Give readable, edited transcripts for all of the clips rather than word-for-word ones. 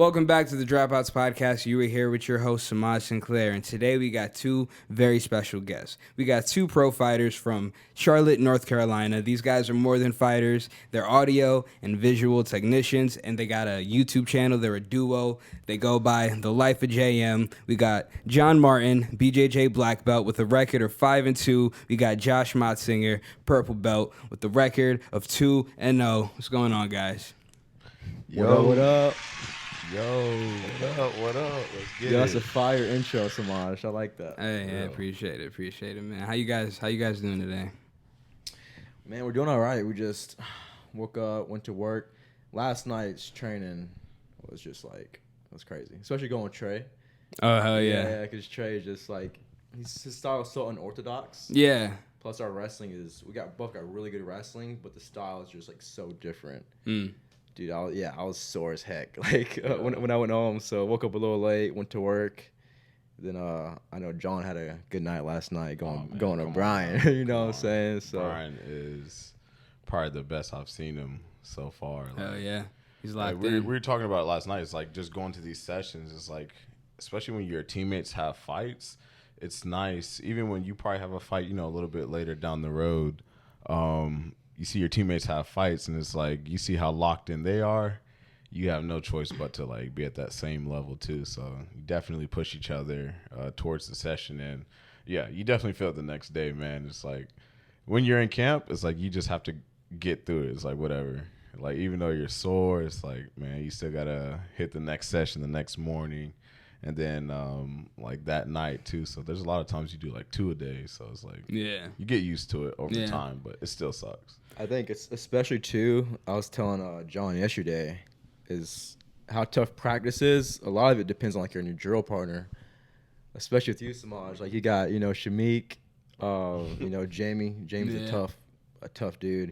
Welcome back to the Dropouts Podcast. You are here with your host, Samaj Sinclair, and today we got two very special guests. We got two pro fighters from Charlotte, North Carolina. These guys are more than fighters. They're audio and visual technicians, and they got a YouTube channel. They're a duo. They go by The Life of JM. We got John Martin, BJJ black belt with a record of 5-2. We got Josh Motzinger, purple belt with the record of 2-0. What's going on, guys? Yo, what up? Yo, what up? Let's get Yo, it. that's a fire intro, Samaj. I like that. Hey, appreciate it, man. How you guys doing today? Man, we're doing all right. We just woke up, went to work. Last night's training was just like, it was crazy. Especially going with Trey. Oh, hell yeah. Yeah, because Trey is just like, his style is so unorthodox. Yeah. Plus our wrestling is, we both got really good wrestling, but the style is just like so different. Dude, I was sore as heck. Like when I went home, so woke up a little late, went to work. Then I know John had a good night last night going to Brian. You know what I'm saying? So Brian is probably the best I've seen him so far. Hell yeah, he's locked we in. were talking about it last night. It's like just going to these sessions. It's like, especially when your teammates have fights, it's nice. Even when you probably have a fight, a little bit later down the road. You see your teammates have fights, and it's like you see how locked in they are. You have no choice but to like be at that same level too. So you definitely push each other towards the session, and yeah, you definitely feel it the next day, man. It's like when you're in camp, it's like you just have to get through it. It's like whatever. Like even though you're sore, it's like man, you still gotta hit the next session the next morning. And then, like, that night, too. So there's a lot of times you do, like, 2 a day. So it's like, you get used to it over time, but it still sucks. I think it's especially, too, I was telling John yesterday, is how tough practice is. A lot of it depends on, like, your new drill partner, especially with you, Samaj. Like, you got, Shamik, Jamie. Jamie's a tough dude.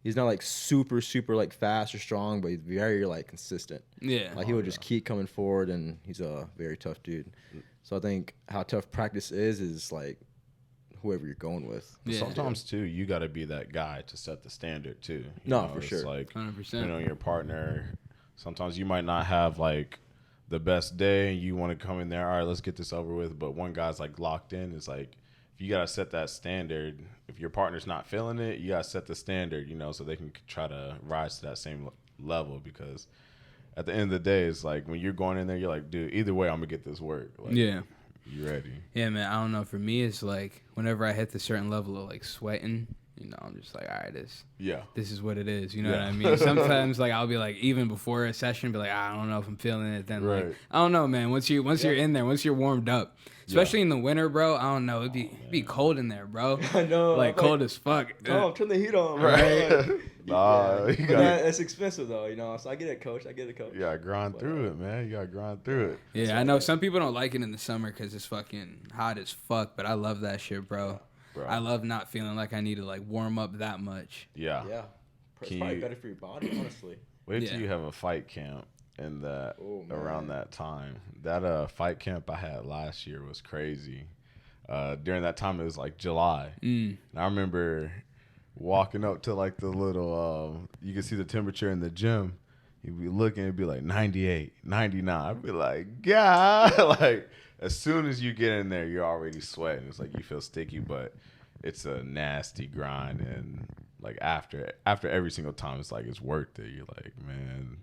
He's not like super like fast or strong, but he's very like consistent. Yeah. Like he will just keep coming forward, and he's a very tough dude. So I think how tough practice is like whoever you're going with. Yeah. Sometimes too, you got to be that guy to set the standard too. For sure. It's like 100%. Your partner. Sometimes you might not have like the best day, and you want to come in there. All right, let's get this over with. But one guy's like locked in. It's like you got to set that standard. If your partner's not feeling it, you got to set the standard, so they can try to rise to that same level. Because at the end of the day, it's like when you're going in there, you're like, dude, either way, I'm going to get this work. Like, you ready? Yeah, man. I don't know. For me, it's like whenever I hit the certain level of like sweating, I'm just like, all right, this is what it is. You know what I mean? Sometimes like I'll be like, even before a session, be like, I don't know if I'm feeling it. Then like, I don't know, man. Once you're in there, once you're warmed up, especially in the winter, bro. I don't know. It'd be cold in there, bro. I know. Like cold as fuck. Oh, turn the heat on, right? It's expensive though, So I get it, coach. You gotta grind through it, man. You gotta grind through it. Yeah, I know some people don't like it in the summer because it's fucking hot as fuck, but I love that shit, bro. I love not feeling like I need to like warm up that much. Yeah. It's probably better for your body, honestly. Wait till you have a fight camp in that around that time. That fight camp I had last year was crazy. During that time it was like July. And I remember walking up to like the little you can see the temperature in the gym. You'd be looking, it'd be like 98, 99. I'd be like, God, like as soon as you get in there, you're already sweating. It's like you feel sticky, but it's a nasty grind. And like after every single time, it's like it's worth it. You're like, man,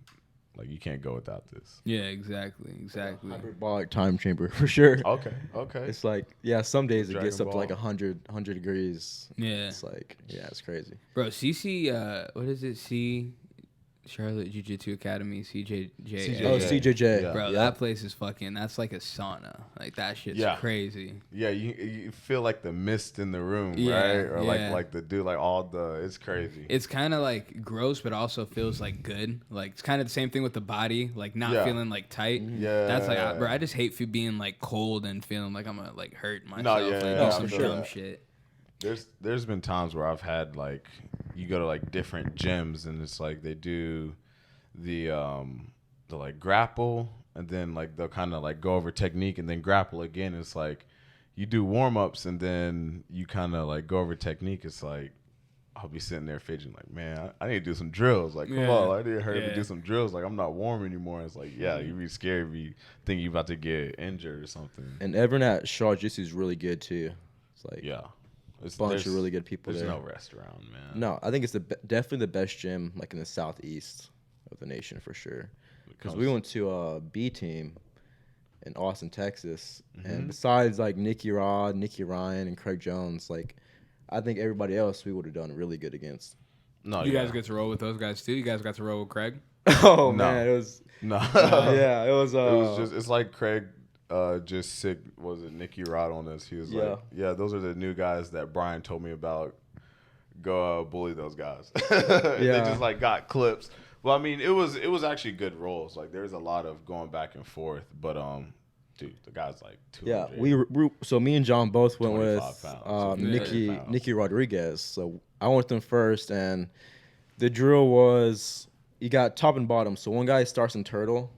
like you can't go without this. Yeah, exactly. Hyperbolic time chamber for sure. Okay. It's like some days it gets up to like 100 degrees. Yeah. It's like it's crazy. Bro, CC, what is it? Charlotte Jiu-Jitsu Academy, CJJ. Oh, CJJ. Yeah. Bro, that place is that's like a sauna. Like, that shit's crazy. Yeah, you feel like the mist in the room, right? Or like the dude, like it's crazy. It's kind of like gross, but also feels like good. Like, it's kind of the same thing with the body, like not feeling like tight. Yeah. That's like, bro, I just hate being like cold and feeling like I'm gonna like hurt myself. Do some dumb shit. There's been times where I've had like you go to like different gyms and it's like they do the like grapple and then like they'll kind of like go over technique and then grapple again. It's like you do warm-ups and then you kind of like go over technique. It's like I'll be sitting there fidgeting like, man, I need to do some drills. Like, come Yeah. on, I need to hurry up Yeah. and do some drills. Like, I'm not warm anymore. It's like, yeah, you be scared, be thinking you about to get injured or something. And everyone at Shaw Jiu-Jitsu is really good too. It's like Yeah, a bunch of really good people there's there. no rest around, man. No, I think it's definitely the best gym like in the southeast of the nation for sure. Because we went to B team in Austin, Texas, and besides like Nicky Rod, Nicky Ryan, and Craig Jones, like I think everybody else we would have done really good against. No, You guys get to roll with those guys too. You guys got to roll with Craig. Oh No. man, it was no. yeah, it was. It was just. It's like Craig just sick. Was it Nicky Rod on this? He was like, yeah, those are the new guys that Brian told me about. Go bully those guys. They just like got clips. Well, I mean, it was actually good rolls. Like there was a lot of going back and forth, but dude, the guy's like 200. Yeah, so me and John both went 25 with pounds, so 50 pounds. Nicky Rodriguez. So I went with him first, and the drill was you got top and bottom. So one guy starts in turtle,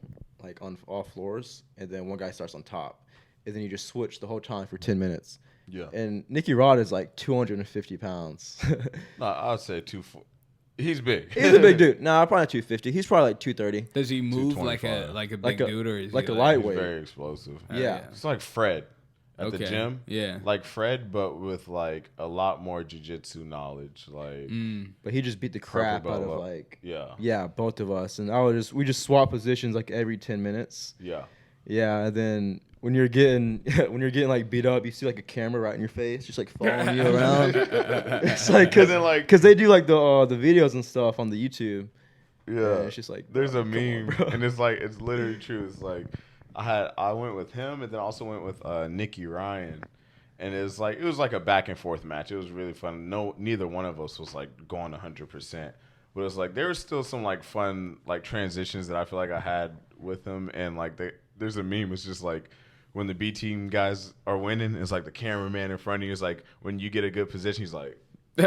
like on all floors, and then one guy starts on top, and then you just switch the whole time for 10 minutes. Yeah. And Nicky Rod is like 250 pounds. No, I'd say 240. He's big. He's a big dude. Nah, probably not 250. He's probably like 230. Does he move like 225. a big Like a- dude, or is like he a He's lightweight. very explosive. Yeah. It's like Fred at the Okay. gym. Yeah. Like Fred, but with like a lot more jiu-jitsu knowledge. Like, But he just beat the crap Purple out of belt up. like yeah. both of us. And we just swap positions like every 10 minutes. Yeah. Yeah, and then when you're getting like beat up, you see like a camera right in your face, just like following you around. It's like because they do like the videos and stuff on the YouTube. Yeah. And it's just like there's bro, a come on, meme, bro. and it's like it's literally true. It's like I went with him, and then also went with Nicky Ryan, and it was like a back and forth match. It was really fun. Neither one of us was like going 100%, but it was like there was still some like fun like transitions that I feel like I had with him, and like there's a meme. It's just like when the B team guys are winning, it's like the cameraman in front of you is like when you get a good position, he's like, I'm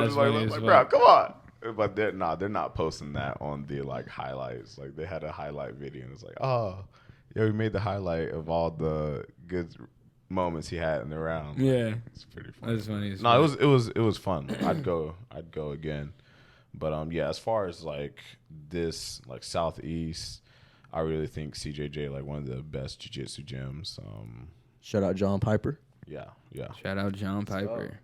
just like bro, come on. But they're not posting that on the like highlights. Like they had a highlight video, and it's like, oh, yeah, we made the highlight of all the good moments he had in the round. Like, Yeah, it's pretty funny. that's funny. No, it was fun. I'd go again. But yeah, as far as like this like Southeast, I really think CJJ like one of the best jiu-jitsu gyms. Shout out John Piper. Yeah. Shout out John Piper.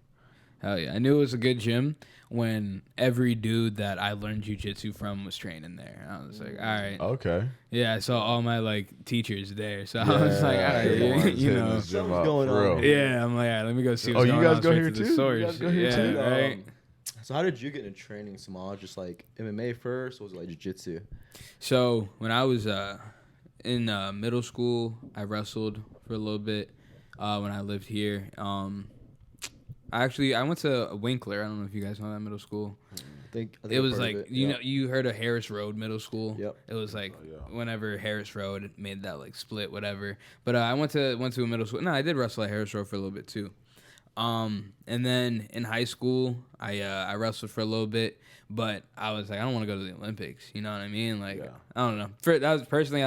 Hell yeah. I knew it was a good gym when every dude that I learned jiu-jitsu from was training there. I was like, all right. Okay. Yeah, I saw all my like teachers there. So I was like, all right, you know. Something's going on. Yeah, I'm like, all right, let me go see what's you going guys on. go straight here to the too? source. You guys go here Yeah, too? right. So how did you get into training, Samaj? Just like MMA first, or was it like jiu-jitsu? So when I was in middle school, I wrestled for a little bit when I lived here. I went to Winkler. I don't know if you guys know that middle school. I think It was I've heard like of it. you know, you heard of Harris Road Middle School. Yep. It was like yeah. whenever Harris Road made that like split, whatever. But I went to a middle school. No, I did wrestle at Harris Road for a little bit too. And then in high school, I wrestled for a little bit, but I was like, I don't want to go to the Olympics. You know what I mean? Like, Yeah. I don't know.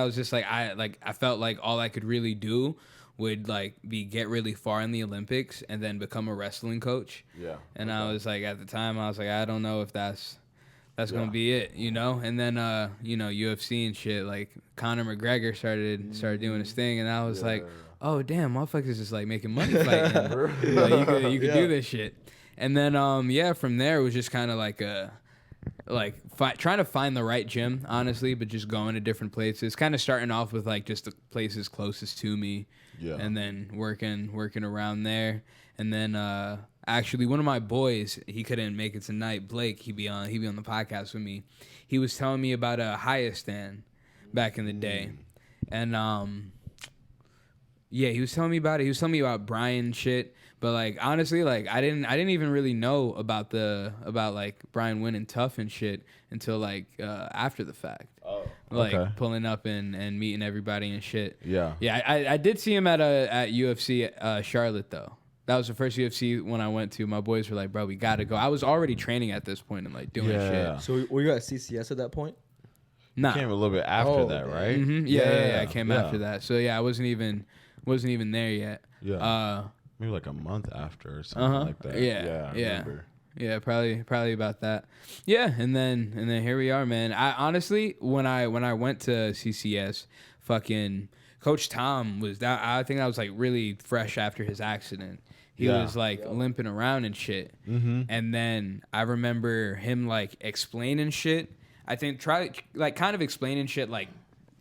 I was just like, I felt like all I could really do would like be get really far in the Olympics and then become a wrestling coach. Yeah. And I was like, at the time, I was like, I don't know if that's gonna be it, you know. And then you know, UFC and shit, like Conor McGregor started doing his thing, and I was like, oh damn, motherfuckers just like making money fighting. Like, you could do this shit. And then from there it was just kind of like trying to find the right gym, honestly, but just going to different places. Kind of starting off with like just the places closest to me, and then working around there. And then actually, one of my boys, he couldn't make it tonight. Blake, he'd be on the podcast with me. He was telling me about a Hayastan back in the day, and he was telling me about it. He was telling me about Brian shit. But like honestly, like I didn't even really know about like Brian winning tough and shit until like after the fact. Oh, like okay. pulling up and meeting everybody and shit. Yeah. Yeah, I did see him at UFC Charlotte though. That was the first UFC when I went to. My boys were like, "Bro, we gotta go." I was already training at this point and like doing shit. So were you at CCS at that point? Nah. Came a little bit after that, man. right? Yeah. I came after that. So yeah, I wasn't even there yet. Yeah. maybe like a month after or something like that. Yeah, I remember. Yeah, probably about that. Yeah, and then here we are, man. I honestly, when I went to CCS, fucking Coach Tom was that. I think I was like really fresh after his accident. He was like limping around and shit. Mm-hmm. And then I remember him like explaining shit. I think kind of explaining shit like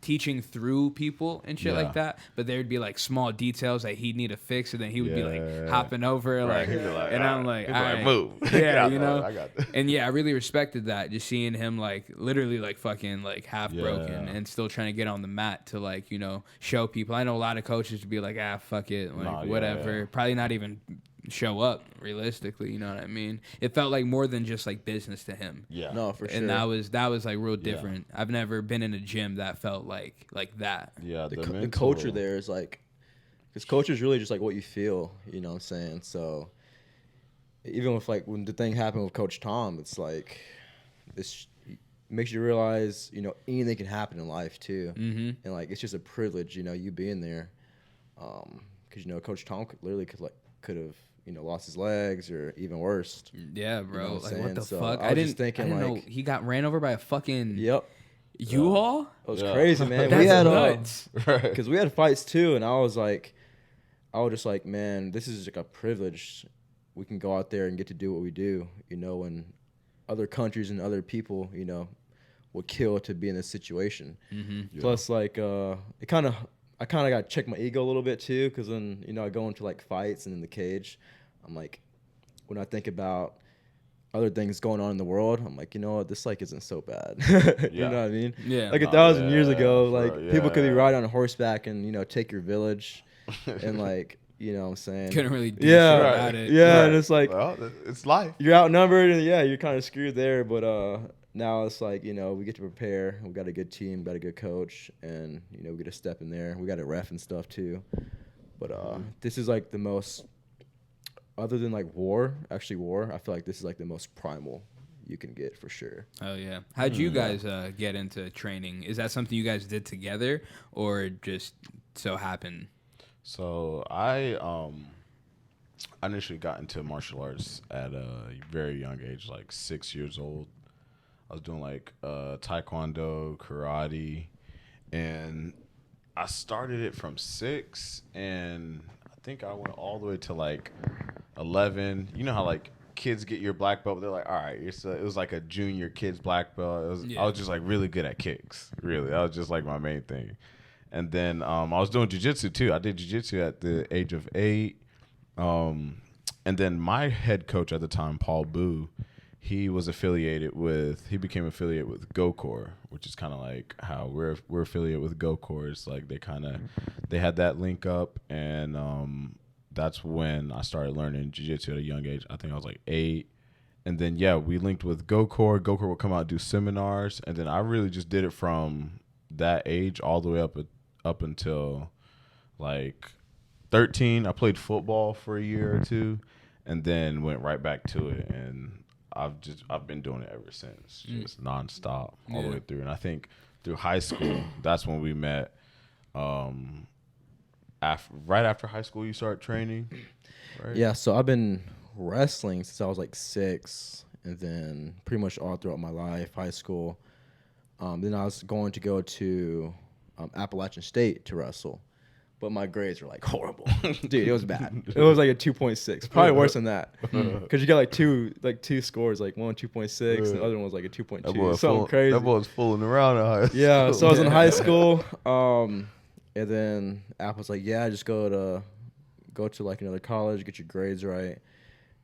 teaching through people and shit like that, but there would be like small details that he'd need to fix, and then he would be like hopping over, like, and I'm like, all right, move, yeah, you know, I got that. and yeah, I really respected that, just seeing him like literally like fucking like half broken and still trying to get on the mat to like, you know, show people. I know a lot of coaches would be like, fuck it, like whatever, probably not even show up realistically, you know what I mean? It felt like more than just like business to him. Yeah. No, for sure. And that was like real different. I've never been in a gym that felt like that. Yeah, the culture there is like, because culture is really just like what you feel, you know what I'm saying? So even with like when the thing happened with Coach Tom, it's like this makes you realize, you know, anything can happen in life too. Mm-hmm. And like it's just a privilege, you know, you being there, because you know Coach Tom could have you know, lost his legs or even worse. Yeah, bro. You know what like, what the so fuck? I was just thinking, I didn't like, know he got ran over by a fucking U-Haul? It was crazy, man. That's we had nuts. Because we had fights too, and I was just like, man, this is like a privilege. We can go out there and get to do what we do, you know, when other countries and other people, you know, would kill to be in this situation. Mm-hmm. Yeah. Plus, like, I kind of got to check my ego a little bit too, because when, you know, I go into like fights and in the cage, I'm like, when I think about other things going on in the world, I'm like, you know what, this like isn't so bad. You know what I mean? Yeah. Like 1,000 years ago, like people could be riding on horseback and, you know, take your village and like, you know what I'm saying? Couldn't really do shit about it. Yeah, and it's like, well, it's life. You're outnumbered and you're kind of screwed there. But now it's like, you know, we get to prepare. We got a good team, got a good coach, and, you know, we get to step in there. We got a ref and stuff too. But this is like the most, other than like war, I feel like this is like the most primal you can get for sure. Oh, yeah. How'd you guys get into training? Is that something you guys did together or just so happened? So I initially got into martial arts at a very young age, like 6 years old. I was doing like taekwondo, karate, and I started it from 6, and I think I went all the way to like 11. You know how like kids get your black belt, but they're like, all right, it was like a junior kid's black belt. I was just like really good at kicks. Really, that was just like my main thing. And then I was doing jiu-jitsu too. I did jiu-jitsu at the age of 8. And then my head coach at the time, Paul Boo, he became affiliated with GoCore, which is kind of like how we're affiliated with GoCore. It's like they had that link up, and that's when I started learning jiu-jitsu at a young age. I think I was like 8. And then, we linked with GoCore. GoCore would come out and do seminars. And then I really just did it from that age all the way up until like 13. I played football for a year or two and then went right back to it. And I've been doing it ever since, just nonstop all the way through. And I think through high school, that's when we met. Right after high school, you start training, right? Yeah, so I've been wrestling since I was like 6, and then pretty much all throughout my life, high school. Then I was going to go to Appalachian State to wrestle, but my grades were like horrible. Dude, it was bad. It was like a 2.6, probably worse than that, because you got like two scores, like one 2.6, and the other one was like a 2.2. Something crazy. That boy was fooling around in high school. Yeah, so I was in high school, and then App was like, "Yeah, just go to like another college, get your grades right."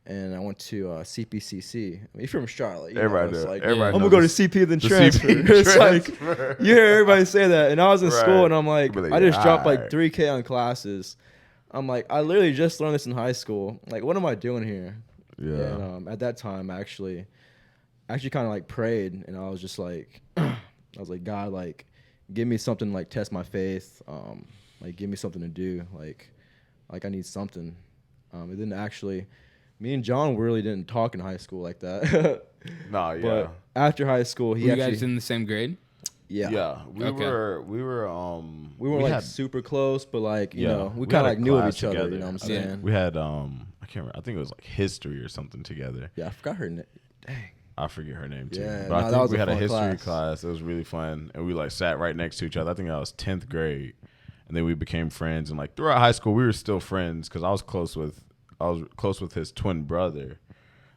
And I went to CPCC. I mean, if you're from Charlotte, you know, it's like, I'm going to go to CP then transfer. It's like, you hear everybody say that. And I was in school, and I'm like, I just dropped like $3,000 on classes. I'm like, I literally just learned this in high school. Like, what am I doing here? Yeah. And at that time, I actually kind of like prayed, and I was just like, God, like, give me something, like, test my faith. Like, give me something to do. Like I need something. And then actually, me and John really didn't talk in high school like that. Nah, yeah. But after high school, Were you guys in the same grade? Yeah. We Okay. were We weren't like had super close, but like you yeah, know, we we kind had of a like knew of class each other. You together. know what I'm I think saying? we had I can't remember. I think it was like history or something together. Yeah, I forgot her name. Dang. I forget her name too. Yeah, But no, I that think was we a had a fun history class. class. It was really fun, and we like sat right next to each other. I think that was 10th grade, and then we became friends. And like throughout high school, we were still friends because I was close with his twin brother.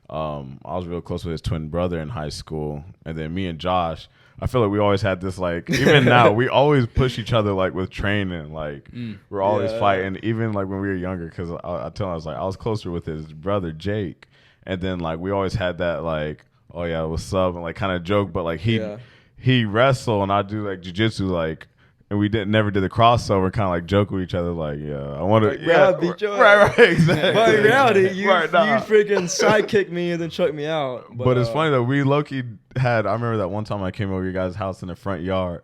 I was real close with his twin brother in high school, and then me and Josh. I feel like we always had this like even now we always push each other like with training. Like we're always Yeah. fighting, even like when we were younger. Because I tell him I was like I was closer with his brother Jake, and then like we always had that like oh yeah what's up and like kind of joke, but like Yeah. he wrestle and I do like jujitsu like. And we never did the crossover, kind of like joke with each other, like, yeah, I want to, Like, bro, I beat your right, exactly. But in reality, you Right, nah. you freaking sidekicked me and then choked me out. But it's funny that we low-key had, I remember that one time I came over your guys' house in the front yard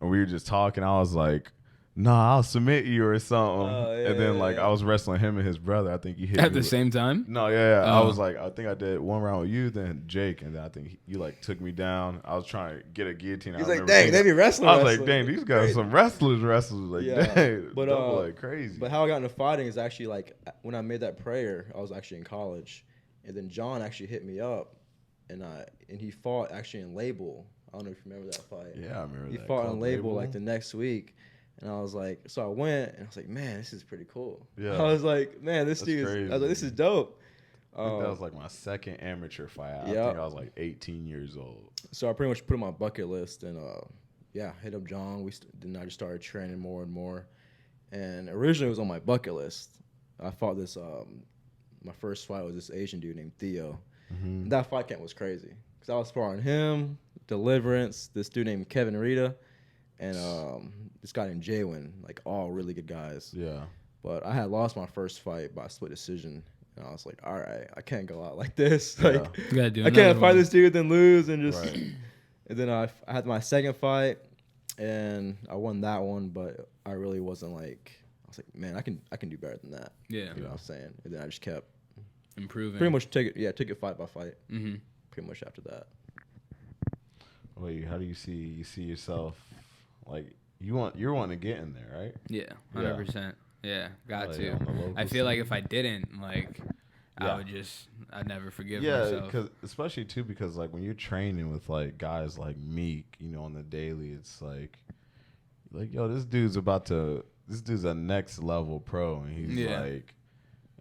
and we were just talking. I was like, nah, I'll submit you or something. And then like I was wrestling him and his brother. I think he hit At me the with- same time? No, yeah. I Oh. was like, I think I did one round with you, then Jake, and then I think you like took me down. I was trying to get a guillotine. He's I like, remember dang, thinking- they be wrestling. I was like, wrestling. dang, these guys are some wrestlers. Like, Yeah. dang, But, double like crazy. But how I got into fighting is actually like when I made that prayer, I was actually in college, and then John actually hit me up, and he fought actually in Label. I don't know if you remember that fight. Yeah, I remember He that. fought Club in Label Label. like the next week, and I was like, so I went, and I was like, man, this is pretty cool. Yeah. I was like, man, this That's dude. I was like, crazy. this is dope. I think that was like my second amateur fight. I Yeah. think I was like 18 years old. So I pretty much put it on my bucket list, and yeah, hit up John. Then I just started training more and more. And originally it was on my bucket list. I fought this. My first fight was this Asian dude named Theo. And that fight camp was crazy because I was sparring him, Deliverance, this dude named Kevin Rita, and this guy named Jaywin. Like all really good guys. Yeah. But I had lost my first fight by split decision. And I was like, all right, I can't go out like this. Like, You gotta do I another can't fight one. this dude then lose and just. Right. And then I had my second fight, and I won that one, but I really wasn't like. I was like, man, I can do better than that. Yeah. You know what I'm saying? And then I just kept Improving. pretty much took it fight by fight. Mm-hmm. Pretty much after that. Wait, how do you see yourself? Like you're wanting to get in there, right? Yeah, 100%. Yeah, got Like, to. on the local I feel like scene? if I didn't, like, Yeah. I'd never forgive Yeah, myself. because especially too because like when you're training with like guys like Meek, you know, on the daily, it's like yo, this dude's a next level pro, and he's Yeah.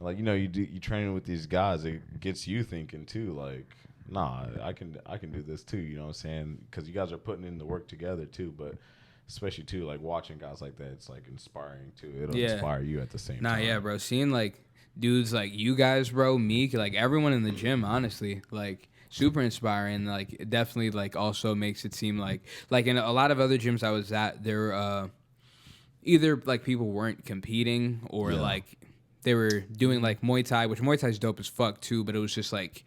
like you know you training with these guys, it gets you thinking too, like nah, I can do this too, you know what I'm saying? Because you guys are putting in the work together too, but. Especially too, like watching guys like that, it's like inspiring too. It'll Yeah. inspire you at the same Nah, time. yeah, bro. Seeing like dudes like you guys, bro, Meek, like everyone in the gym, honestly, like super inspiring. Like it definitely like also makes it seem like in a lot of other gyms I was at, there either like people weren't competing or Yeah. like they were doing like Muay Thai, which Muay Thai's dope as fuck too, but it was just like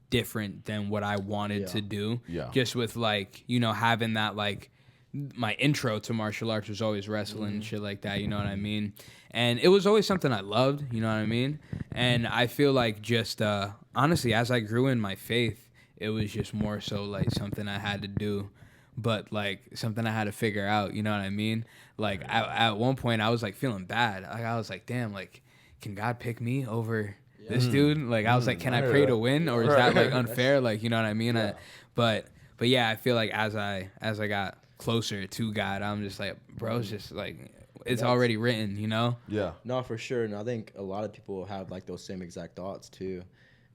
different than what I wanted Yeah. to do. Yeah. Just with like, you know, having that like my intro to martial arts was always wrestling and shit like that, you know what I mean? And it was always something I loved, you know what I mean? And I feel like just honestly, as I grew in my faith, it was just more so like something I had to do, but like something I had to figure out, you know what I mean? Like at one point I was like feeling bad. Like I was like, damn, like can God pick me over this dude? Like I was like, can I pray to win, or is that like unfair? Like, you know what I mean? Yeah. But yeah, I feel like as I got closer to God, I'm just like, bro, it's just like it's already written, you know? Yeah. No, for sure. And I think a lot of people have like those same exact thoughts too.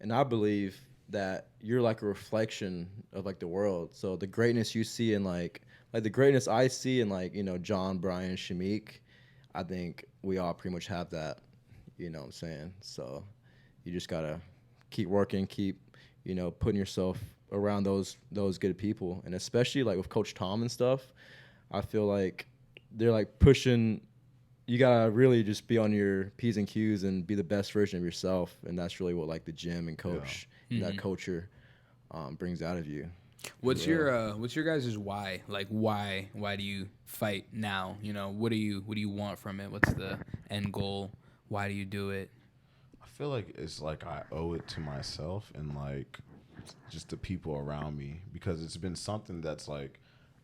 And I believe that you're like a reflection of like the world. So the greatness you see in like the greatness I see in like, you know, John, Brian, Shamik, I think we all pretty much have that, you know what I'm saying? So you just gotta keep working, keep, you know, putting yourself around those good people. And especially like with Coach Tom and stuff, I feel like they're like pushing. You gotta really just be on your P's and Q's and be the best version of yourself, and that's really what like the gym and coach and that culture brings out of you. What's your guys' why? Like why do you fight now? You know, what do you want from it? What's the end goal? Why do you do it? I feel like it's like I owe it to myself and like just the people around me, because it's been something that's like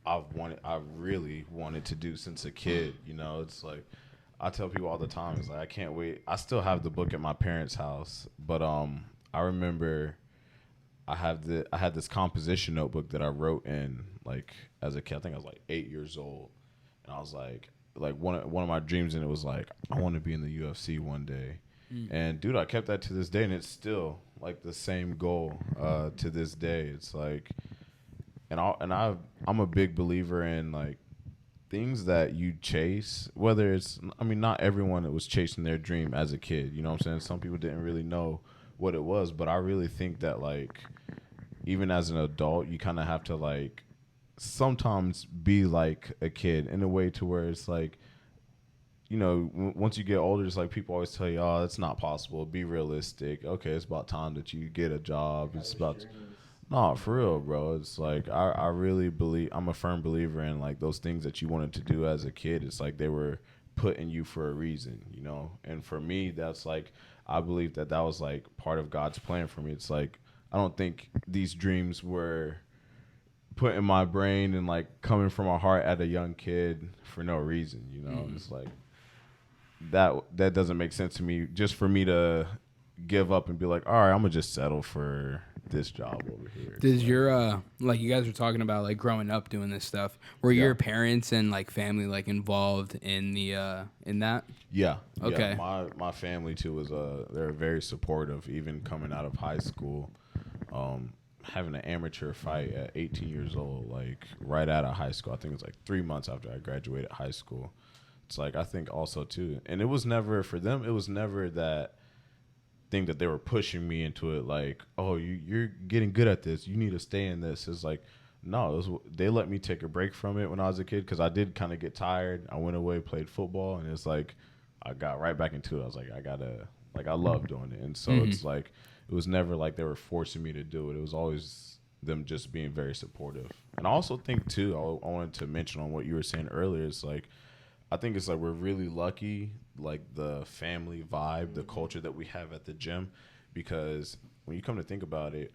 I really wanted to do since a kid. You know, it's like I tell people all the time, it's like I can't wait. I still have the book at my parents' house, but I remember I had this composition notebook that I wrote in like as a kid. I think I was like 8 years old, and I was like one of my dreams in it was like I want to be in the UFC one day. And dude, I kept that to this day, and it's still like the same goal to this day. It's like, I'm a big believer in like things that you chase. Whether it's, I mean, not everyone that was chasing their dream as a kid. You know what I'm saying? Some people didn't really know what it was, but I really think that like even as an adult, you kind of have to like sometimes be like a kid in a way to where it's like, you know, once you get older, it's like people always tell you, "Oh, it's not possible. Be realistic." Okay, it's about time that you get a job. It's about, no, for real, bro. It's like I really believe, I'm a firm believer in like those things that you wanted to do as a kid. It's like they were put in you for a reason, you know. And for me, that's like I believe that was like part of God's plan for me. It's like I don't think these dreams were put in my brain and like coming from my heart at a young kid for no reason, you know. It's like that doesn't make sense to me. Just for me to give up and be like, all right, I'm gonna just settle for this job over here. Does your like you guys were talking about like growing up doing this stuff? Were your parents and like family like involved in the in that? Yeah. Okay. Yeah. My family too was they're very supportive. Even coming out of high school, having an amateur fight at 18 years old, like right out of high school. I think it was like 3 months after I graduated high school. It's like I think also too, and it was never for them. It was never that thing that they were pushing me into it. Like, oh, you're getting good at this. You need to stay in this. It's like, no. They let me take a break from it when I was a kid because I did kind of get tired. I went away, played football, and it's like I got right back into it. I was like, I love doing it, and so it's like it was never like they were forcing me to do it. It was always them just being very supportive. And I also think too, I wanted to mention on what you were saying earlier. It's like I think it's like we're really lucky, like the family vibe, the culture that we have at the gym, because when you come to think about it,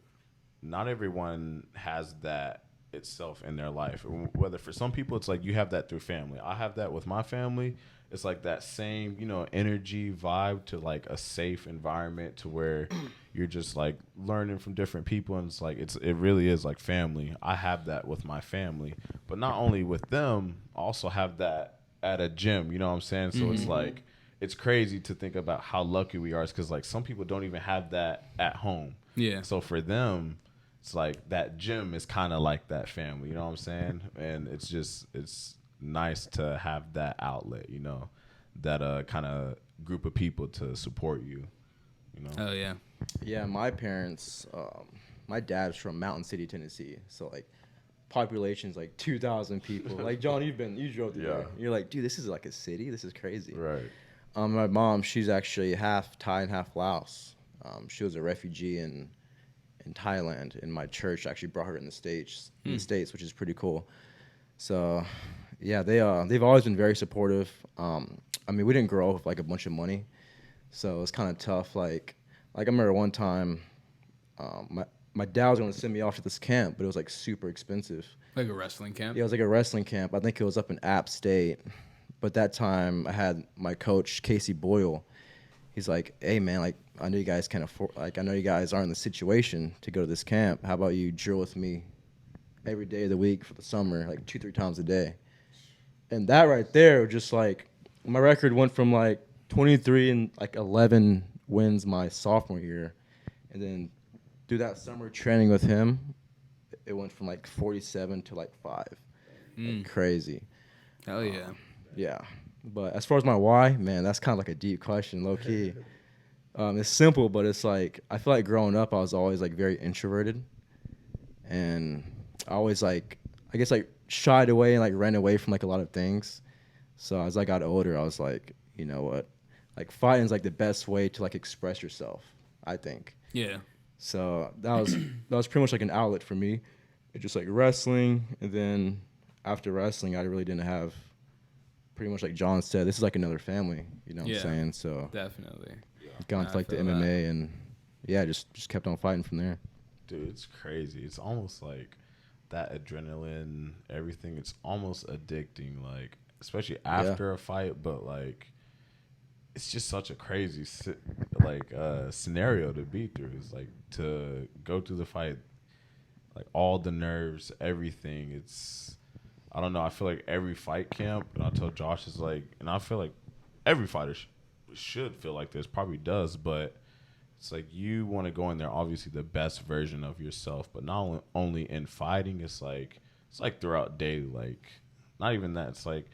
not everyone has that itself in their life. Whether for some people it's like you have that through family. I have that with my family. It's like that same, you know, energy vibe to like a safe environment to where you're just like learning from different people, and it's like it really is like family. I have that with my family, but not only with them, I also have that at a gym, you know what I'm saying? So it's like it's crazy to think about how lucky we are, because like some people don't even have that at home. Yeah. So for them, it's like that gym is kind of like that family, you know what I'm saying? And it's nice to have that outlet, you know, that kind of group of people to support you, you know. Oh yeah. Yeah, my parents, my dad's from Mountain City, Tennessee, so like population's like 2,000 people. Like John, you drove through there. You're like, dude, this is like a city. This is crazy. Right. My mom, she's actually half Thai and half Laos. She was a refugee in Thailand, and my church actually brought her in the States, which is pretty cool. So, yeah, they've always been very supportive. I mean, we didn't grow up with like a bunch of money, so it's kind of tough. Like I remember one time, my dad was going to send me off to this camp, but it was like super expensive. Like a wrestling camp? Yeah, it was like a wrestling camp. I think it was up in App State. But that time I had my coach, Casey Boyle. He's like, hey man, like I know you guys can't afford, like I know you guys aren't in the situation to go to this camp. How about you drill with me every day of the week for the summer, like 2-3 times a day? And that right there, just like my record went from like 23 and like 11 wins my sophomore year, and then through that summer training with him, it went from like 47 to like 5. Like crazy. Hell yeah. Yeah. But as far as my why, man, that's kind of like a deep question, low key. It's simple, but it's like I feel like growing up I was always like very introverted, and I always like I guess like shied away and like ran away from like a lot of things. So as I got older, I was like, you know what? Like fighting is like the best way to like express yourself, I think. Yeah. So that was pretty much like an outlet for me. It's just like wrestling, and then after wrestling, I really didn't have, pretty much like John said, this is like another family. You know what I'm saying? So definitely. got into like the MMA, and yeah, just kept on fighting from there. Dude, it's crazy. It's almost like that adrenaline, everything, it's almost addicting. Like, especially after a fight, but like, it's just such a crazy scenario to be through. It's like to go through the fight, like all the nerves, everything. It's, I don't know. I feel like every fight camp, and I told Josh, is like, and I feel like every fighter should feel like this, probably does, but it's like you want to go in there, obviously the best version of yourself, but not only in fighting, it's like throughout daily, like not even that. It's like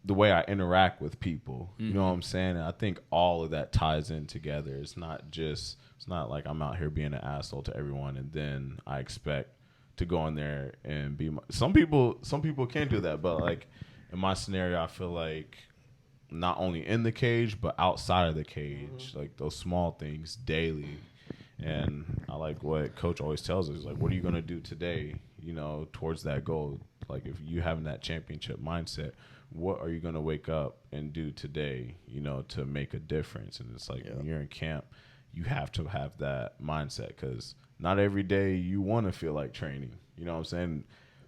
the way I interact with people. You know what I'm saying? And I think all of that ties in together. It's not like I'm out here being an asshole to everyone and then I expect to go in there and be some people can do that, but like in my scenario, I feel like not only in the cage but outside of the cage, like those small things daily. And I like what Coach always tells us, like, what are you going to do today, towards that goal? Like, if you having that championship mindset, what are you going to wake up and do today, to make a difference? And it's like when you're in camp, you have to have that mindset, because not every day you want to feel like training. You know what I'm saying?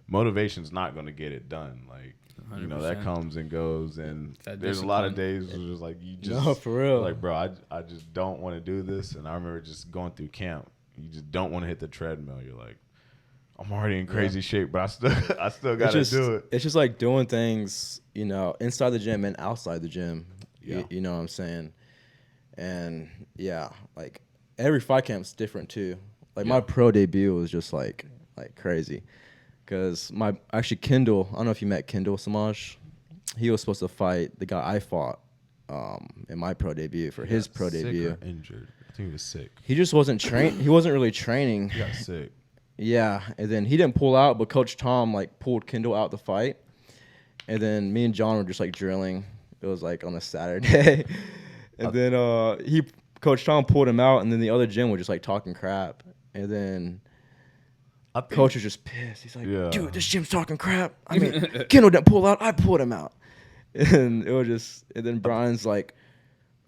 Motivation's not going to get it done. Like, 100%. that comes and goes, and That there's a lot of discipline. days where it's just like you just No, for real. like, bro, I just don't want to do this. And I remember just going through camp, you just don't want to hit the treadmill. You're like, I'm already in crazy shape, but I still gotta do it. It's just like doing things, inside the gym and outside the gym. Yeah. You know what I'm saying? And yeah, like every fight camp's different too. Like my pro debut was just like crazy, because Kendall, I don't know if you met Kendall Samaj. He was supposed to fight the guy I fought in my pro debut for his pro sick debut. or injured. I think he was sick. He just wasn't trained. He wasn't really training. He got sick. Yeah, and then he didn't pull out, but Coach Tom pulled Kendall out the fight, and then me and John were just drilling. It was on a Saturday, and then Coach Tom pulled him out, and then the other gym was just talking crap, and then Coach was just pissed. He's like, "Dude, this gym's talking crap. I mean, Kendall didn't pull out. I pulled him out," and it was just. And then Brian's like,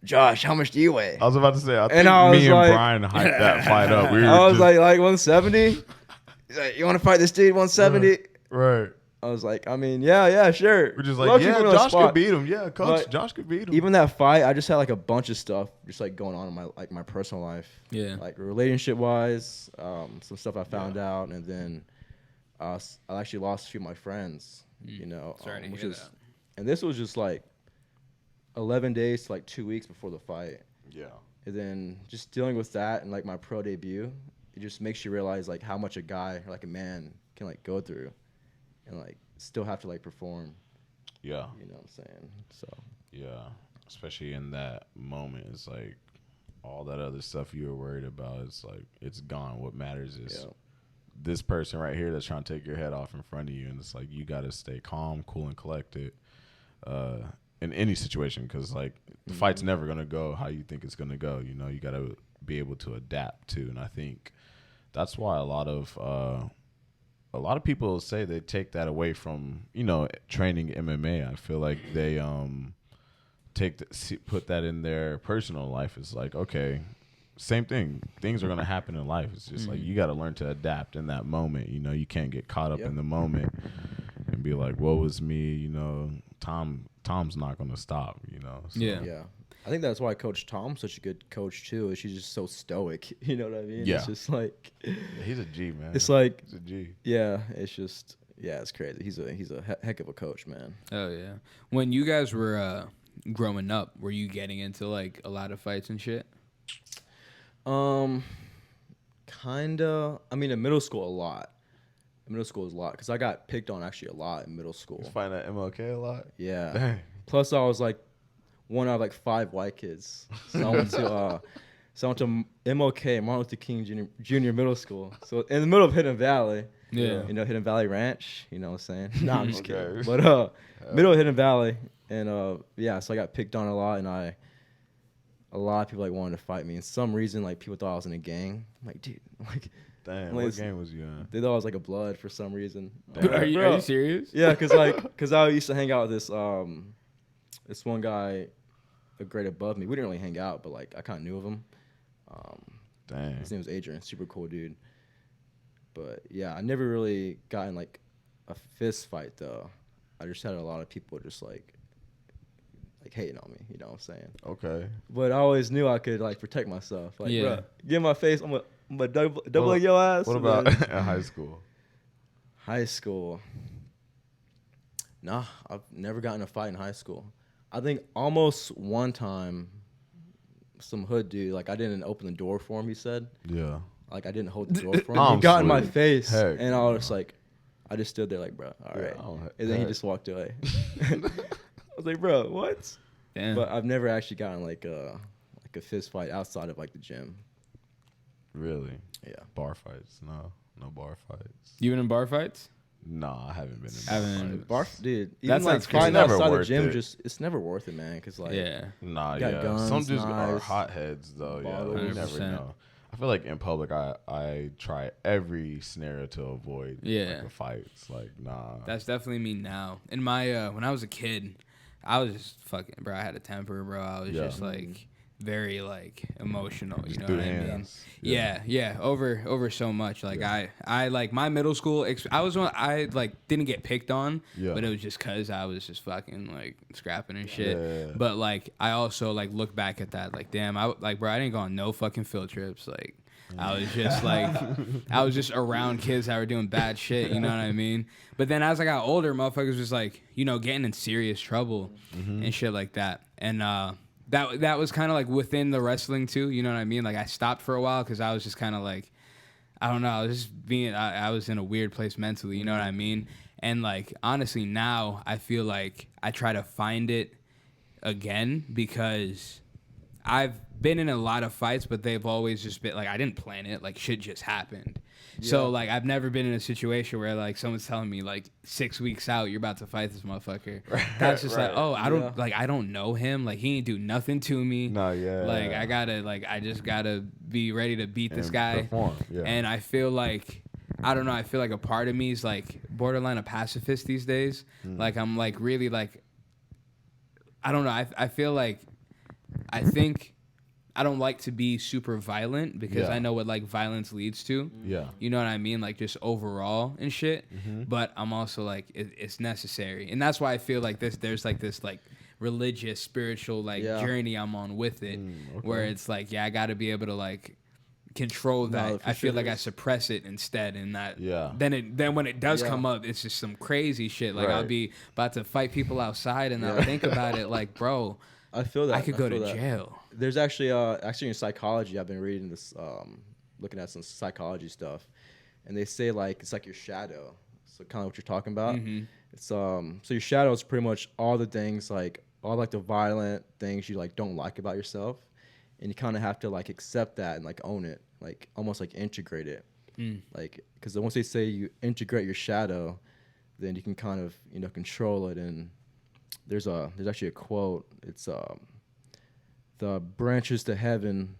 "Josh, how much do you weigh?" I was about to say, I think I me and was Brian hyped that fight up. I was like 170. He's like, "You want to fight this dude 170?" right. I was like, I mean, yeah, sure. We're just like, Lucky yeah, we're on the Josh spot. could beat him. Yeah, Coach, But Josh could beat him. Even that fight, I just had a bunch of stuff just going on in my personal life. Yeah. Relationship wise, some stuff I found out, and then I actually lost a few of my friends. Sorry to which hear is, that. and this was just 11 days to 2 weeks before the fight. Yeah. And then just dealing with that and my pro debut, it just makes you realize how much a guy or a man can go through, and still have to perform. Yeah. You know what I'm saying? So Yeah. Especially in that moment, it's like all that other stuff you were worried about, it's it's gone. What matters is this person right here that's trying to take your head off in front of you, and it's you got to stay calm, cool, and collected in any situation, because the fight's never gonna go how you think it's gonna go. You got to be able to adapt to, and I think that's why a lot of people say they take that away from training MMA. I feel like they put that in their personal life. It's okay, same thing. Things are gonna happen in life. It's just you got to learn to adapt in that moment. You can't get caught up in the moment and be like, "Woe is me." Tom's not gonna stop. So. yeah. I think that's why Coach Tom's such a good coach too. She's just so stoic. You know what I mean? Yeah. It's just He's a G, man. it's he's a G. yeah. It's just it's crazy. He's a heck of a coach, man. Oh yeah. When you guys were growing up, were you getting into a lot of fights and shit? Kinda. I mean, in middle school, a lot. Middle school is a lot because I got picked on actually a lot in middle school. He's fighting at MLK a lot. Yeah. Dang. Plus, I was one out of 5 white kids. So I went to MLK, Martin Luther King Jr. Middle School. So in the middle of Hidden Valley. Yeah. Hidden Valley Ranch. You know what I'm saying? No, I'm just Okay. kidding. But middle of Hidden Valley, and so I got picked on a lot, and a lot of people wanted to fight me. And some reason people thought I was in a gang. I'm like, dude, Damn, what game was you in? they thought I was a blood for some reason. Are you serious? Yeah, because I used to hang out with this one guy, a grade above me. We didn't really hang out, but I kind of knew of him. Dang. His name was Adrian, super cool dude. But yeah, I never really got in like a fist fight though. I just had a lot of people just like hating on me. You know what I'm saying? Okay. But I always knew I could like protect myself. Like, Yeah. bro, get in my face. I'm gonna double your ass. What and about then- in high school? High school? Nah, I've never gotten in a fight in high school. I think almost one time, some hood dude, like I didn't open the door for him. He said, Yeah. like I didn't hold the door for him. I'm He got in my sweet. face, Heck, and I was like, I just stood there like, bro, all Yeah, right. I don't- And then he heck. just walked away. I was like, bro, what? Damn. But I've never actually gotten like a fist fight outside of like the gym. Really? Yeah. Bar fights? No bar fights. You been in bar fights? Nah, I haven't been in Haven't- bar fights. Dude, That even like sounds crazy. fighting It's never outside the worth gym, it. it's never worth it, man. Cause like, Yeah. Nah, got yeah. guns, Some dudes are knives, hotheads though. Yeah, bottles. you never 100%. know. I feel like in public, I try every scenario to avoid Yeah. like, the fights. Like, nah. That's definitely me now. In my when I was a kid, I was just fucking, bro. I had a temper, bro. I was Yeah. just like very like emotional. You know through what the I mean? hands. Yeah. Over so much. Like I like my middle school. I was one. I like didn't get picked on, Yeah. but it was just cause I was just fucking like scrapping and shit. Yeah. But like I also like look back at that like damn. I like bro. I didn't go on no fucking field trips. Like I was just like I was just around kids that were doing bad shit. You know what I mean? But then as I got older, motherfuckers was like getting in serious trouble and shit like that. And that was kind of like within the wrestling too. You know what I mean? Like I stopped for a while because I was just kind of like, I don't know. I was just being, I was in a weird place mentally. You know what I mean? And like honestly, now I feel like I try to find it again because I've been in a lot of fights, but they've always just been like I didn't plan it. Like shit just happened. So like I've never been in a situation where like someone's telling me like 6 weeks out you're about to fight this motherfucker. That's just like, oh, I don't know him. Like he ain't do nothing to me. No, yeah. Like I just gotta be ready to beat this And guy. perform, yeah. And I feel like I don't know. I feel like a part of me is like borderline a pacifist these days. Like I'm like really like I don't know. I feel like I think I don't like to be super violent because Yeah. I know what like violence leads to. Yeah. You know what I mean? Like just overall and shit. Mm-hmm. But I'm also like it's necessary, and that's why I feel like there's like this like religious, spiritual like Yeah. journey I'm on with it, okay. where it's like I got to be able to like control that. for I feel sure. like I suppress it instead, and that Yeah. then when it does Yeah. come up, it's just some crazy shit. Like I'll Right. be about to fight people outside, and I'll Yeah. think about it like, bro, I feel that I could go feel to that. jail. There's actually in psychology, I've been reading this, looking at some psychology stuff, and they say like it's like your shadow. So kind of what you're talking about. Mm-hmm. It's so your shadow is pretty much all the things like all like the violent things you like don't like about yourself, and you kind of have to like accept that and like own it, like almost like integrate it. Like because once they say you integrate your shadow, then you can kind of control it. And there's actually a quote. It's the branches to heaven,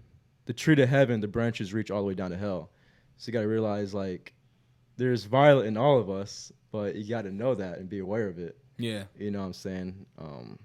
the tree to heaven, the branches reach all the way down to hell. So you got to realize like there's violence in all of us, but you got to know that and be aware of it. Yeah. You know what I'm saying? And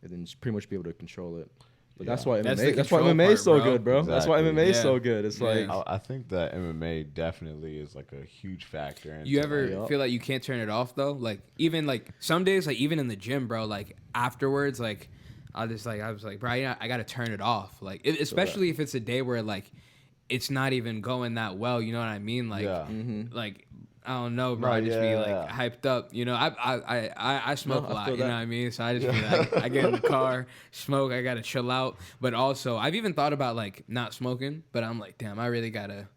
then just pretty much be able to control it. But that's Yeah. why That's MMA. the That's why control MMA is so part, bro. good, bro. That's why Exactly. MMA is Yeah. so good. It's Yeah. like I think that MMA definitely is like a huge factor. You into, ever Yup. feel like you can't turn it off though? Like even like some days, like even in the gym, bro. Like afterwards, like I was like, bro, I gotta turn it off. Like especially if it's a day where like it's not even going that well. You know what I mean? Like Yeah. like I don't know, bro. No, I just be like yeah. hyped up. You know, I smoke No, a I lot. feel You know that. what I mean? So I just be like, I get in the car, smoke. I gotta chill out. But also, I've even thought about like not smoking. But I'm like, damn, I really gotta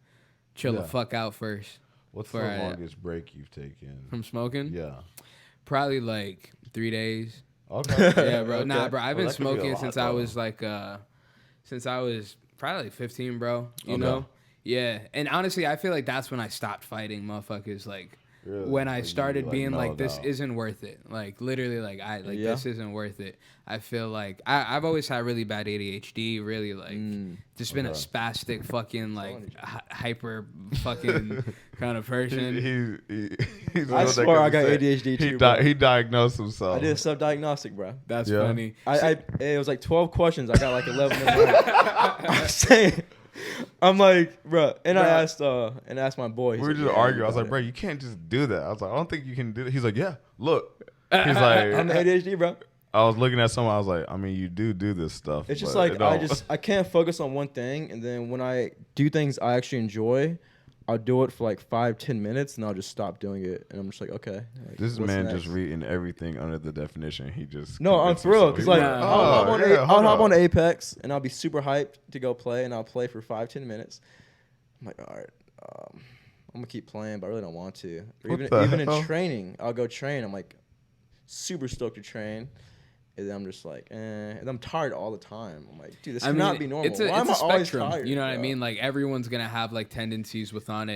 chill the Yeah. fuck out first. What's for, the longest break you've taken? From smoking? Yeah. Probably like 3 days. Okay. Yeah, bro. Nah, Okay. bro. I've Well, been that could be a smoking lot, since I though. was like, since I was probably like 15, bro. You Okay. know? Yeah. And honestly, I feel like that's when I stopped fighting motherfuckers. Like, Really? when I Like, you, started like, being like, mellowed this out. isn't worth it. Like, literally, like, Yeah. this isn't worth it. I feel like I've always had really bad ADHD, really, like, just been a Okay. spastic fucking, like, hyper fucking kind of person. He's I real swear I nigga. got He said ADHD he too, bro. He diagnosed himself. I did a self-diagnostic, bro. That's Yeah. funny. It was like 12 questions. I got like 11 of them right. I'm saying. I'm like, bro, and I Bro. asked my boy. We He's were like, just yeah, arguing. you I was got like, it. bro, you can't just do that. I was like, I don't think you can do it. He's like, yeah, look. He's I'm like, ADHD, bro. I was looking at someone. I was like, I mean, you do this stuff. It's just but like it don't. I can't focus on one thing, and then when I do things I actually enjoy, I'll do it for like 5-10 minutes, and I'll just stop doing it, and I'm just like, okay. Like, This what's man next? just reading everything under the definition. He just No, I'm convinced for real. himself. Cause He like was Yeah. I'll hop on up. Apex and I'll be super hyped to go play, and I'll play for 5-10 minutes. I'm like, all right, I'm gonna keep playing, but I really don't want to. Or What even the even in hell? training, I'll go train. I'm like super stoked to train. And then I'm just like, and I'm tired all the time. I'm like, dude, this cannot be normal. It's Why am I a always spectrum. tired? You know what I bro? mean? Like everyone's gonna have like tendencies within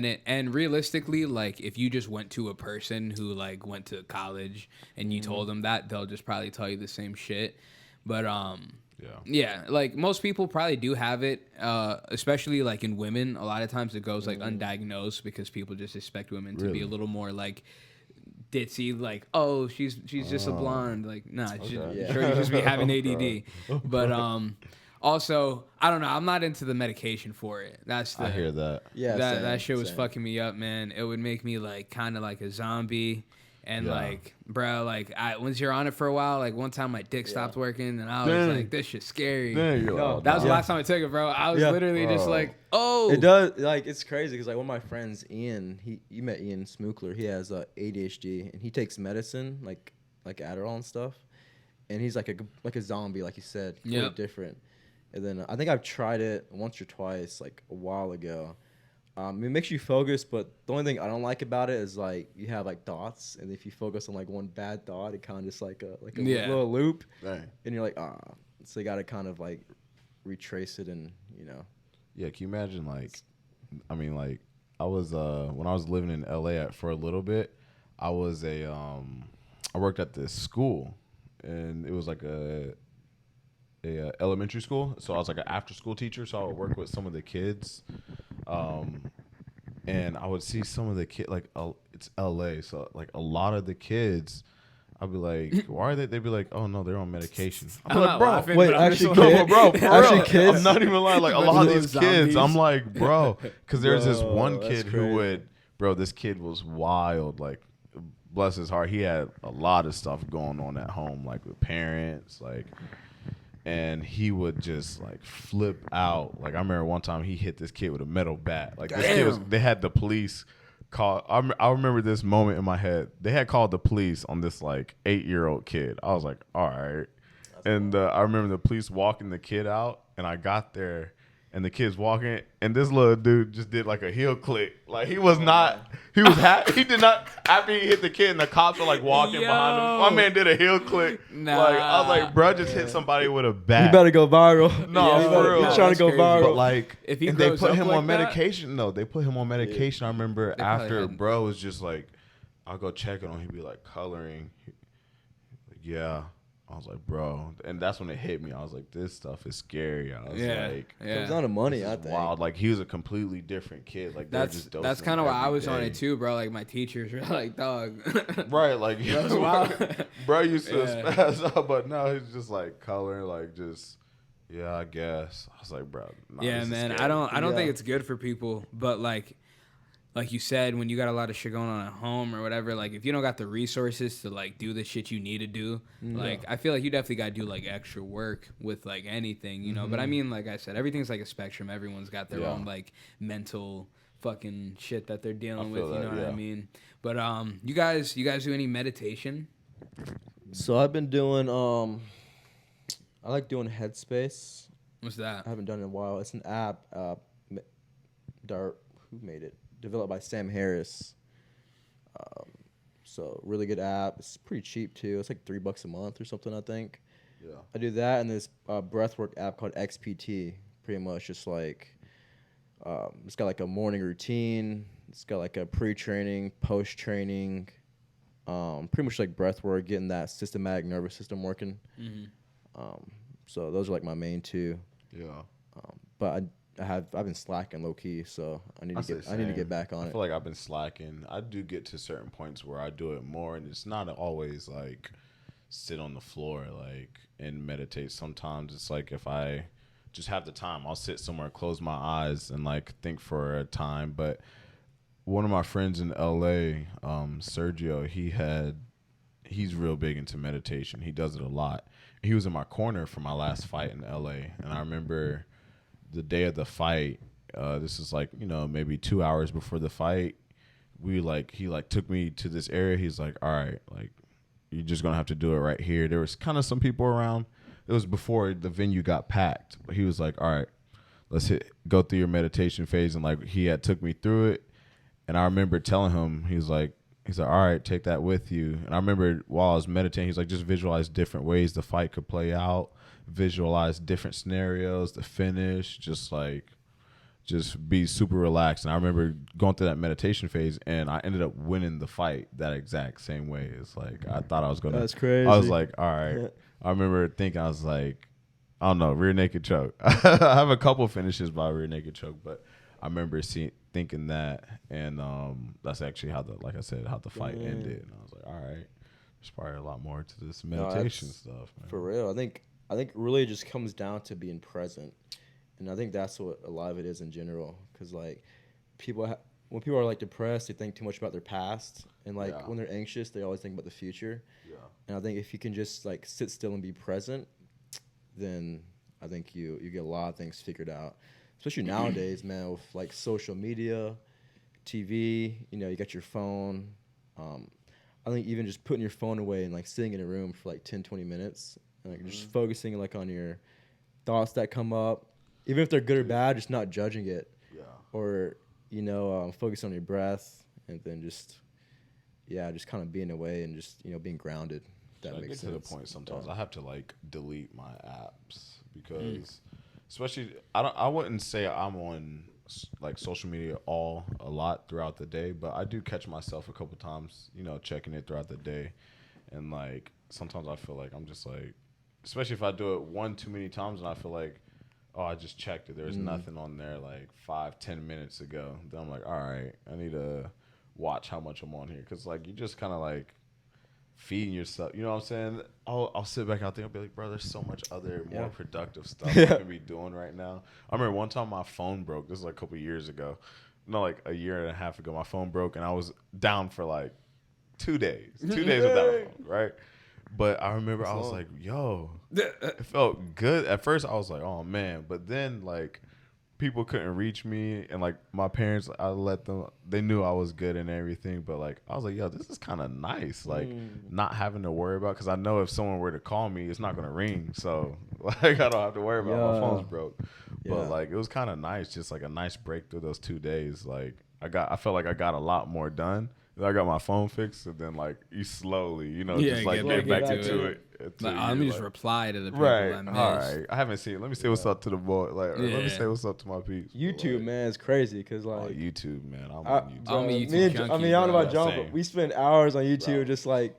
it. And realistically, like if you just went to a person who like went to college and you told them that, they'll just probably tell you the same shit. But yeah, like most people probably do have it, especially like in women. A lot of times it goes like undiagnosed because people just expect women to be Really? a little more like ditzy, like, oh, she's just a blonde. Like, nah, Yeah. sure you just be having Okay. ADD. But also, I don't know. I'm not into the medication for it. That's the I hear that. Yeah, that same, that shit was same. fucking me up, man. It would make me like kind of like a zombie. And Yeah. like, bro, like once you're on it for a while, like one time my dick stopped working, and I was Dang. like, this shit's scary. Then you're No, like, That was the Yeah. last time I took it, bro. I was Yeah. literally just Bro. like, oh, It does, like, it's crazy because like one of my friends, Ian, you met Ian Smookler. He has ADHD and he takes medicine like Adderall and stuff, and he's like a zombie, like you said, completely Yep. different. And then I think I've tried it once or twice, like a while ago. It makes you focus, but the only thing I don't like about it is like you have like thoughts, and if you focus on like one bad thought, it kind of just like a Yeah. little loop, Dang. and you're like, so you got to kind of like retrace it, and Yeah, can you imagine I mean like I was when I was living in LA for a little bit, I was I worked at this school, and it was like a elementary school, so I was like an after school teacher, so I would work with some of the kids, and I would see some of the kids it's LA, so like a lot of the kids, I'd be like, why are they? They'd be like, oh no, they're on medication. I'm I'm like, not bro, laughing, wait, but I'm actually, just like- kid? bro, for Actually, real. kids? I'm not even lying. Like a lot of Little these kids, zombies. I'm like, bro, because there's this Bro, one that's kid who crazy. would, bro, this kid was wild. Like, bless his heart, he had a lot of stuff going on at home, like with parents, like, and he would just like flip out. Like I remember one time he hit this kid with a metal bat. Like this kid was, Damn. they had the police call. I remember this moment in my head. They had called the police on this like 8-year-old kid. I was like, all right. And I remember the police walking the kid out, and I got there, and the kid's walking, and this little dude just did like a heel click. Like he was not, he was he did not, after he hit the kid and the cops were like walking behind him, my Yo. man did a heel click. Nah. Like I was like, bro, just hit somebody with a bat. you better go viral. No, Yeah, for real. He's trying to go That's crazy. viral. But like, If he and they grows put up him like on that- medication. No, they put him on medication. I remember They probably after had- bro was just like, I'll go check on him. He'd be like coloring. Yeah. I was like, bro, and that's when it hit me. I was like, this stuff is scary. I was Yeah, like, Comes yeah. down to money, this I is think. wild. Like he was a completely different kid. Like they're That's just dosing that's him kind of why I every was on day. it too, bro. Like my teachers were like, dog. Right, like That's wild. bro used to Yeah. spaz out, but now he's just like coloring, like just yeah, I guess. I was like, bro, nah, Yeah, this is man. scary. I don't Yeah. think it's good for people, but like you said, when you got a lot of shit going on at home or whatever, like if you don't got the resources to like do the shit you need to do, like I feel like you definitely got to do like extra work with like anything, you know. But I mean, like I said, everything's like a spectrum. Everyone's got their Yeah. own like mental fucking shit that they're dealing I with. feel You that, know what I yeah. mean? But you guys do any meditation? So I've been doing I like doing Headspace. What's that? I haven't done it in a while. It's an app. Who made it? Developed by Sam Harris. So really good app. It's pretty cheap too. It's like $3 a month or something, I think. Yeah. I do that and this breathwork app called XPT. Pretty much just like it's got like a morning routine. It's got like a pre-training, post-training. Pretty much like breathwork, getting that systematic nervous system working. So those are like my main two. Yeah. But I've been slacking low key, so I need to Same. get back on I it. feel like I've been slacking. I do get to certain points where I do it more, and it's not always like sit on the floor like and meditate. Sometimes it's like if I just have the time. I'll sit somewhere, close my eyes, and like think for a time. But one of my friends in LA, Sergio, he's real big into meditation. He does it a lot. He was in my corner for my last fight in LA, and I remember the day of the fight. This is like, maybe 2 hours before the fight. He took me to this area. He's like, all right, like, you're just gonna have to do it right here. There was kind of some people around. It was before the venue got packed. But he was like, all right, let's go through your meditation phase. And like, he had took me through it. And I remember telling him, he's like, all right, take that with you. And I remember while I was meditating, he's like, just visualize different ways the fight could play out, visualize different scenarios, the finish, just be super relaxed. And I remember going through that meditation phase, and I ended up winning the fight that exact same way. It's like, I thought I was going to. That's crazy. I was like, all right. I remember thinking, I was like, I don't know, rear naked choke. I have a couple finishes by rear naked choke, but I remember thinking that, and that's actually how the fight ended. And I was like, all right, there's probably a lot more to this meditation stuff, man. For real. I think it really just comes down to being present. And I think that's what a lot of it is in general. Because, like, when people are, like, depressed, they think too much about their past. And, like, when they're anxious, they always think about the future. Yeah. And I think if you can just, like, sit still and be present, then I think you get a lot of things figured out. Especially nowadays, man, with, like, social media, TV, you got your phone. I think even just putting your phone away and, like, sitting in a room for, like, 10, 20 minutes. And, like, just focusing, like, on your thoughts that come up. Even if they're good or bad, just not judging it. Yeah. Or, focus on your breath, and then just kind of being away and just, being grounded. That makes sense. I get to the point sometimes I have to, like, delete my apps because, especially, I wouldn't say I'm on, like, social media a lot throughout the day, but I do catch myself a couple times, checking it throughout the day. And, like, sometimes I feel like I'm just, like, especially if I do it one too many times and I feel like, oh, I just checked it. There's nothing on there like 5-10 minutes ago. Then I'm like, all right, I need to watch how much I'm on here. Because, like, you just kind of, like, feeding yourself. You know what I'm saying? I'll sit back out there and be like, bro, there's so much other more productive stuff I can be doing right now. I remember one time my phone broke. This was like a couple years ago. No, like a year and a half ago. My phone broke, and I was down for, like, 2 days. 2 days without a phone, right? But I remember I was like, yo, it felt good. At first, I was like, oh, man. But then, like, people couldn't reach me. And, like, my parents, I let them, they knew I was good and everything. But, like, I was like, yo, this is kind of nice. Like, not having to worry about, because I know if someone were to call me, it's not going to ring. So, like, I don't have to worry about my phone's broke. But, like, it was kind of nice, just, like, a nice break through those 2 days. Like, I felt like I got a lot more done. I got my phone fixed, and then, like, you slowly, just, like, get back into it. Let me just reply to the people right. I missed. All right. I haven't seen it. Let me say what's up to the boy. Like, let me say what's up to my peeps. YouTube, man, is crazy because, like... YouTube, man. I'm on YouTube. I'm a YouTube junkie, I don't know about John, but we spend hours on YouTube just, like...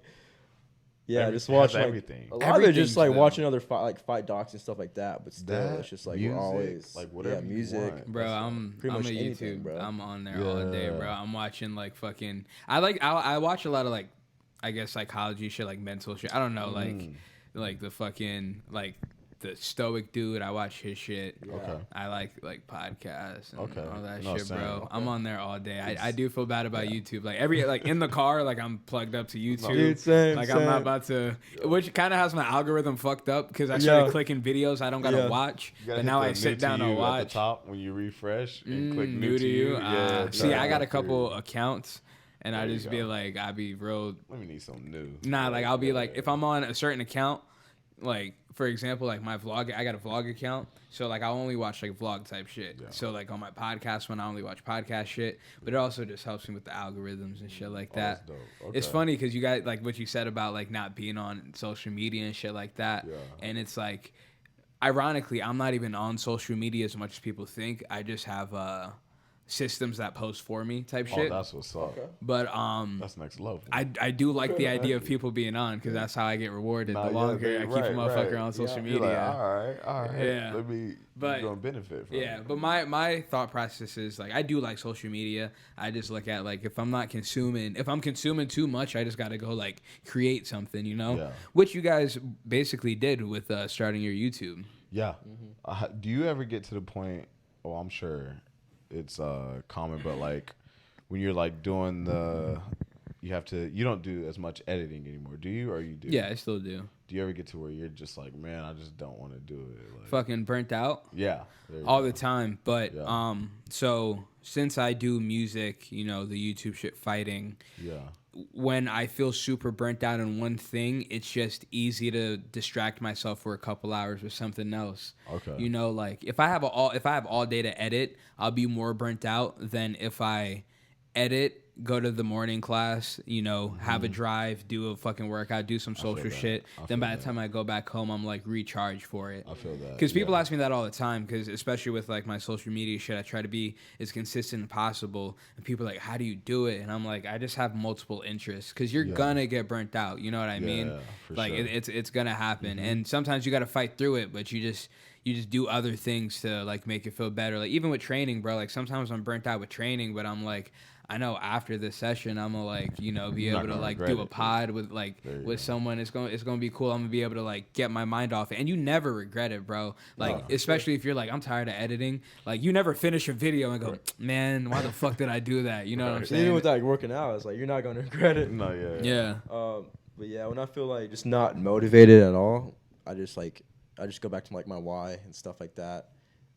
Yeah, just watching everything. Like, a lot of it just like watching other fight docs and stuff like that. But still, it's just like music, we're always like whatever music. Want. Bro, I'm a YouTube. Bro. I'm on there all day, bro. I'm watching like fucking. I watch a lot of like, I guess psychology shit, like mental shit. I don't know, like the fucking like the stoic dude. I watch his shit. Okay. I like podcasts and all that shit, same. bro. Okay. I'm on there all day. I do feel bad about YouTube. Like in the car, like I'm plugged up to YouTube. Dude, same. I'm not about to, which kind of has my algorithm fucked up because I started clicking videos I don't gotta watch, but now I sit down and watch. At the top when you refresh and click new to you. See, I got a couple period. Accounts. And I just be like, I be real. Let me need some new. Nah, like I'll be like, if I'm on a certain account, like for example, like my vlog, I got a vlog account, so like I only watch like vlog type shit. Yeah. So like on my podcast one, I only watch podcast shit, but it also just helps me with the algorithms and shit like that. That's dope. Okay. It's funny because you got like what you said about like not being on social media and shit like that, and it's like, ironically, I'm not even on social media as much as people think. I just have systems that post for me type shit. Oh, that's what's up. Okay. But that's next level. I do like the idea of people being on because that's how I get rewarded. The longer I keep a motherfucker on social media. Like, all right. Yeah. Let me. You're gonna benefit from it. Yeah, but my thought process is like I do like social media. I just look at like if I'm consuming too much, I just got to go like create something, which you guys basically did with starting your YouTube. Yeah. Do you ever get to the point? Oh, I'm sure it's common, but like when you're like doing you don't do as much editing anymore, do you? Or you do? Yeah, I still do. Do you ever get to where you're just like, man, I just don't want to do it? Like, Fucking burnt out. yeah. There you All go. the time. But Yeah. so since I do music, the YouTube shit, fighting, Yeah. when I feel super burnt out on one thing, it's just easy to distract myself for a couple hours with something else. Okay. Like if I have all day to edit, I'll be more burnt out than if I edit, go to the morning class, have a drive, do a fucking workout, do some social that. shit. I Then feel by the time I go back home, I'm like recharged for it. I feel that. Because people ask me that all the time, because especially with like my social media shit, I try to be as consistent as possible. And people are like, how do you do it? And I'm like, I just have multiple interests. Because you're gonna get burnt out. You know what I mean? For like sure. it's gonna happen. And sometimes you got to fight through it, but you just do other things to like make it feel better. Like even with training, bro. Like sometimes I'm burnt out with training, but I'm like, I know after this session, I'm gonna like, be able to like do a pod with someone. It's gonna be cool. I'm gonna be able to like get my mind off it, and you never regret it, bro. Like especially if you're like, I'm tired of editing. Like you never finish a video and go, man, why the fuck did I do that? You know what I'm saying? Even with like working out, it's like you're not gonna regret it. No, Yeah. But yeah, when I feel like just not motivated at all, I just go back to like my why and stuff like that,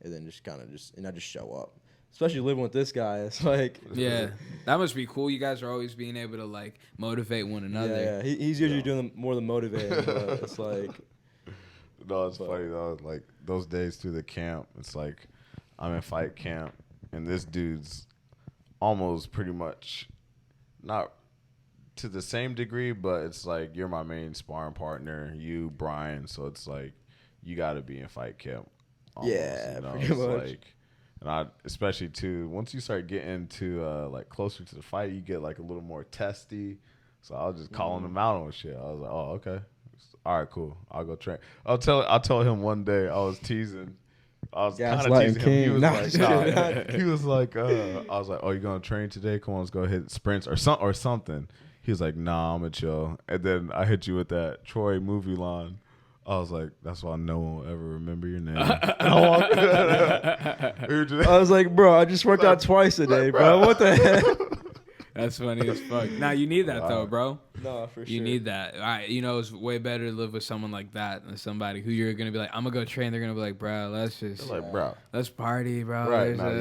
and then I just show up. Especially living with this guy, it's like Yeah, that must be cool. You guys are always being able to like motivate one another. Yeah. He's usually doing more than motivating, but it's like. No, it's funny though. Like those days through the camp, it's like I'm in fight camp, and this dude's almost pretty much not to the same degree, but it's like you're my main sparring partner, you, Brian. So it's like you got to be in fight camp. Almost, Pretty it's much. like, and I especially too once you start getting to like closer to the fight, you get like a little more testy. So I was just calling him out on shit. I was like, oh, okay. All right, cool. I'll go train. I'll tell him one day I was teasing. I was kind of teasing him. He was he was like, I was like, oh, you gonna train today? Come on, let's go hit sprints or something. He was like, nah, I'm gonna chill. And then I hit you with that Troy movie line. I was like, that's why no one will ever remember your name. I was like, bro, I just worked out twice a day, bro. What the heck? That's funny as fuck. Nah, you need that though, bro. No, for sure. You need that. All right, it's way better to live with someone like that than somebody who you're gonna be like, I'm gonna go train. They're gonna be like, bro, let's just bro, let's party, bro. Right, blah, for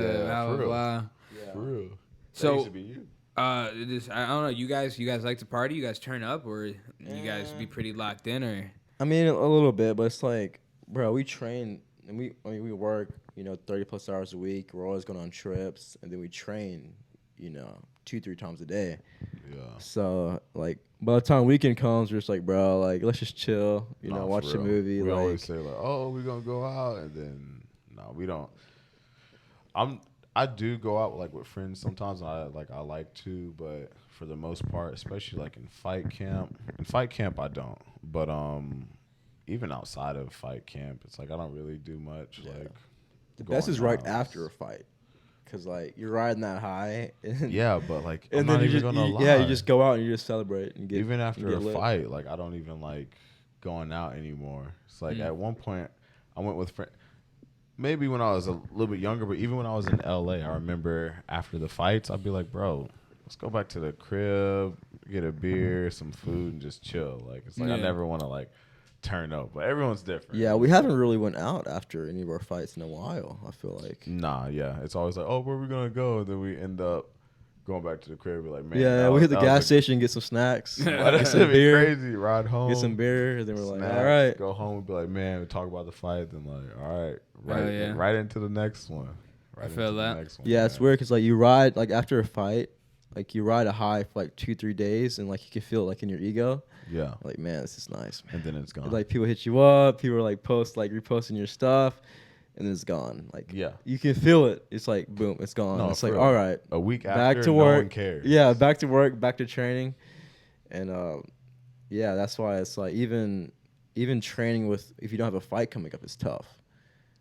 real. blah. Yeah. For real. So, that used to be you. I don't know. You guys like to party? You guys turn up, or you guys be pretty locked in, or? I mean, a little bit, but it's like, bro, we train and we work, 30 plus hours a week. We're always going on trips, and then we train, 2-3 times a day. Yeah. So like, by the time weekend comes, we're just like, bro, like let's just chill, watch for the real. movie. We like, always say like, oh, we're gonna go out, and then no, we don't. I do go out like with friends sometimes. I like to, but for the most part, especially like in fight camp. In fight camp, I don't. But even outside of fight camp, it's like I don't really do much. Yeah. Like the best is right out. after a fight, cause like you're riding that high. And, Yeah, but like and I'm then not you even just gonna lie. yeah, you just go out and you just celebrate and get Even after a lit. fight, like I don't even like going out anymore. It's like at one point I went with friends. Maybe when I was a little bit younger, but even when I was in LA, I remember after the fights, I'd be like, bro, let's go back to the crib, get a beer, some food, and just chill. Like it's like I never want to like turn up, but everyone's different. Yeah, we haven't really went out after any of our fights in a while, I feel like. Nah, yeah. It's always like, oh, where are we going to go? And then we end up going back to the crib. We're like, man. Yeah, we hit the gas station, get some snacks, get some beer. Crazy. Ride home. Get some beer, and then we're snacks, like, all right. Go home and be like, man, we talk about the fight. Then like, all right. yeah. Right into the next one. Right I feel into that. The next one, Yeah, it's weird because like you ride like after a fight, like you ride a high for like 2-3 days, and like you can feel it like in your ego. Yeah. Like, man, this is nice. And then it's gone. Like people hit you up, people are like reposting your stuff, and then it's gone. Like you can feel it. It's like boom, it's gone. No, it's like real. all right, a week back after, to work. No one cares. Yeah, back to work, back to training, and yeah, that's why it's like even training with if you don't have a fight coming up is tough.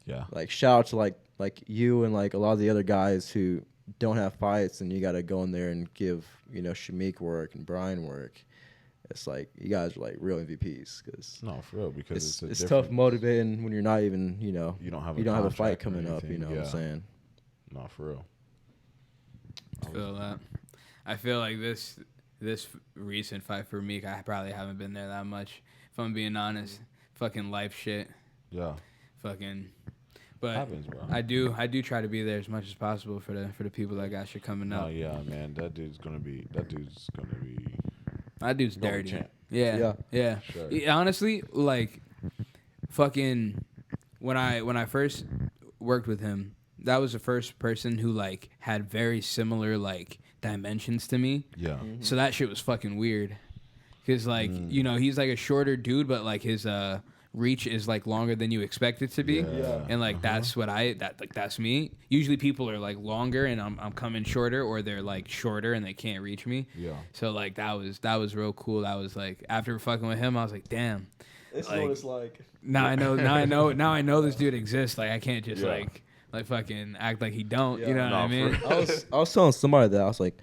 Yeah. Like shout out to like you and like a lot of the other guys who don't have fights, and you got to go in there and give Shamik work and Brian work, it's like you guys are like real MVPs because No, for real, because it's it's tough motivating when you're not even you don't have a fight contract or coming up. You anything. know what I'm saying? No, for real. I feel that. I feel like this recent fight for Meek, I probably haven't been there that much. If I'm being honest, fucking life shit. Yeah, Fucking. But happens, bro. I do try to be there as much as possible for the people that got shit coming No, up. yeah, man, that dude's gonna be. That dude's gonna be dirty. champ. Yeah. Sure. Honestly, like, fucking, when I first worked with him, that was the first person who like had very similar like dimensions to me. Yeah. Mm-hmm. So that shit was fucking weird. Cause like he's like a shorter dude, but like his reach is like longer than you expect it to be. Yeah. And like that's what that's me. Usually people are like longer and I'm coming shorter, or they're like shorter and they can't reach me. Yeah. So like that was real cool. That was like after fucking with him, I was like, damn. It's like, what it's like. Now I know this dude exists. Like I can't just like fucking act like he don't. You know what I mean? I was telling somebody that I was like,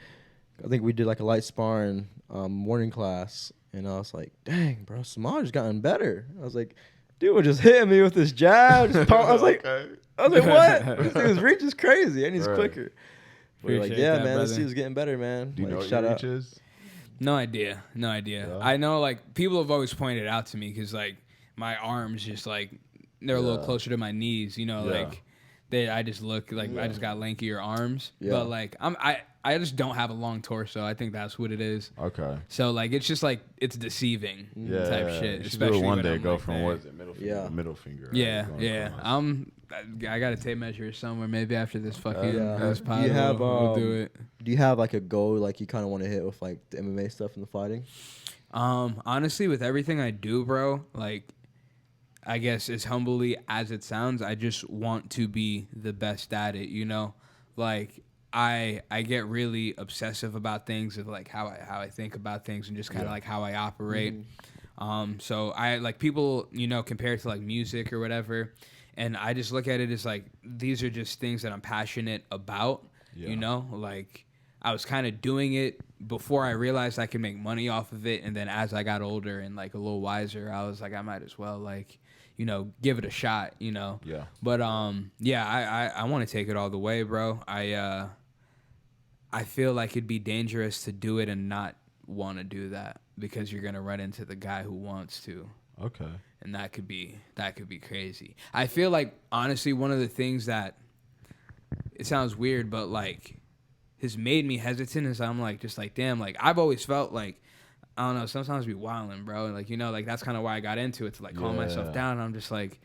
I think we did like a light sparring morning class, and I was like, dang, bro, Samaj's gotten better. I was like, dude was just hitting me with this jab. I was like, what? This dude's reach is crazy, and he's quicker. We're like, yeah, man, this dude's getting better, man. Do you know what shout your out. reach is? No idea. Yeah. I know like people have always pointed out to me because like my arms just like they're a little closer to my knees. You know, like I just look like I just got lankier arms. Yeah. But like I just don't have a long torso. I think that's what it is. Okay. So like it's just like it's deceiving type shit. You should Especially do it one when day. I'm, Go like, from there. what is it? Middle finger. Yeah. Middle finger. Right? Yeah, Going yeah. across. I got a tape measure somewhere. Maybe after this fucking Yeah. this Do pod, you have, we'll do it. Do you have like a goal like you kind of want to hit with like the MMA stuff and the fighting? Honestly, with everything I do, bro, like, I guess as humbly as it sounds, I just want to be the best at it, you know? Like, I get really obsessive about things of like how I think about things and just kind of like how I operate. So I like people, you know, compare it to like music or whatever, and I just look at it as like these are just things that I'm passionate about, you know? Like I was kind of doing it before I realized I could make money off of it, and then as I got older and like a little wiser, I was like I might as well like, you know, give it a shot, you know. Yeah. But yeah, I want to take it all the way, bro. I feel like it'd be dangerous to do it and not want to do that because you're gonna run into the guy who wants to. Okay. And that could be crazy. I feel like honestly one of the things that it sounds weird, but like has made me hesitant is I'm like just like damn, like I've always felt like I don't know, sometimes be wilding, bro. Like, you know, like that's kind of why I got into it, to like calm myself down. And I'm just like,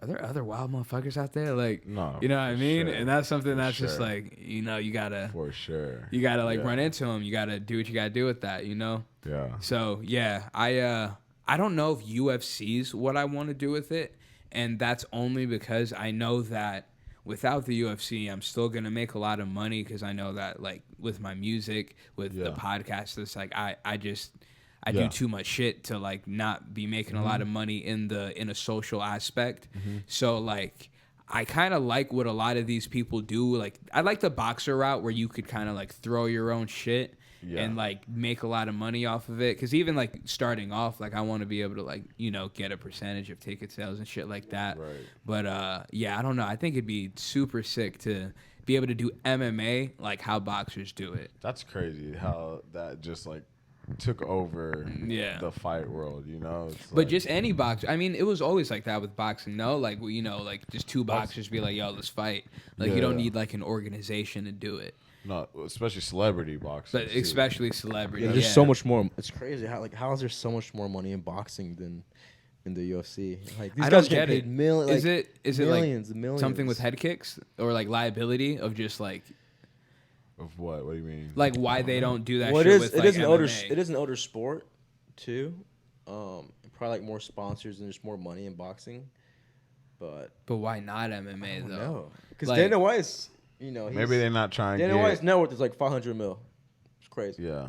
are there other wild motherfuckers out there? Like, No, you know what I mean? sure. And that's something that's For just sure. like, you know, you gotta like run into them. You gotta do what you gotta do with that, you know? Yeah. So yeah, I don't know if UFC's what I want to do with it, and that's only because I know that without the UFC, I'm still gonna make a lot of money because I know that like with my music, with the podcast, it's like I do too much shit to like not be making a lot of money in a social aspect. So like I kind of like what a lot of these people do. Like I like the boxer route where you could kind of like throw your own shit and like make a lot of money off of it. Cause even like starting off, like I want to be able to like, you know, get a percentage of ticket sales and shit like that. Right. But yeah, I don't know. I think it'd be super sick to be able to do MMA like how boxers do it. That's crazy how that just like took over the fight world, you know? It's But like, just any boxer. I mean, it was always like that with boxing, no? Like, you know, like just two boxers be like, yo, let's fight. Like, you don't need like an organization to do it. no, especially celebrity boxers. But too. especially celebrity. Yeah, there's so much more. It's crazy how is there so much more money in boxing than in the UFC? Like these I guys don't get it. Like, Is it millions, like millions. something with head kicks or like liability of just like Of what? What do you mean? like why they don't do that Well, shit it is. with It like is an MMA? older. It is an older sport, too. Probably like more sponsors and just more money in boxing. But why not MMA though? no, because Like- Dana White's, you know, Maybe they're not trying to Dana get. White's net worth is like 500 mil. It's crazy. Yeah.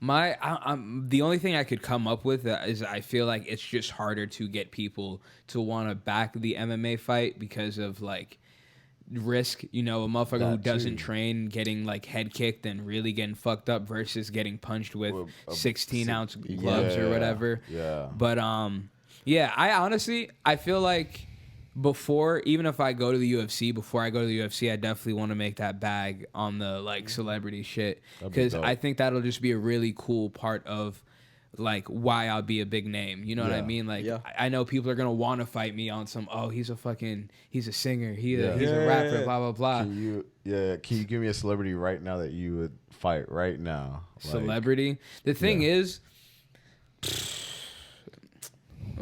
I'm the only thing I could come up with is I feel like it's just harder to get people to want to back the MMA fight because of like risk, you know, a motherfucker who That doesn't too. train getting like head kicked and really getting fucked up versus getting punched with With a 16-ounce gloves or Yeah, whatever. yeah. But yeah, I honestly I feel like before, even if I go to the UFC, before I go to the UFC, I definitely want to make that bag on the like celebrity shit, That'd be because dope. I think that'll just be a really cool part of like why I'll be a big name. You know what I Yeah. mean? Like Yeah. I know people are gonna want to fight me on some. Oh, he's a singer. He's Yeah. a rapper. Blah blah blah. Can you give me a celebrity right now that you would fight right now? Like, Celebrity. The thing is,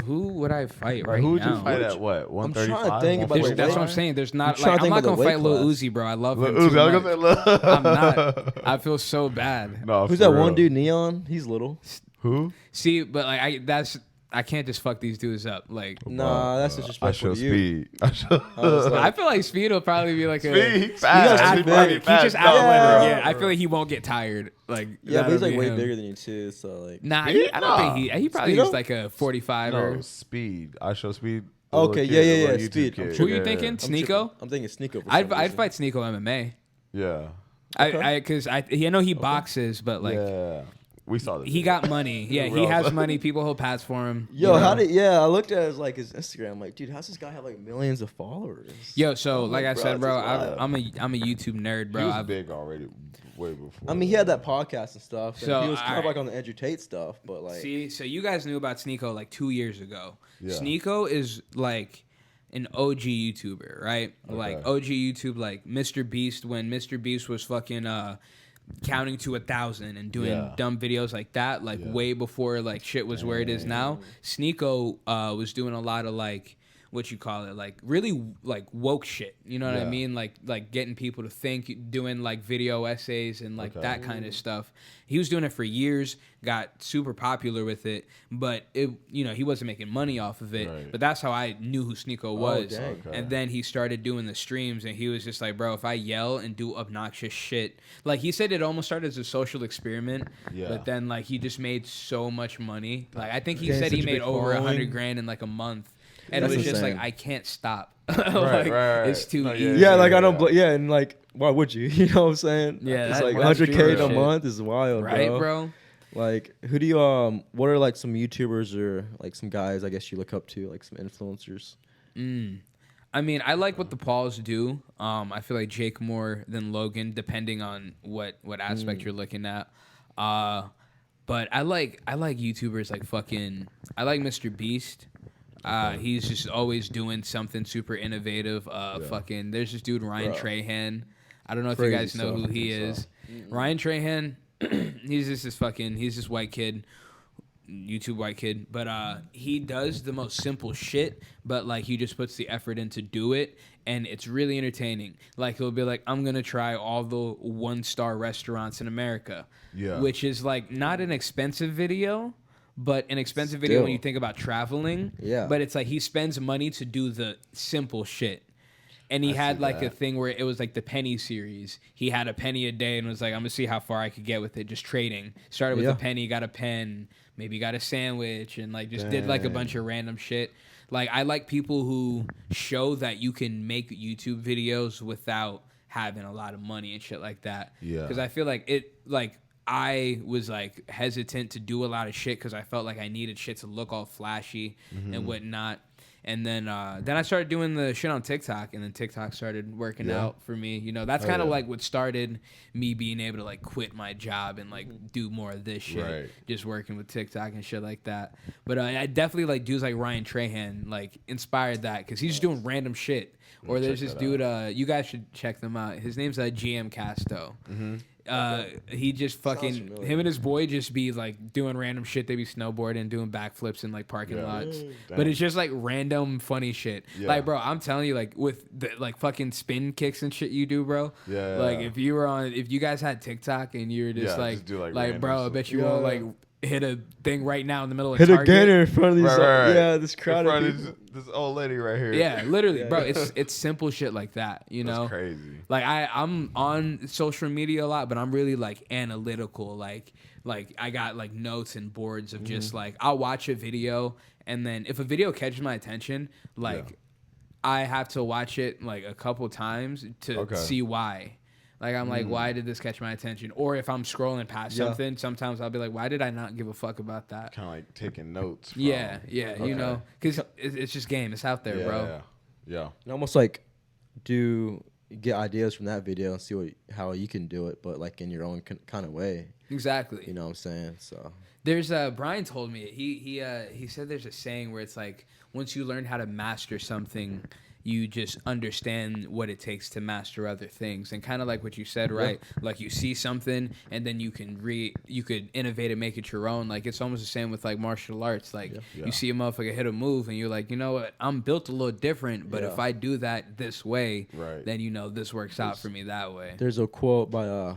who would I fight right who would now? you fight at what? I'm 135? trying to think about That's what I'm 145? saying. There's not I'm trying like to I'm think not about gonna the fight Lil weight class. Uzi, bro. I love Lil him Uzi, too I was much. gonna say I'm not. I feel so bad. No, Who's for that real. one dude, Neon? He's little. Who? See, but like I can't just fuck these dudes up. Like Nah, that's I disrespectful show to you. speed. I show was like- I feel like Speed will probably be like Speed. a He fast. got He too probably big. he fast. just No, outwinner. bro. Yeah, I feel like he won't get tired. Like Yeah, but he's that'll like be way him. bigger than you too. So like, Nah, Speed? I don't think he probably Speedo? is like a 45 No, or. speed. I show speed. the Okay, little yeah, kid, yeah, the yeah, little Speed. YouTube I'm kid. Who you Yeah, thinking? I'm Sneeko? I'm thinking Sneeko. For I'd some reason. fight Sneeko MMA. Yeah. Because I know he boxes, but like yeah. We saw this. he got money. Yeah, he Bro. has money. People will pass for him. Yo, you how know? did? Yeah, I looked at his Instagram. I'm like, dude, how's this guy have like millions of followers? Yo, so I'm like I bro, said, that's bro, just wild. I'm a YouTube nerd, bro. He was I've- big already, way before. I mean, he had that podcast and stuff. And So, he was kind of alright. like on the Andrew Tate stuff, but like, See, so you guys knew about Sneeko like 2 years ago. Yeah. Sneeko is like an OG YouTuber, right? Like Okay. OG YouTube, like Mr. Beast, when Mr. Beast was fucking counting to 1,000 and doing Yeah. dumb videos like that, like Yeah. way before like shit was where it is now. Sneeko was doing a lot of like what you call it, like really like woke shit. You know what I Yeah. mean? Like getting people to think, doing like video essays and like Okay. that kind of stuff. He was doing it for years, got super popular with it, but it he wasn't making money off of it. Right. But that's how I knew who Sneeko was. dang. Okay. And then he started doing the streams, and he was just like, bro, if I yell and do obnoxious shit, like he said, it almost started as a social experiment. Yeah. But then like he just made so much money. Like I think he Gained said he such a made big over following. 100 grand in like a month. And it That's was just like insane. I can't stop. right, right. It's too No, easy. yeah, like I yeah. don't. Yeah, and like, why would you? You know what I'm saying? Yeah, it's that- like that's 100K true in a shit. month is wild, Right, bro. bro? Like, who do you what are like some YouTubers or like some guys I guess you look up to, like some influencers? I mean, I like what the Pauls do. I feel like Jake more than Logan, depending on what aspect you're looking at. But I like YouTubers like fucking. I like Mr. Beast. He's just always doing something super innovative. Fucking. There's this dude Ryan Bro. Trahan. I don't know if Crazy you guys know stuff. who he is. Ryan Trahan. He's just he's this white kid. YouTube white kid, but he does the most simple shit, but like he just puts the effort in to do it, and it's really entertaining. Like he'll be like, I'm gonna try all the 1-star restaurants in America, Yeah. which is like not an expensive video, but an expensive video when Still. you think about traveling. Yeah. But it's like he spends money to do the simple shit. And he had see like a that. thing where it was like the penny series. He had a penny a day and was like, I'm gonna see how far I could get with it, just trading. Started with Yeah. a penny, got a pen, maybe got a sandwich, and like just did like a Dang. bunch of random shit. Like I like people who show that you can make YouTube videos without having a lot of money and shit like that. Yeah. Because I feel like I was like hesitant to do a lot of shit because I felt like I needed shit to look all flashy and whatnot. And then I started doing the shit on TikTok, and then TikTok started working Yeah. out for me. You know, that's Oh, kind of yeah. like what started me being able to like quit my job and like do more of this shit, Right. just working with TikTok and shit like that. But I definitely like dudes like Ryan Trahan like inspired that because he's just doing random shit. Or there's check this that dude, you guys should check them out. His name's GM Casto. Mm-hmm. He just fucking familiar. him and his boy just be like doing random shit. They be snowboarding, doing backflips in like parking Yeah. lots. Damn. But it's just like random funny shit. Yeah. Like, bro, I'm telling you, like with the like fucking spin kicks and shit you do, bro. Yeah. Like if you guys had TikTok and you were just Yeah, like, just do, like, like random bro, I stuff. bet you Yeah. won't like hit a thing right now in the middle of Hit a Target. gainer in front of these, Right. yeah, this crowd In of front people. of this old lady right here. Yeah, literally, Yeah. bro. It's simple shit like that, you That's know. crazy. Like I'm on social media a lot, but I'm really like analytical. Like I got like notes and boards of just like I'll watch a video, and then if a video catches my attention, like I have to watch it like a couple times to see why. Like, I'm like, why did this catch my attention? Or if I'm scrolling past something, sometimes I'll be like, why did I not give a fuck about that? Kind of like taking notes. From, you know, because it's just game. It's out there, bro. Yeah. And almost like get ideas from that video and see how you can do it, but like in your own kind of way. Exactly. You know what I'm saying? So there's Brian told me he said there's a saying where it's like once you learn how to master something, you just understand what it takes to master other things. And kind of like what you said, right? Like you see something and then you could innovate and make it your own. Like it's almost the same with like martial arts. Like you see a motherfucker hit a move and you're like, you know what? I'm built a little different, but if I do that this way, then you know this works out for me that way. There's a quote by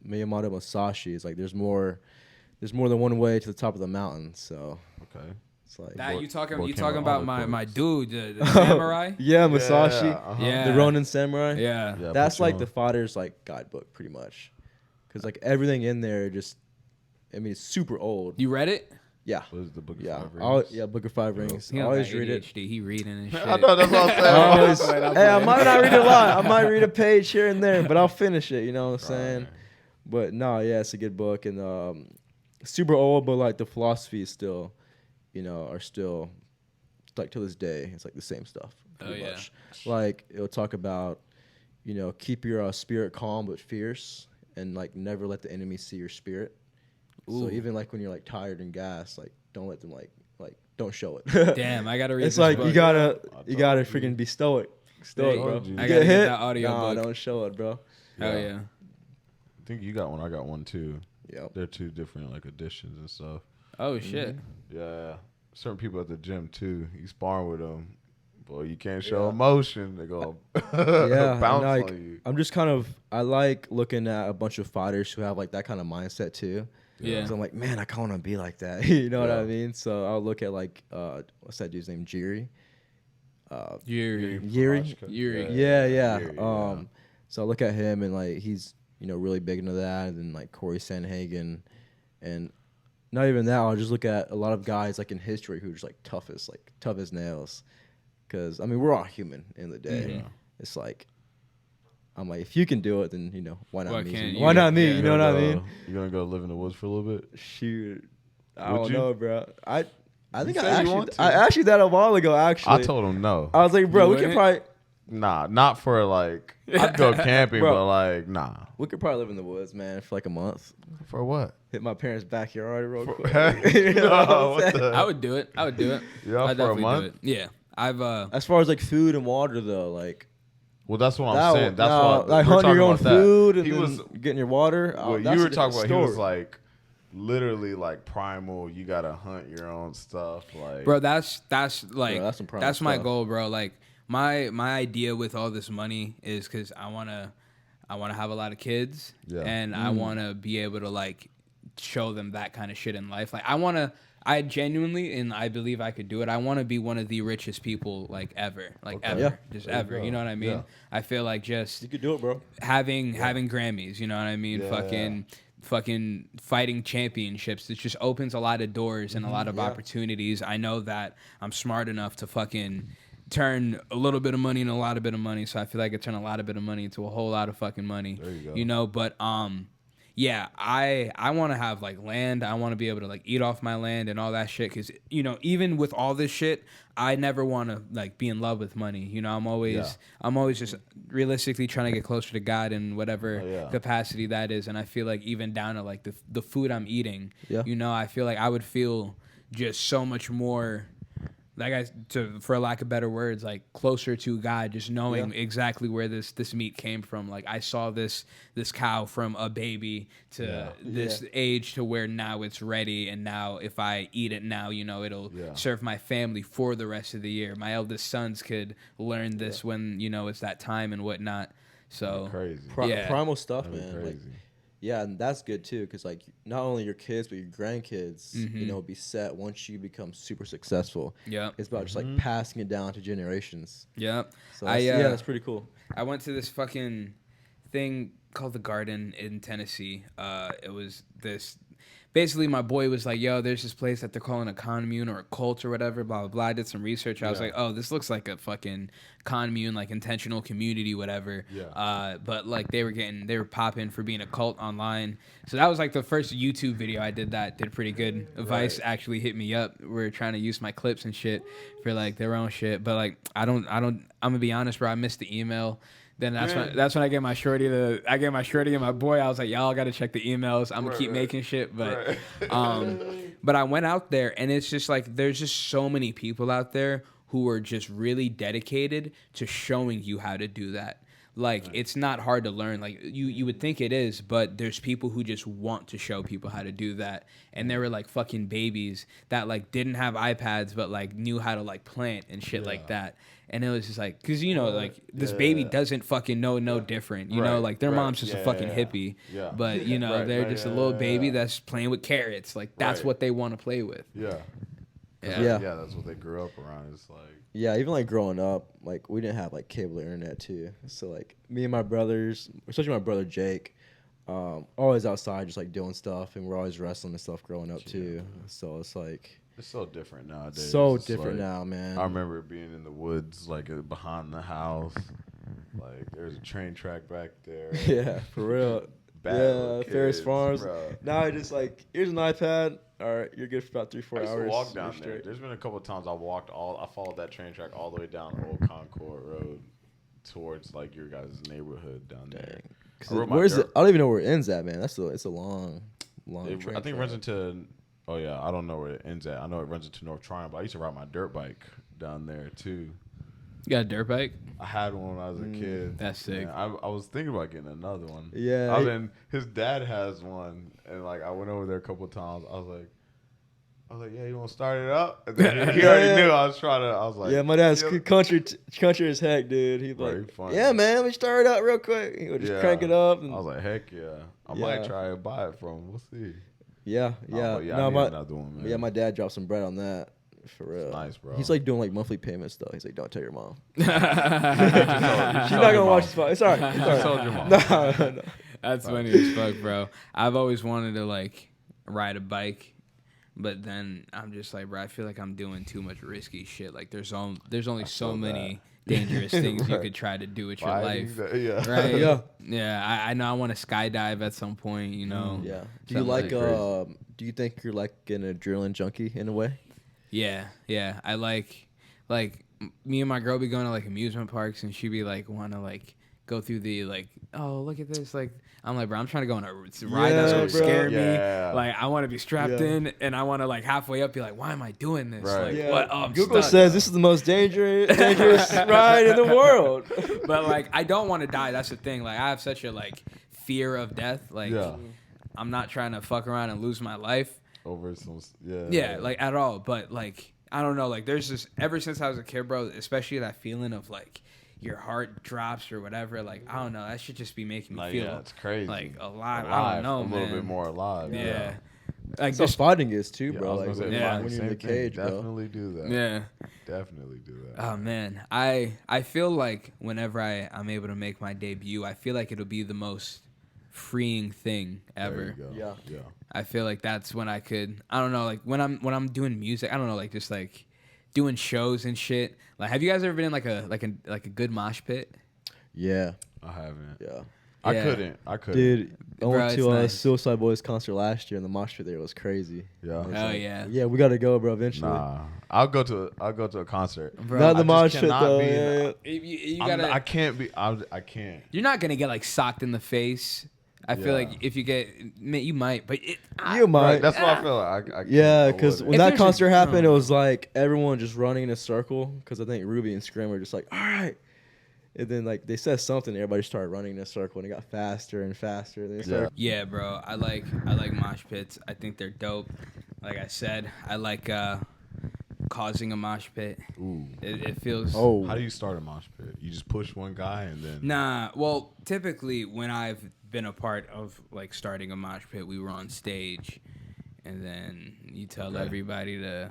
Miyamoto Musashi. It's like there's more than one way to the top of the mountain. So it's like that you talking about my dude, the samurai? Musashi. Yeah. The Ronin samurai. Yeah. That's like the fighter's like guidebook pretty much. Cuz like everything in there just it's super old. You read it? Yeah. What is the Book of 5 Rings? Book of 5 Rings. He I always read it. He reading and shit. I know, that's what I'm saying. Hey, I might not read a lot. I might read a page here and there, but I'll finish it, you know what I'm saying? But no, it's a good book and super old, but like the philosophy is still are still like to this day. It's like the same stuff. Pretty much. Like it'll talk about, keep your spirit calm but fierce, and like never let the enemy see your spirit. Ooh. So even like when you're like tired and gassed, like don't let them like don't show it. Damn, I gotta read. It's this like book. you gotta freaking be stoic, bro. I gotta get that audio book. Don't show it, bro. Hell yeah. I think you got one. I got one too. Yeah, they're two different like editions and stuff. Oh shit. Yeah, certain people at the gym too. You sparring with them, boy. You can't show emotion. They go bounce on you. I'm just I like looking at a bunch of fighters who have like that kind of mindset too. Yeah. So I'm like, man, I kind of want to be like that. You know what I mean? So I'll look at like what's that dude's name? Jiri. Yuri. Yeah. So I look at him and like he's really big into that, and then like Corey Sandhagen, and not even that. I'll just look at a lot of guys like in history who are just like tough as nails. Because I mean we're all human in the day. Mm-hmm. It's like I'm like if you can do it, then why not me? Why not me? You know what I mean? You gonna go live in the woods for a little bit? Shoot, I don't know, bro. I think I actually that a while ago. Actually, I told him no. I was like, bro, we could probably. Nah, not for like I'd go camping, but like nah. We could probably live in the woods, man, for like a month. For what? Hit my parents' backyard real quick. I would do it. Yeah, I'd for a month. Do it. Yeah, I've. As far as like food and water though, like. Well, that's what I'm saying. That's what like hunting your own food and he was getting your water. What you were talking about, he was like literally like primal. You gotta hunt your own stuff, like. Bro, that's like that's my stuff. goal, bro. Like. My idea with all this money is because I wanna have a lot of kids, and I wanna be able to like show them that kind of shit in life. Like I genuinely, and I believe I could do it. I want to be one of the richest people like ever, ever. You know what I mean? Yeah. I feel like just you could do it, bro. Having Grammys, you know what I mean? Fucking fighting championships. It just opens a lot of doors and a lot of opportunities. I know that I'm smart enough to fucking turn a little bit of money into a lot of bit of money. So I feel like I turn a lot of bit of money into a whole lot of fucking money. There you go. You know, but yeah, I want to have like land. I want to be able to like eat off my land and all that shit. Cause even with all this shit, I never want to like be in love with money. I'm always just realistically trying to get closer to God in whatever capacity that is. And I feel like even down to like the food I'm eating, I feel like I would feel just so much more. Like for lack of better words, like closer to God, just knowing exactly where this meat came from. Like I saw this cow from a baby to this age to where now it's ready, and now if I eat it now, it'll serve my family for the rest of the year. My eldest sons could learn this when it's that time and whatnot. So crazy, primal stuff, man. Crazy. Like, yeah, and that's good too, because like not only your kids but your grandkids, be set once you become super successful. Yeah, it's about just like passing it down to generations. Yeah, so that's pretty cool. I went to this fucking thing called the Garden in Tennessee. It was this basically my boy was like, yo, there's this place that they're calling a commune or a cult or whatever, blah, blah, blah. I did some research. I was like, oh, this looks like a fucking commune, like intentional community, whatever. Yeah. But like they were popping for being a cult online. So that was like the first YouTube video I did that did pretty good. Vice actually hit me up. We're trying to use my clips and shit for like their own shit. But like, I'm gonna be honest, bro. I missed the email. Then that's when I get my shorty and my boy. I was like, y'all got to check the emails. I'm gonna keep making shit, but but I went out there and it's just like there's just so many people out there who are just really dedicated to showing you how to do that. Like it's not hard to learn. Like you would think it is, but there's people who just want to show people how to do that. And there were like fucking babies that like didn't have iPads but like knew how to like plant and shit like that. And it was just like, cause you know, like this baby doesn't fucking know no different. You know, like their mom's just a fucking hippie. Yeah. But you know, they're just a little baby that's playing with carrots. Like that's what they want to play with. Yeah. Yeah. Yeah, that's what they grew up around. It's like even like growing up, like we didn't have like cable internet too. So like me and my brothers, especially my brother Jake, always outside just like doing stuff, and we're always wrestling and stuff growing up too. So it's like it's so different nowadays. So it's different like, now, man. I remember being in the woods, like behind the house. Like there's a train track back there. Yeah, for real. Ferris Farms. Bro. Now I just like, here's an iPad. All right, you're good for about 3-4 hours. I used to walk down there. There's been a couple of times I followed that train track all the way down Old Concord Road towards like your guys' neighborhood down there. Where's it? I don't even know where it ends at, man. It's a long train. I think it runs into. Oh yeah, I don't know where it ends at. I know it runs into North Tryon, but I used to ride my dirt bike down there too. You got a dirt bike? I had one when I was a kid. That's sick. I was thinking about getting another one. Yeah. His dad has one, and like I went over there a couple of times. I was like, yeah, you want to start it up? And then he already knew I was trying to. I was like, yeah, my dad's country as heck, dude. He's like, yeah, man, let me start it out real quick. He would just crank it up. And I was like, heck yeah, I might try and buy it from him. We'll see. Yeah. I need another one, man. Yeah, my dad dropped some bread on that. For real. It's nice, bro. He's like doing like monthly payments though. He's like, don't tell your mom. She's not gonna watch this. It's all right. I told your mom. No. That's funny as fuck, bro. I've always wanted to like ride a bike, but then I'm just like, bro, I feel like I'm doing too much risky shit. Like there's only so many dangerous things you could try to do with your life. Right? Yeah. I know I want to skydive at some point, you know. Yeah. Do you like do you think you're like an adrenaline junkie in a way? Yeah. I like me and my girl be going to like amusement parks, and she be like want to like go through the like, oh look at this, like I'm like, bro, I'm trying to go on a ride that's gonna scare me. Like I want to be strapped in, and I want to like halfway up be like, why am I doing this? Right. Like what? Oh, Google says this is the most dangerous ride in the world. But like I don't want to die. That's the thing. Like I have such a like fear of death. Like I'm not trying to fuck around and lose my life over some like at all. But like I don't know, like there's this, ever since I was a kid, bro, especially that feeling of like your heart drops or whatever, like I don't know, that should just be making me feel it's crazy, like alive. I don't know, a little bit more alive. Like just fighting is too, bro. Like when you're in the cage, bro. Definitely do that. Definitely do that. Oh man, I feel like whenever I'm able to make my debut, I feel like it'll be the most freeing thing ever. There you go. Yeah. I feel like that's when I could, I don't know, like when I'm doing music, I don't know, like just like doing shows and shit. Like have you guys ever been in like a good mosh pit? Yeah. I haven't. Yeah. I couldn't. Dude, I went to a Suicide Boys concert last year, and the mosh pit there was crazy. Yeah. Oh yeah. Yeah, we gotta go, bro. Eventually. Nah, I'll go to a concert. Bro, not the mosh pit though. You gotta. I can't be. I can't. You're not gonna get like socked in the face. I feel like if you get, you might, but you might. Right, that's what I feel like. I yeah, because when that concert happened, it was like everyone just running in a circle. Because I think Ruby and Scrim were just like, all right. And then like they said something, everybody started running in a circle, and it got faster and faster. Yeah, bro. I like mosh pits. I think they're dope. Like I said, I like causing a mosh pit. Ooh. It feels. Oh. How do you start a mosh pit? You just push one guy and then. Nah. Well, typically when I've been a part of like starting a mosh pit, we were on stage, and then you tell everybody to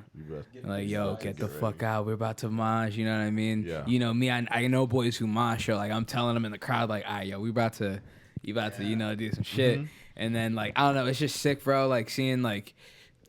like, yo, get the fuck out, we're about to mosh, you know what I mean? Yeah. You know me, I know boys who mosh, so like I'm telling them in the crowd like, alright, yo, you about to you know, do some shit. And then like I don't know, it's just sick, bro. Like seeing like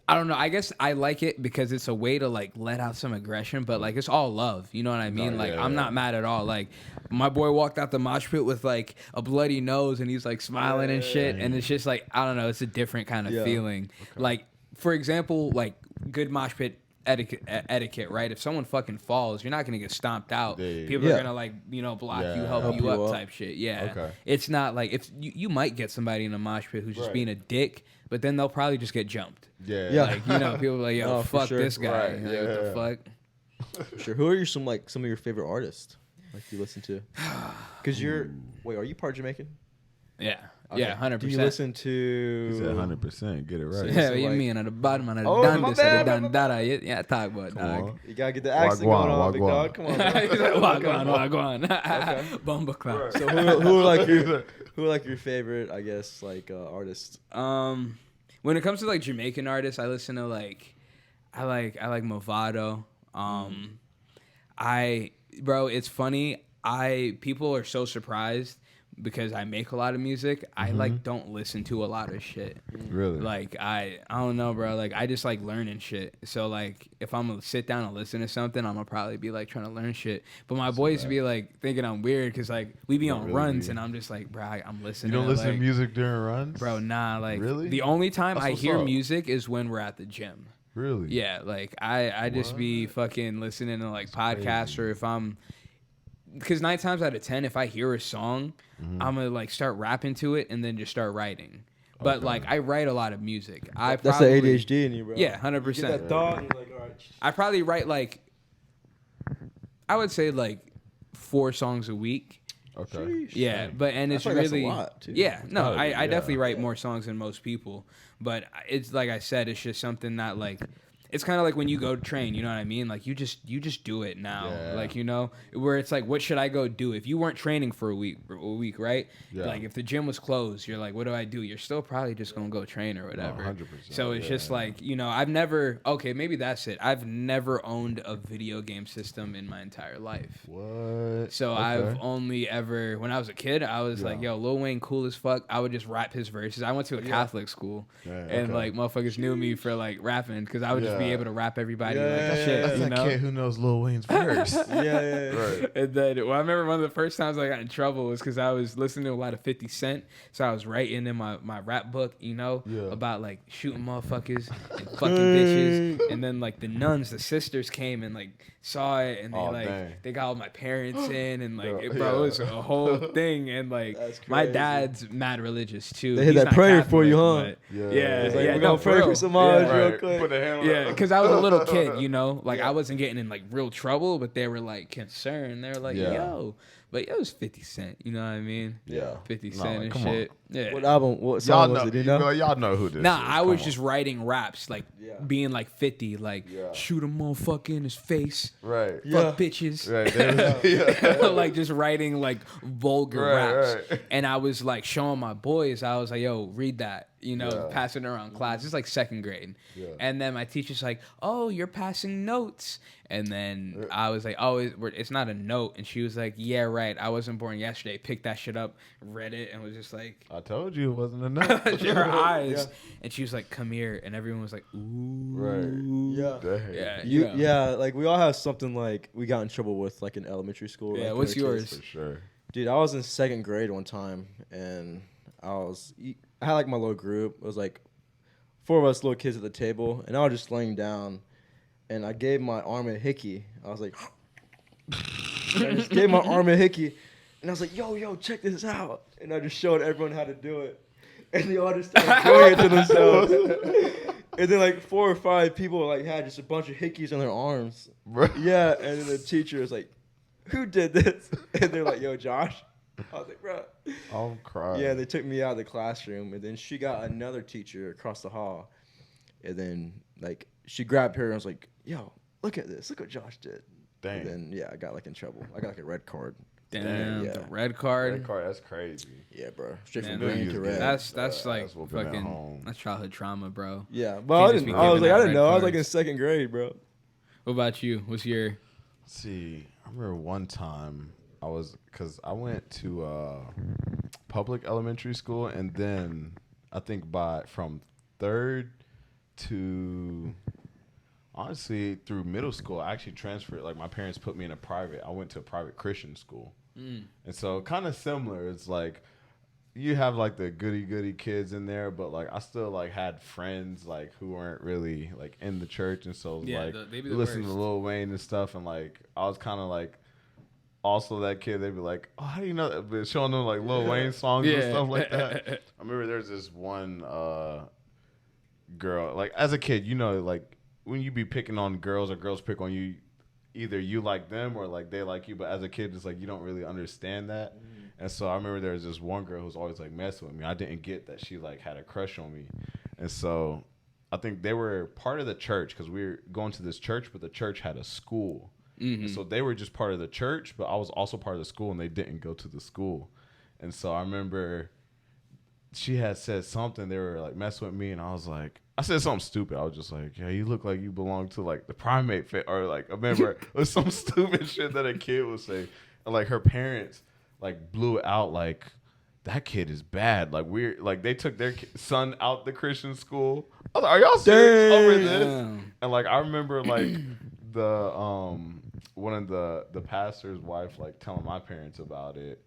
I don't know. I guess I like it because it's a way to like let out some aggression, but like it's all love. You know what I mean? Like I'm not mad at all. Like my boy walked out the mosh pit with like a bloody nose and he's like smiling and shit, and it's just like I don't know. It's a different kind of feeling. Okay. Like for example, like good mosh pit etiquette, right? If someone fucking falls, you're not gonna get stomped out. People are gonna like block you, help you up type shit. Yeah. Okay. It's not like if you might get somebody in a mosh pit who's just being a dick. But then they'll probably just get jumped. Yeah. Like, people are like, yo, fuck this guy. Right. Like, what the fuck? For sure. Who are some of your favorite artists like you listen to? Because wait, are you part Jamaican? Yeah. Okay. Yeah, 100%. Do you listen to... He said 100%. Get it right. Yeah, what you mean? At the bottom of the dandis, yeah, talk about dog. You got to get the accent going on, big dog. Come on, bro. He's like, wagwan. Okay. Bumba clap. Right. So who are like your favorite, I guess, like artists? When it comes to like Jamaican artists, I listen to like I like Movado. Bro, it's funny. People are so surprised because I make a lot of music. I like don't listen to a lot of shit. Really? Like I don't know, bro. Like I just like learning shit. So like if I'm gonna sit down and listen to something, I'm gonna probably be like trying to learn shit. But my boys be like thinking I'm weird because like we be on runs and I'm just like, bro, I'm listening. You don't listen to music during runs, bro? Nah, like really. The only time I hear music is when we're at the gym. Really? Yeah, like I just be fucking listening to like podcasts or if I'm. Because 9 times out of 10, if I hear a song, I'm gonna like start rapping to it and then just start writing. But like I write a lot of music. That's the ADHD in you, bro. Yeah, 100%. You get that thought, and you're like, all right. I probably write like, I would say like 4 songs a week. Okay. Sheesh. Yeah, but it's really that's a lot, too. Yeah, no, I definitely write more songs than most people. But it's like I said, it's just something that like. It's kind of like when you go to train, you know what I mean? Like you just do it now, like where it's like, what should I go do? If you weren't training for a week, right? Yeah. Like if the gym was closed, you're like, what do I do? You're still probably just gonna go train or whatever. 100%. So it's just like I've never. Okay, maybe that's it. I've never owned a video game system in my entire life. What? So I've only ever when I was a kid, I was like, yo, Lil Wayne cool as fuck. I would just rap his verses. I went to a Catholic school, and like motherfuckers knew me for like rapping because I would just be able to rap everybody like that shit. That's that kid who knows Lil Wayne's verse. Right. And then, I remember one of the first times I got in trouble was because I was listening to a lot of 50 Cent, so I was writing in my rap book, about like shooting motherfuckers and fucking bitches, and then like the nuns, the sisters came and like saw it, and they got all my parents in, and like it was a whole thing, and like my dad's mad religious too. They hit that prayer Catholic, for you, huh? We're gonna pray for Samaj real quick. Put a hand on because I was a little kid, like I wasn't getting in like real trouble, but they were like concerned. They were like, yo, but it was 50 Cent, you know what I mean? Yeah. 50 Cent and shit. On. Yeah. What song was it? Y'all know who this is. Nah, I was just writing raps, like being like 50, like shoot a motherfucker in his face. Right. Fuck bitches. Right. Like just writing like vulgar raps. Right. And I was like showing my boys, I was like, yo, read that. Passing around class. It's like 2nd grade. Yeah. And then my teacher's like, oh, you're passing notes. And then I was like, oh, it's not a note. And she was like, yeah, right. I wasn't born yesterday. Picked that shit up, read it, and was just like... I told you it wasn't a note. Her eyes. Yeah. And she was like, come here. And everyone was like, ooh. Right. Yeah. Yeah, like we all have something like we got in trouble with like in elementary school. Yeah, like, what's yours? For sure. Dude, I was in 2nd grade one time, and I had like my little group. It was like 4 of us little kids at the table, and I was just laying down, and I gave my arm a hickey. I was like, I just gave my arm a hickey, and I was like, yo, check this out. And I just showed everyone how to do it, and they all just started doing it to themselves. And then like 4 or 5 people like had just a bunch of hickeys on their arms. Yeah, and then the teacher was like, who did this? And they're like, yo, Josh. I was like, bro. I'm crying. Yeah, they took me out of the classroom, and then she got another teacher across the hall. And then, like, she grabbed her and was like, yo, look at this. Look what Josh did. Dang. And then, I got, like, in trouble. I got, like, a red card. Damn, the red card. Red card, that's crazy. Yeah, bro. Straight from green to red. That's like fucking, that's childhood trauma, bro. Yeah, but I didn't know. I was, like, in 2nd grade, bro. What about you? What's your... Let's see. I remember one time... because I went to public elementary school, and then I think from third to honestly through middle school, I actually transferred. Like my parents put me in a private. I went to a private Christian school, and so kind of similar. It's like you have like the goody kids in there, but like I still like had friends like who weren't really like in the church, and so like they be we the listened to worst. Lil Wayne and stuff, and like I was kind of like also that kid. They'd be like, "Oh, how do you know that?" But showing them like Lil Wayne songs and stuff like that. I remember there's this one girl. Like as a kid, you know, like when you be picking on girls or girls pick on you, either you like them or like they like you. But as a kid, it's like you don't really understand that. And so I remember there was this one girl who was always like messing with me. I didn't get that she like had a crush on me, and so I think they were part of the church because we were going to this church, but the church had a school. And so they were just part of the church, but I was also part of the school, and they didn't go to the school. And so I remember she had said something. They were like messing with me, and I was like, I said something stupid. I was just like, "Yeah, you look like you belong to like the primate fit," or like I remember it was some stupid shit that a kid would say, and like her parents like blew it out like that kid is bad. Like we're like they took their son out the Christian school. I was like, are y'all serious over this? And like I remember like the one of the pastor's wife like telling my parents about it,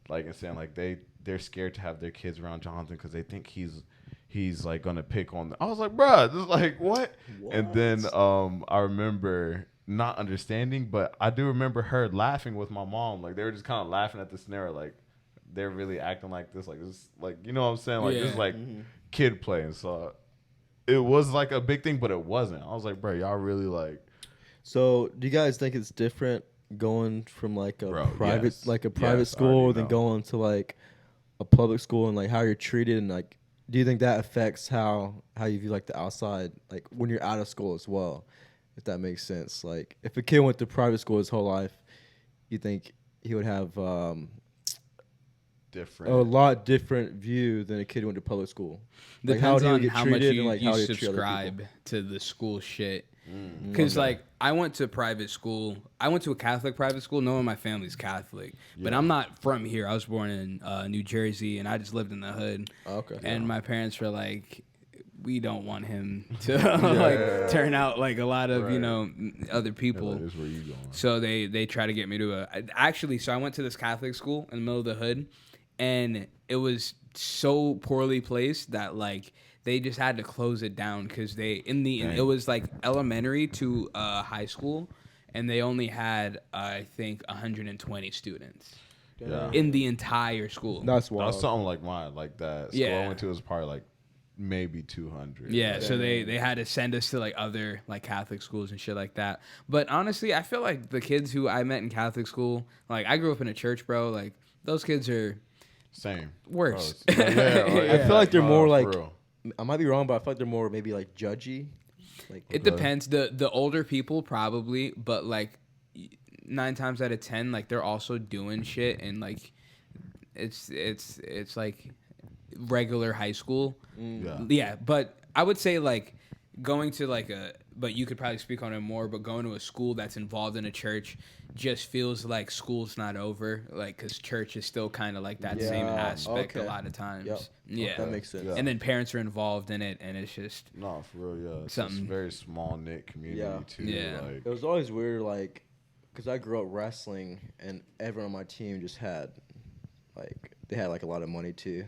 like and saying like they're scared to have their kids around Jonathan because they think he's like gonna pick on them. I was like, bruh, this is like what? And then I remember not understanding, but I do remember her laughing with my mom. Like they were just kind of laughing at the scenario, like they're really acting like this, like you know what I'm saying, like this is like kid play. And so it was like a big thing, but it wasn't. I was like, bro, y'all really like. So, do you guys think it's different going from like a private Yes, school than going to like a public school and like how you're treated, and like do you think that affects how you view like the outside, like when you're out of school as well, if that makes sense? Like if a kid went to private school his whole life, you think he would have different, a lot different view than a kid who went to public school. Depends like how do on you get how much treated you, and like you how do you treat other subscribe people? to the school shit. Because like I went to private school. I went to a Catholic private school. No one in my family's Catholic, but I'm not from here. I was born in New Jersey, and I just lived in the hood. Okay. And my parents were like, we don't want him to like turn out like a lot of you know other people. That is where you going. So they try to get me to so I went to this Catholic school in the middle of the hood, and it was so poorly placed that like they just had to close it down because it was like elementary to high school, and they only had I think 120 students in the entire school. That's wild. That's something like mine, like that school I went to was probably like maybe 200. Yeah, so they had to send us to like other like Catholic schools and shit like that. But honestly, I feel like the kids who I met in Catholic school, like I grew up in a church, bro. Like those kids are same worse. I feel like they're more like, real. I might be wrong, but I feel like they're more maybe like judgy. Like It depends. The older people probably, but like 9 times out of 10, like they're also doing shit, and like it's like regular high school. Yeah, but I would say like going to like but you could probably speak on it more, but going to a school that's involved in a church just feels like school's not over, like because church is still kind of like that same aspect a lot of times. Yep. Yeah, that makes sense. And then parents are involved in it, and it's just No, for real, yeah. It's something a very small knit community too. Yeah. Like, It was always weird, like, because I grew up wrestling, and everyone on my team just had, like, they had, like, a lot of money, too.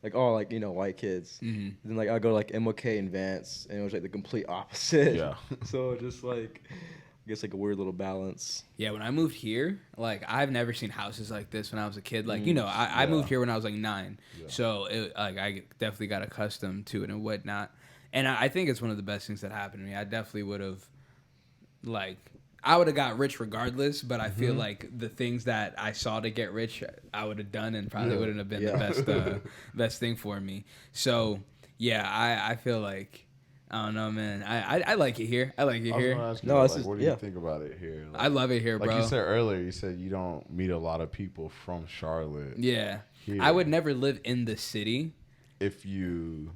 Like, all, like, you know, white kids. Mm-hmm. Then, like, I go to, like, MOK and Vance, and it was, like, the complete opposite. Yeah. So, just, like, I guess, like, a weird little balance. Yeah, when I moved here, like, I've never seen houses like this when I was a kid. Like, you know, I moved here when I was, like, 9. Yeah. So, like, I definitely got accustomed to it and whatnot. And I think it's one of the best things that happened to me. I definitely would have, like, I would have got rich regardless, but I feel like the things that I saw to get rich, I would have done, and probably wouldn't have been the best thing for me. So, yeah, I feel like, I don't know, man. I like it here. I like it here. Ask you, No, like, it's just- what do you think about it here? Like, I love it here, bro. Like you said earlier, you said you don't meet a lot of people from Charlotte. Yeah. Here. I would never live in the city if you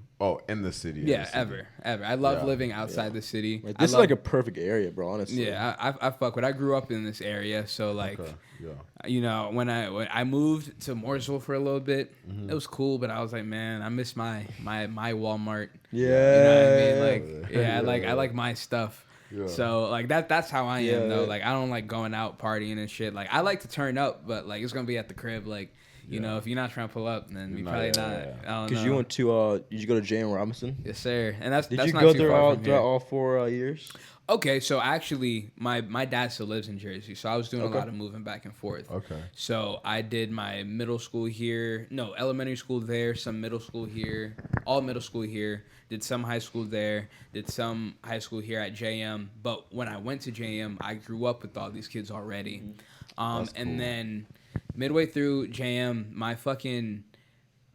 in the city. Yeah, ever. I love Yeah. living outside the city. Like, I this is love- like a perfect area, bro. Honestly. Yeah, I fuck with. I grew up in this area, so like, Okay. Yeah. you know, when I moved to Mooresville for a little bit, Mm-hmm. it was cool, but I was like, man, I miss my Walmart. Yeah. You know what I mean? Like, Yeah. I like my stuff. Yeah. So like that's how I am though. Yeah. Like I don't like going out partying and shit. Like I like to turn up, but like it's gonna be at the crib. Like you know, if you're not trying to pull up, then You're you not- probably yeah, not. yeah. I don't Because know. you went to did you go to J.M. Robinson? Yes, sir. And that's Did that's you not go too there far all from throughout here. all 4 years? Okay, so actually, my dad still lives in Jersey, so I was doing Okay. a lot of moving back and forth. Okay. So I did my middle school here, no, elementary school there, some middle school here, all middle school here, did some high school there, did some high school here at JM. But when I went to JM, I grew up with all these kids already. That's And cool. then midway through JM,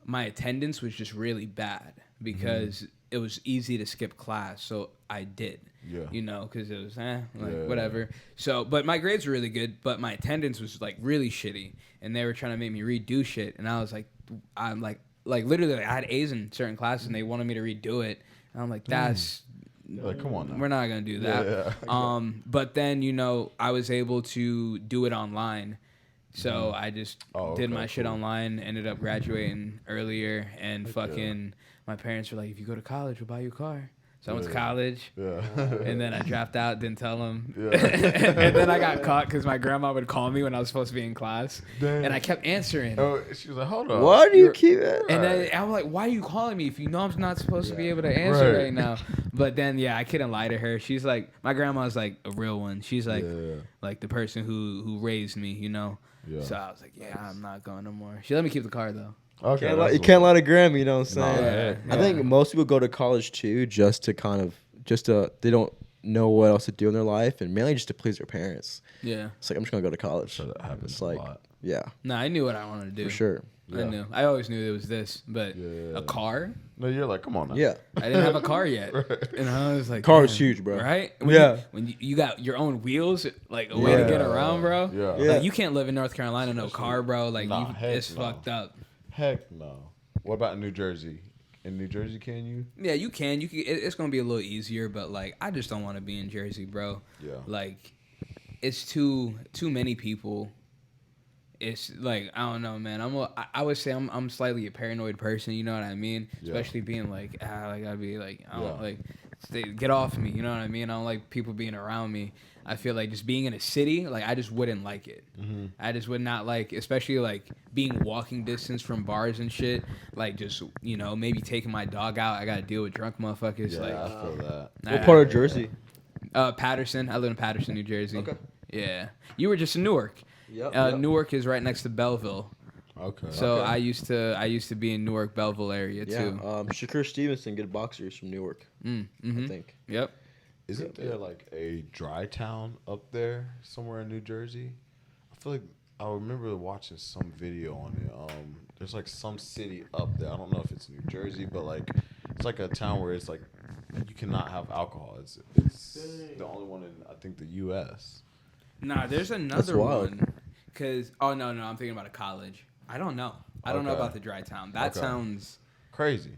my attendance was just really bad because it was easy to skip class, so I did. Yeah. You know, because it was Yeah. whatever. So, but my grades were really good, but my attendance was like really shitty, and they were trying to make me redo shit, and I was like, I'm like literally, I had A's in certain classes, and they wanted me to redo it, and I'm like, that's. You're like, come on now. We're not gonna do that. Yeah. But then I was able to do it online, so I just did my shit cool. online. Ended up graduating earlier, and fucking my parents were like, "If you go to college, we'll buy you a car." So I went to college, Yeah. and then I dropped out. Didn't tell them, Yeah. and then I got caught because my grandma would call me when I was supposed to be in class, Dang. and I kept answering. Oh, she was like, hold on. Why do you keep it? And then I was like, "Why are you calling me if you know I'm not supposed to be able to answer Right. right now?" But then, I couldn't lie to her. She's like, my grandma's like a real one. She's like, like the person who raised me, you know. Yeah. So I was like, I'm not going no more. She let me keep the car though. Okay. Can't that's you what- can't lie to Graham, you know what I'm saying? Yeah. I think most people go to college too just to they don't know what else to do in their life, and mainly just to please their parents. Yeah. It's like, I'm just gonna go to college. So that happens It's a like, lot. yeah, No, I knew what I wanted to do. for sure. I Yeah. knew. I always knew it was this, but Yeah. a car? No, you're like, come on now. Yeah, I didn't have a car yet, and I was like, Car is "Damn," huge, bro. Right? Yeah. When you got your own wheels, like a way to Yeah. get around, bro. Yeah. Yeah. Like you can't live in North Carolina no car, bro. Like Nah, heck it's no. fucked up. Heck no. What about New Jersey? In New Jersey, can you? Yeah, you can. It's gonna be a little easier, but like I just don't want to be in Jersey, bro. Yeah. Like it's too many people. It's like I don't know, man. I would say I'm slightly a paranoid person. You know what I mean? Yeah. Especially being like I gotta be like I don't Yeah. like get off me. You know what I mean? I don't like people being around me. I feel like just being in a city, like I just wouldn't like it. Mm-hmm. I just would not like, especially like being walking distance from bars and shit. Like just maybe taking my dog out. I gotta deal with drunk motherfuckers. Yeah, Like I feel that. What part of Jersey? Patterson. I live in Patterson, New Jersey. Okay. Yeah. You were just in Newark. Yep. Newark is right next to Belleville. Okay. So Okay. I used to be in Newark, Belleville area Yeah, too. Shakur Stevenson, good boxers from Newark, I think. Yep. Isn't there like a dry town up there somewhere in New Jersey? I feel like I remember watching some video on it. There's like some city up there. I don't know if it's New Jersey, but like it's like a town where it's like you cannot have alcohol. It's the only one in I think the U.S. Nah, there's another wild. one. No, I'm thinking about a college. I don't know. I don't know Okay. about the dry town. That Okay. sounds Crazy,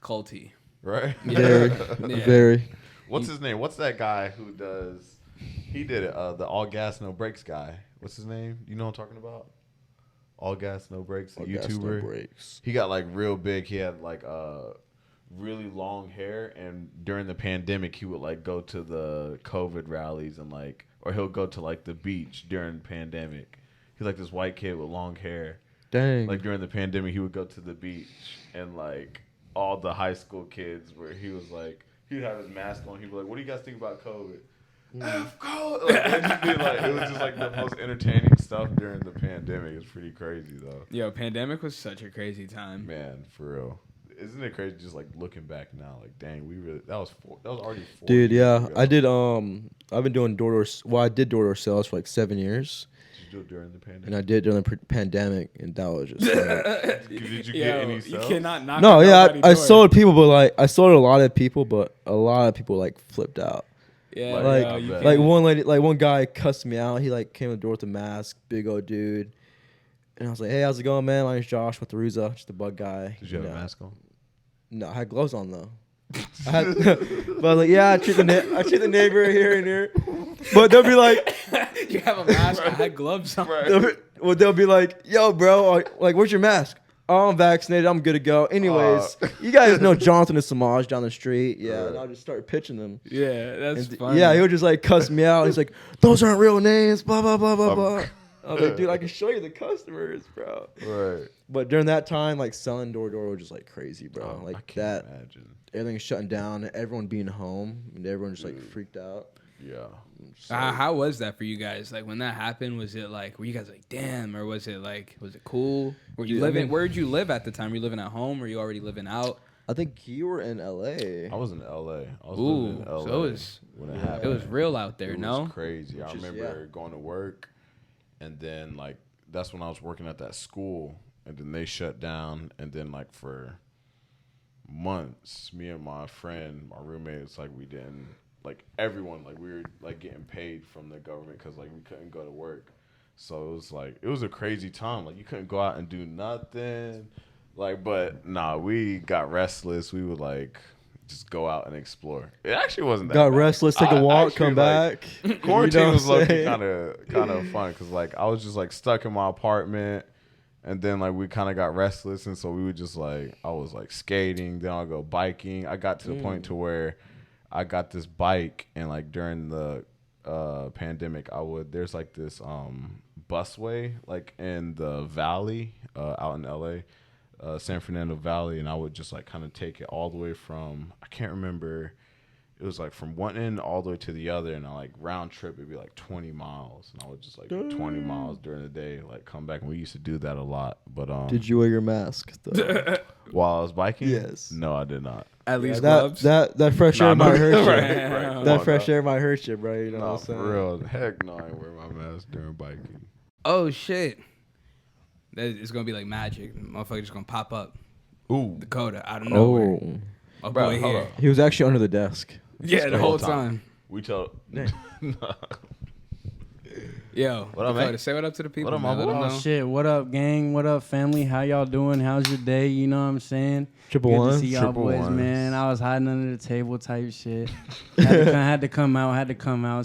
culty. right? Very, Yeah. very. What's his name? What's that guy who does? He did it. The all gas no brakes guy. What's his name? You know what I'm talking about? All gas no brakes. The All gas, no YouTuber. brakes. He got like real big. He had like really long hair, and during the pandemic, he would like go to the COVID rallies and like, or he'll go to like the beach during the pandemic. He's like this white kid with long hair. Dang. Like during the pandemic, he would go to the beach and like all the high school kids where he was like, he'd have his mask on. He'd be like, "What do you guys think about COVID?" F COVID. Like, it'd just be like, it was just like the most entertaining stuff during the pandemic. It's pretty crazy though. Yo, pandemic was such a crazy time. Man, for real. Isn't it crazy just like looking back now? Like, dang, that was already 4 Dude, years yeah, ago. I did. I've been doing I did door-to-door sales for like 7 years, Did you do it during the pandemic? and I did during the pandemic, and that was just. Like, Did you Yo, get any you sales? cannot knock no, on yeah, nobody's I door. sold people, but like I sold a lot of people, but a lot of people like flipped out. Yeah, Like, yo, I you bet. can't- Like one guy cussed me out. He like came to the door with a mask, big old dude, and I was like, "Hey, how's it going, man? My name's Josh with the Ruza, just a bug guy." Did you have a know. mask on? No, I had gloves on though. But I was like, yeah, I treat the neighbor here and here. But they'll be like, You have a mask. I had gloves on. they'll be like, yo, bro, like, where's your mask? Oh, I'm vaccinated. I'm good to go. Anyways, you guys know Jonathan and Samaj down the street. Yeah, and I'll just start pitching them. Yeah, that's And funny. yeah, he'll just like cuss me out. He's like, those aren't real names. Blah blah blah blah blah. I was like, dude, I can show you the customers, bro. Right. But during that time, like selling door to door was just like crazy, bro. I Like can't that, imagine. everything shutting down, everyone being home, and everyone just like freaked out. Yeah. How was that for you guys? Like when that happened, was it like were you guys like damn, or was it cool? Were you living? Where did you live at the time? Were you living at home? Or were you already living out? I think you were in LA. I was in LA. I was Ooh, living in LA so it was when it happened. it was real out there. It No, was crazy. I Which is- remember going to work, and then like that's when I was working at that school, and then they shut down, and then like for months, me and my friend, my roommates, like we didn't like everyone like we were like getting paid from the government because like we couldn't go to work, so it was like it was a crazy time. Like you couldn't go out and do nothing, like but nah, we got restless. We would like just go out and explore. It actually wasn't that Got bad. restless, take a I walk, actually, come like, back. Quarantine You know was what I'm low-key saying? kind of fun because like I was just like stuck in my apartment, and then like we kind of got restless, and so we would just like I was like skating, then I'll go biking. I got to the point to where I got this bike, and like during the pandemic, there's like this busway like in the valley out in LA. San Fernando Valley, and I would just like kind of take it all the way from I can't remember, it was like from one end all the way to the other, and I like round trip it'd be like 20 miles, and I would just like do 20 miles during the day, like come back, and we used to do that a lot. But Did you wear your mask though? while I was biking? Yes. No, I did not. at least that, gloves. that fresh Nah, air no, might hurt you. right, come That on, fresh dog. air might hurt you, bro. You know Nah, what I'm saying? for real. Heck no, I ain't wear my mask during biking. Oh shit, it's gonna be like magic. Motherfucker just gonna pop up. Ooh. Dakota out of nowhere. Oh, Oh Bro, boy, hold here. up. he was actually under the desk. Yeah, the whole time. We tell Yo, What up, Dakota, man? say what up to the people. What up, man. my Let boy? 'em Oh know. shit! What up, gang? What up, family? How y'all doing? How's your day? You know what I'm saying? Triple Good to ones. see y'all Triple boys, ones. man. I was hiding under the table type shit. had to come out.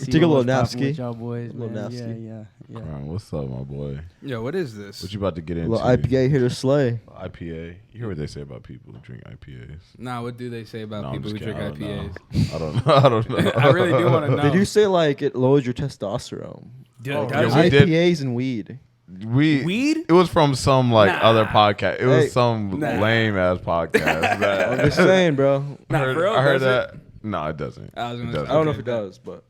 See Take a what little was poppin' napski. with y'all boys, A little man. napski. Yeah. Ryan, what's up, my boy? Yo, what is this? What you about to get A into? little IPA here to slay. IPA. You hear what they say about people who drink IPAs? Nah, what do they say about No, I'm people who just drink kidding. IPAs? I don't know. I don't know. I really do want to know. Did you say like it lowers your testosterone? Dude, Oh, does yeah, it? we did. IPAs and weed. Weed? It was from some like Nah. other podcast. It was Hey. some Nah. lame ass podcast. I'm just saying, bro. Nah, I heard, for real, I heard does it? that. No, it doesn't. I was gonna It say- doesn't. I don't know if Okay. it does, but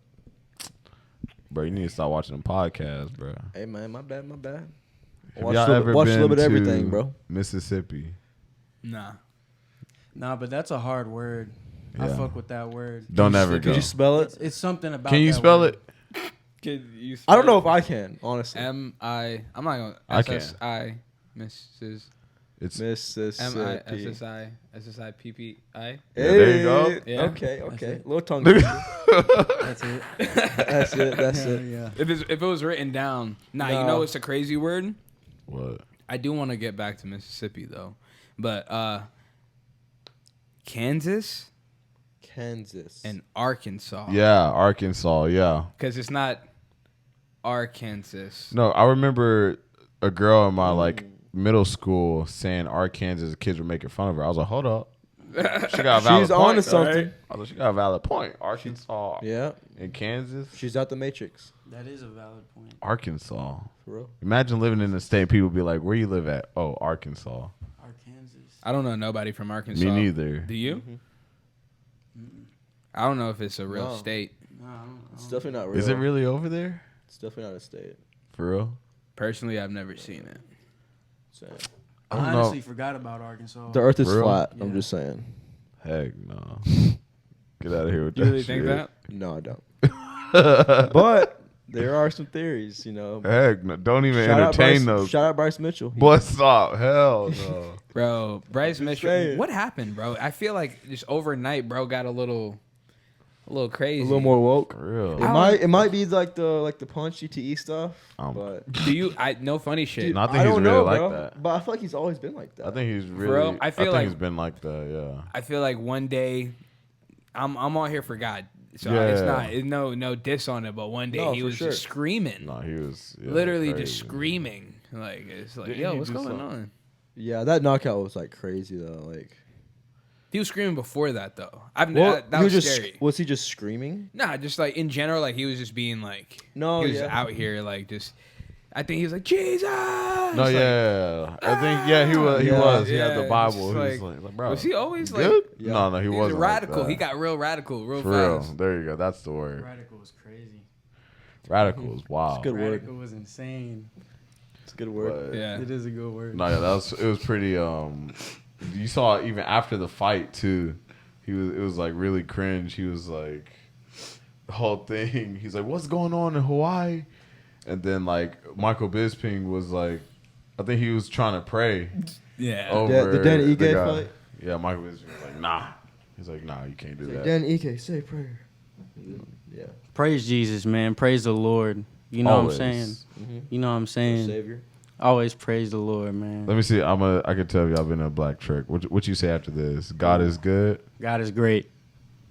Bro, you need to start watching them podcasts, bro. hey, man, my bad. Have Watch, y'all ever watch a little been bit of to everything, bro. Mississippi. Nah. Nah, but that's a hard word. I Yeah. fuck with that word. Don't ever Could go. you spell it? It's something about. Can you that spell word. it? Can you I don't know if I can, honestly. M-I... I'm not going to... I can. S-S-I... Mrs... It's Mississippi. M-I-S-S-I... S-S-I-P-P-I... Yeah, there you go. Yeah. Okay. it. Little tongue. That's it. That's it. That's yeah, it. yeah. If it was written down... Nah, you No. know it's a crazy word? what? I do want to get back to Mississippi, though. But, Kansas Kansas. and Arkansas. Yeah, Arkansas. Yeah. Because it's not Arkansas. No, I remember a girl in my like middle school saying Arkansas. Kids were making fun of her. I was like, hold up. She got a valid She's point. on to something. Right? I was like, she got a valid point. Arkansas Yeah. and Kansas. She's out the Matrix. That is a valid point. Arkansas. For real. Imagine living in the state. People be like, "Where you live at?" Oh, Arkansas. Arkansas. I don't know nobody from Arkansas. Me neither. Do you? Mm-hmm. I don't know if it's a real No. state. No, I don't It's definitely not real. Is it really over there? It's definitely not a state. For real? Personally, I've never seen it. Saying. I I don't know. honestly forgot about Arkansas. The Earth is For real? flat. I'm Yeah. just saying. Heck no. Get out of here with You that really shit. think that? No, I don't. But there are some theories, you know. Heck no. Don't even Shout out entertain Bryce, those. Shout out Bryce Mitchell. But stop. Hell no. Bro, Bryce Mitchell. saying. What happened, bro? I feel like just overnight, bro, got a little A little crazy. A little more woke. For real. It might be like the punch GTE stuff. But Do you? No funny shit. dude, No, I think I he's don't really know, like bro. that. But I feel like he's always been like that. I think he's really. real? I feel think like- he's been like that. Yeah. I feel like one day, I'm on here for God, so it's Yeah. no diss on it. But one day No, he for was sure. just screaming, No, he was literally crazy. just screaming. Like it's like, Didn't yo, he what's do going something? on? Yeah, that knockout was like crazy though. Like, He was screaming before that though. That he was just scary. was he just screaming? Nah, just like in general, like he was just being like, No, he was yeah. out here like just. I think he was like Jesus. No, Like, yeah. I think he was. He Yeah. was. He had Yeah, the Bible. just He was like, bro. was he always like? good? Yeah. No, he He was wasn't. radical. Like that. He got real radical, real For real. fast. There you go. That's the word. Radical is crazy. Radical is wild. Good word. Radical was insane. It's a good word. But- Yeah. It is a good word. No, yeah, it was pretty. You saw even after the fight too. It was like really cringe. He was like, the whole thing. He's like, "What's going on in Hawaii?" And then like Michael Bisping was like, I think he was trying to pray Yeah. over The Dan Ige guy. fight? Yeah, Michael Bisping was like, "Nah." He's like, "Nah, you can't do that." Dan Ike, say a prayer. Yeah. Praise Jesus, man. Praise the Lord. You know Always. what I'm saying? Mm-hmm. You know what I'm saying? Savior. Always praise the Lord, man. Let me see. I can tell you I've been in a black trick. What you say after this? God is good. God is great.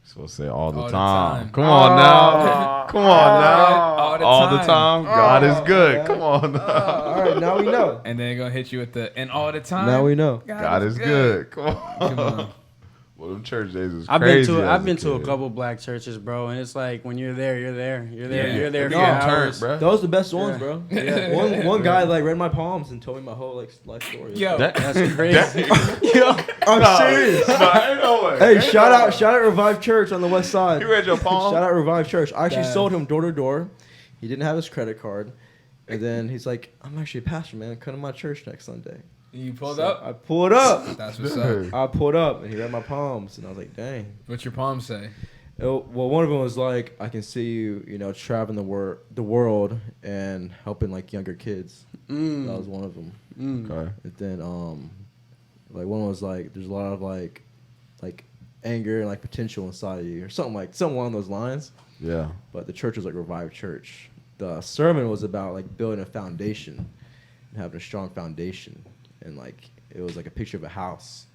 Supposed to say all the All the time. time. Come on now. Come on now. All the time. time. God is good. Come on now. All right, now we know. And then they're gonna hit you with the and all the time. Now we know. God is good. Come on. Come on. Well, them church days is I've crazy. been to as a kid. couple black churches, bro, and it's like when you're there, you're there. You're there. Yeah. You're there They for be getting hours. turned, bro. Those are the best ones, Yeah. bro. Yeah. One guy like read my palms and told me my whole like life story. Yo. That's crazy. I'm serious. Ain't no way. Hey, Ain't shout no out Revive Church on the west side. He read your palm? Shout out Revive Church. I actually Damn. sold him door to door. He didn't have his credit card, and then he's like, "I'm actually a pastor, man. Come to my church next Sunday." You pulled So up. I pulled up. That's what's Dude. up. I pulled up, and he read my palms, and I was like, "Dang." What's your palm say? Well, one of them was like, "I can see you, traveling the world and helping like younger kids." That was one of them. Okay. And then like one was like, "There's a lot of like anger and like potential inside of you," or something along those lines. Yeah. But the church was like Revive Church. The sermon was about like building a foundation and having a strong foundation, and like it was like a picture of a house.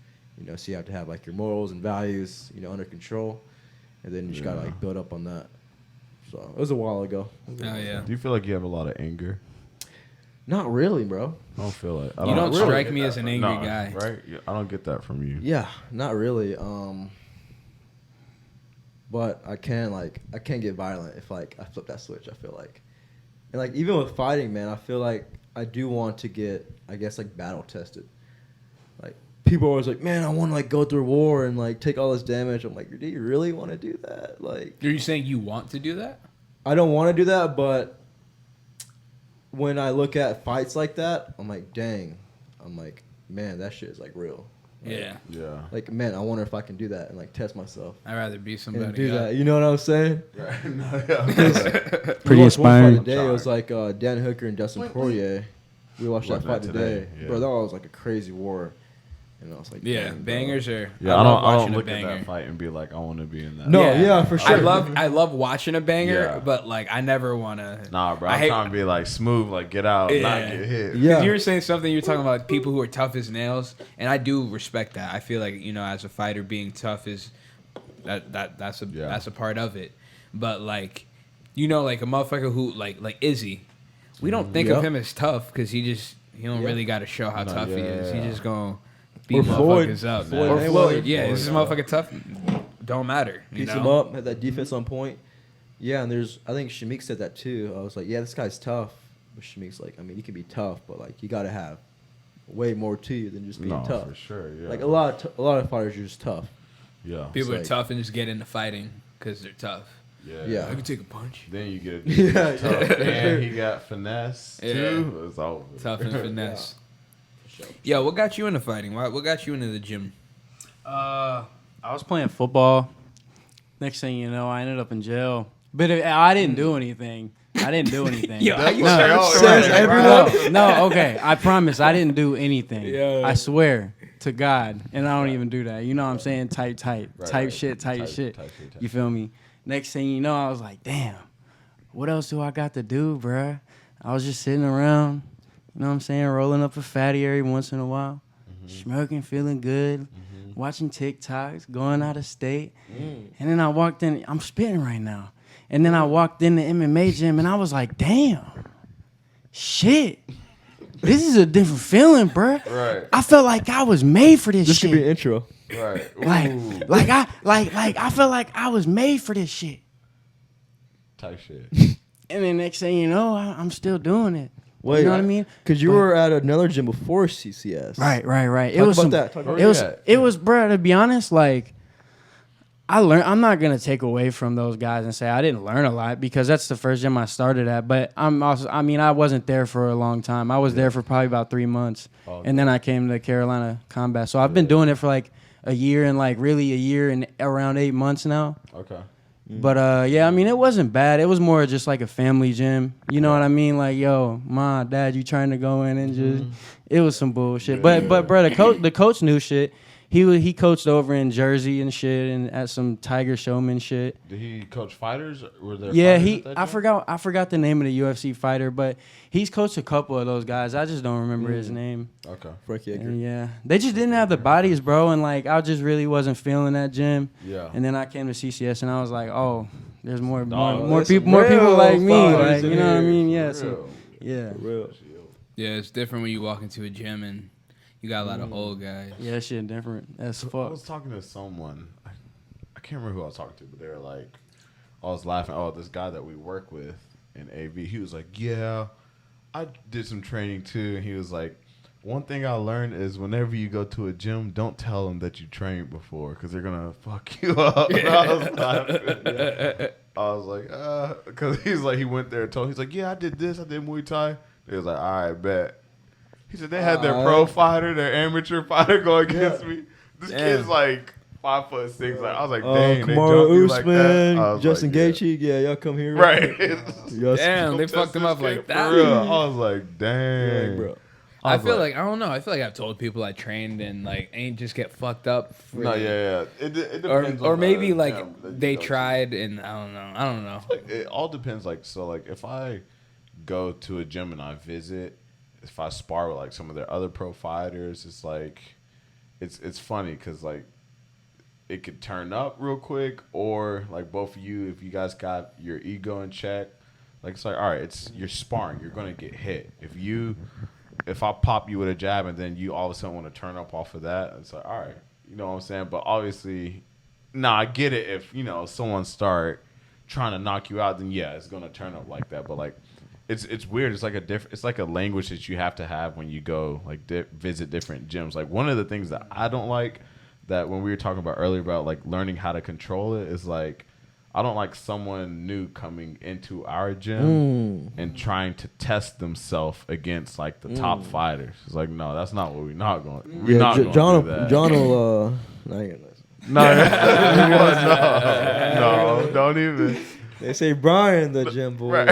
So you have to have like your morals and values, under control. And then you just gotta like build up on that. So it was a while ago. Oh yeah. Do you feel like you have a lot of anger? Not really, bro. I don't feel it. You don't really strike get me that as an from- angry no, guy. right? Yeah, I don't get that from you. Yeah, not really. But I can get violent if like I flip that switch. I feel like, and like even with fighting, man, I feel like I do want to get, I guess, like battle tested. Like people are always like, man, I want to like go through war and like take all this damage. I'm like, do you really want to do that? Like, Are you saying you want to do that? I don't want to do that, but when I look at fights like that, I'm like, dang. I'm like, man, that shit is like real. Like, Yeah. Yeah. Like, man, I wonder if I can do that and like test myself I'd rather be somebody. and do else. that. You know what I'm saying? Right. No, yeah. Pretty We watched one inspiring. fight today. It was like Dan Hooker and Dustin Poirier. We watched that Watching fight that today. today, yeah. Bro, that was like a crazy war. And I was like, Yeah, dang, bro. bangers are. Yeah, love I don't watching a look at banger. that fight and be like, I want to be in that. No, yeah, for sure. I love watching a banger, Yeah. but like I never want to. Nah, bro. I I'm hate- trying to be like smooth, like get out, not Yeah. get hit. Yeah. You were saying something. You were talking about people who are tough as nails, and I do respect that. I feel like as a fighter, being tough is that's a part of it. But like, like a motherfucker who like Izzy, we don't think Yep. of him as tough because he don't Yeah. really got to show how No, tough he is. He yeah. just gonna beat Floyd. motherfuckers up. Floyd Or Mayweather. Floyd, yeah, Floyd, is this yeah. motherfucker tough? Don't matter. Piece him up, had that defense on point. Yeah, and I think Shamik said that too. I was like, yeah, this guy's tough. But Shamik's like, I mean, you can be tough, but like you got to have way more to you than just being No, tough. for sure. Yeah. Like a lot of fighters are just tough. Yeah. People are like- tough and just get into fighting because they're tough. Yeah. Yeah. I can take a punch. Then you get Yeah, tough. yeah. And he got finesse Yeah. too. It's over. Tough and finesse. Sure. Yo, what got you into fighting? What got you into the gym? I was playing football. Next thing you know, I ended up in jail. But I didn't do anything. I didn't do anything. Yo, how you No. start Oh, Says story? everyone. No, okay. I promise I didn't do anything. Yeah. I swear to God. And I don't even do that. You know what I'm saying? Type Right, shit. type You shit. feel me? Next thing you know, I was like, damn, what else do I got to do, bruh? I was just sitting around, you know what I'm saying, rolling up a fatty every once in a while, smoking, feeling good, watching TikToks, going out of state. And then I walked in, I'm spitting right now. And then I walked in the MMA gym and I was like, damn, shit. This is a different feeling, bruh. Right. I felt like I was made for this This shit. could be an intro. Right. Ooh. Like I felt like I was made for this shit. Type shit. And then next thing you know, I'm still doing it. Wait, you know what I mean? Because you were at another gym before CCS. Right. Talk It was about that. Talk about that. It was, bro. To be honest, like I learned. I'm not gonna take away from those guys and say I didn't learn a lot because that's the first gym I started at. But I'm also. I mean, I wasn't there for a long time. I was there for probably about 3 months, and then I came to Carolina Combat. So I've been doing it for like a year and like really a year and around 8 months now. Okay. But yeah, I mean, it wasn't bad. It was more just like a family gym. You know what I mean? Like, yo, ma, dad, you trying to go in and just, it was some bullshit. But bro, the coach knew shit. He coached over in Jersey and shit, and at some Tiger Showman shit. Did he coach fighters? Were there? Yeah, fighters at that gym? I forgot the name of the UFC fighter, but he's coached a couple of those guys. I just don't remember his name. Okay. Frankie Edgar. And yeah, they just didn't have the bodies, bro. And like, I just really wasn't feeling that gym. Yeah. And then I came to CCS, and I was like, oh, there's more there's people, some more people real like me. fighters Like, in you know what I here. mean? Yeah. For So real. yeah, For real. Yeah, it's different when you walk into a gym and you got a lot of old guys. yeah, that shit different as I fuck. was talking to someone. I can't remember who I was talking to, but they were like, I was laughing. Oh, this guy that we work with in AV, he was like, yeah, I did some training too. And he was like, one thing I learned is whenever you go to a gym, don't tell them that you trained before because they're going to fuck you up. And I was laughing. I was like, because he's like, he went there and told, he's like, yeah, I did this. I did Muay Thai. He was like, all right, bet. He said they had their pro fighter, their amateur fighter go against me. This kid's like 5'6". Like I was like, dang, they jumped you like that. I Kamaru was Justin like, yeah. Gaethje, yeah, y'all come here. Right. Yes. Damn, they fucked him up like For that. real. I was like, dang, Yeah, bro. I feel like I don't know. I feel like I've told people I trained and like ain't just get fucked up. No, yeah. It depends. Or on maybe the like gym that you they go to. tried and I don't know. Like, it all depends. Like so, like if I go to a gym and I visit, if I spar with like some of their other pro fighters, it's like it's funny because like it could turn up real quick, or like both of you, if you guys got your ego in check, like it's like all right, you're sparring, you're gonna get hit. If I pop you with a jab and then you all of a sudden want to turn up off of that, it's like all right, you know what I'm saying. But obviously, I get it. If someone start trying to knock you out, then yeah, it's gonna turn up like that. But like. It's weird. It's like it's like a language that you have to have when you go like visit different gyms. Like one of the things that I don't like that when we were talking about earlier about like learning how to control it is like I don't like someone new coming into our gym and trying to test themselves against like the top fighters. It's like no, that's not what we're not going. We're not going to do that. John will. No, don't even. They say Brian the gym boy.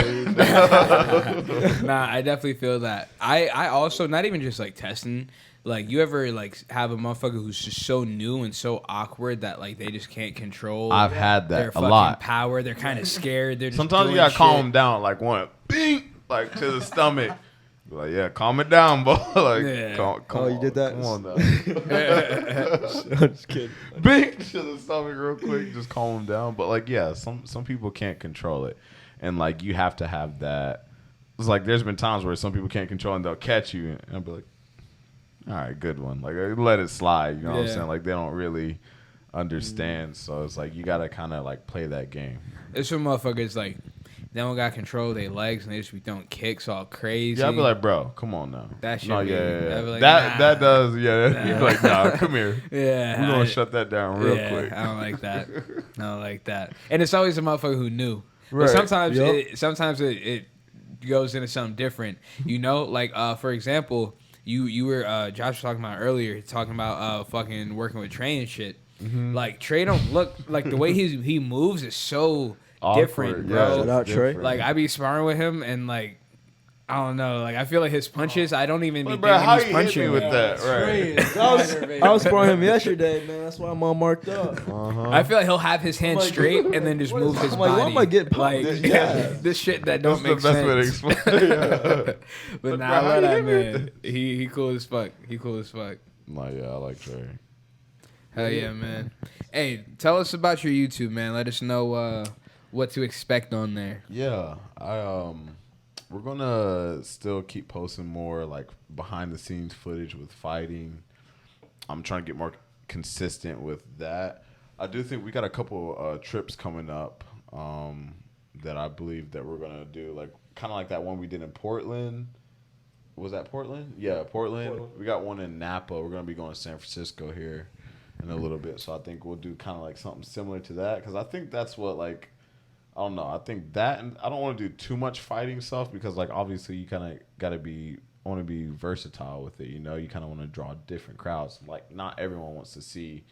Nah, I definitely feel that. I also not even just like testing. Like you ever like have a motherfucker who's just so new and so awkward that like they just can't control. I've had their that a fucking lot. Power. They're kind of scared. They're just Sometimes you doing gotta calm shit. them down, like one, bing, like to the stomach. Be like, yeah, calm it down, bro. Like, Yeah. come You did that? Come on now. I'm just kidding. Bing to the stomach real quick, just calm them down. But like, yeah, some people can't control it, and like you have to have that. It's like there's been times where some people can't control and they'll catch you, and I'll be like, all right, good one. Like let it slide. You know what I'm saying? Like they don't really understand, so it's like you gotta kind of like play that game. It's some motherfuckers like they don't got control of their legs and they just be throwing kicks all crazy. Yeah, I'd be like, bro, come on now. That shit No, be- yeah. I'd be like, that nah. does, yeah. You'd be like, nah, come here. Yeah, We're gonna shut that down real quick. I don't like that. I don't like that. And it's always a motherfucker who knew. Right. But sometimes Yep. it goes into something different. You know, like for example, you were Josh was talking about earlier, talking about fucking working with Trey and shit. Mm-hmm. Like Trey don't look like the way he moves is so Awkward, different, yeah. bro. Shout out Trey. Like I be sparring with him and like I don't know. Like I feel like his punches. I don't even be Bro, thinking how he's you hit punching me with me. that? Right. I was sparring him yesterday, man. That's why I'm all marked up. I feel like he'll have his hand I'm like, straight and then just move his I'm like, why body. am I getting like pumped? this shit that don't That's make the best way to sense. explain it. But Bro, nah, how I love you that hit me with man. He cool as fuck. He cool as fuck. No, yeah, I like Trey. Hell yeah, man. Hey, tell us about your YouTube, man. Let us know what to expect on there. Yeah, we're gonna still keep posting more like behind the scenes footage with fighting. I'm trying to get more consistent with that. I do think we got a couple trips coming up that I believe that we're gonna do, like kind of like that one we did in Portland. Was that Portland? Yeah, Portland. We got one in Napa. We're gonna be going to San Francisco here in a little bit, so I think we'll do kind of like something similar to that, because I think that's what, like, I don't know. I think that, and I don't want to do too much fighting stuff because, like, obviously you kind of got to want to be versatile with it. You know, you kind of want to draw different crowds. Like, not everyone wants to see.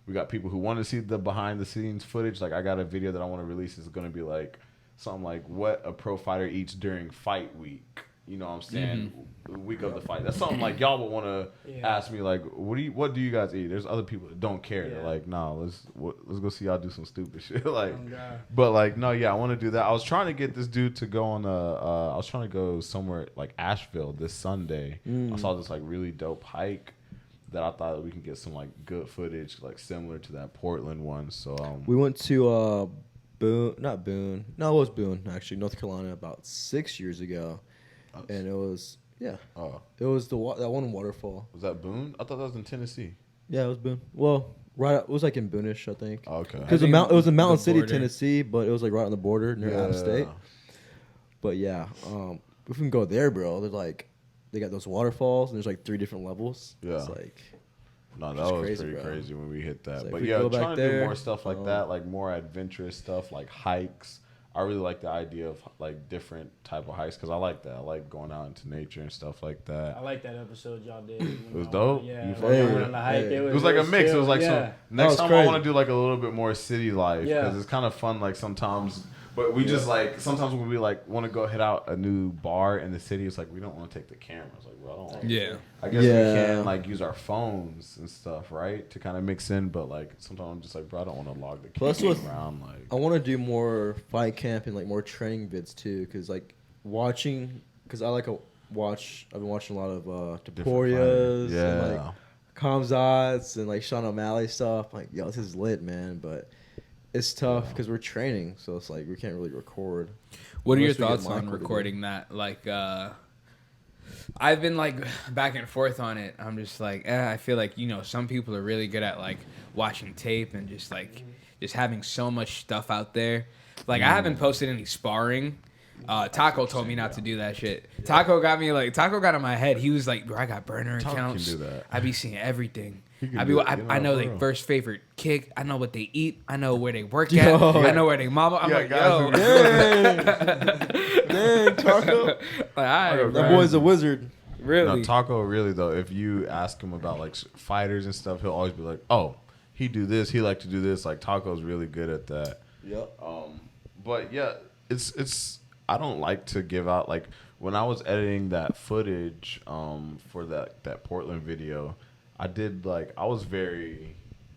We got people who want to see the behind the scenes footage. Like, I got a video that I want to release. It's going to be like something like what a pro fighter eats during fight week. You know what I'm saying? The week of the fight. That's something like y'all would want to ask me, like, what do you guys eat? There's other people that don't care. They're like, nah, let's go see y'all do some stupid shit. Like, but like, no, yeah, I want to do that. I was trying to get this dude to go on I was trying to go somewhere like Asheville this Sunday. I saw this like really dope hike that I thought we can get some like good footage, like similar to that Portland one. So We went to Boone, not Boone. No, it was Boone actually, North Carolina, about 6 years ago. And it was it was that one waterfall. Was that Boone? I thought that was in Tennessee. Yeah, it was Boone. Well, it was like in Boone-ish, I think. Okay. Because it was in Mountain City, border. Tennessee, but it was like right on the border near out of state. But yeah, if we can go there, bro, they got those waterfalls and there's like 3 different levels. Yeah. It's like No, It's that was crazy, pretty bro. crazy when we hit that. Like, But we yeah, go back trying to do there, more stuff like that, like more adventurous stuff, like hikes. I really like the idea of like different type of hikes because I like that. I like going out into nature and stuff like I that. like that episode y'all did. It was dope? Yeah, You when fucked we with went it? on the hike. Hey. It was like a mix. It was like yeah. next was time I crazy. want to do like a little bit more city life because Yeah. it's kind of fun. Like sometimes, but we just like sometimes when we like want to go hit out a new bar in the city, it's like we don't want to take the cameras. Like, bro, I don't. Want Yeah. I guess we Yeah. can like use our phones and stuff, right, to kind of mix in. But like sometimes I'm just like, bro, I don't want to log the Plus camera with- around. Like, I want to do more fight camp and like more training vids too, because like because I like I've been watching a lot of Toporias and like Kamzats and like Sean O'Malley stuff. Like, yo, this is lit, man, but it's tough because we're training, so it's like we can't really record. What are your Unless we get thoughts on Michael to do it. recording that? Like, I've been like back and forth on it. I'm just like, I feel like, some people are really good at like watching tape and just like just having so much stuff out there. Like, I haven't posted any sparring. Taco told me not to do that shit. Taco got in my head. He was like, bro, I got burner Taco can accounts. do that. I be seeing everything. can I do it. You I know, know for their real. first favorite kick. I know what they eat. I know where they work Yo. at. I know where they mama. I'm Yeah, like, guys yo. who- Dang, Taco. Like, all right, That That bro. boy's a wizard. Really? No, Taco really though. If you ask him about like fighters and stuff, he'll always be like, "Oh, he do this. He like to do this." Like Taco's really good at that. Yep. But yeah, it's. I don't like to give out like when I was editing that footage for that Portland video. I was very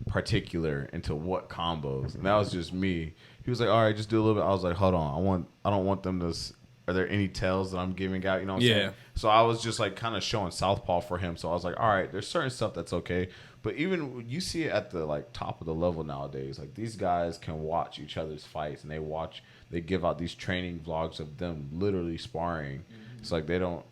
particular into what combos, and that was just me. He was like, "All right, just do a little bit." I was like, "Hold on, I don't want them to." Are there any tells that I'm giving out? You know what I'm Yeah. saying? So I was just like kind of showing southpaw for him. So I was like, all right, there's certain stuff that's okay. But even you see it at the like top of the level nowadays. Like these guys can watch each other's fights and they give out these training vlogs of them literally sparring. It's like they don't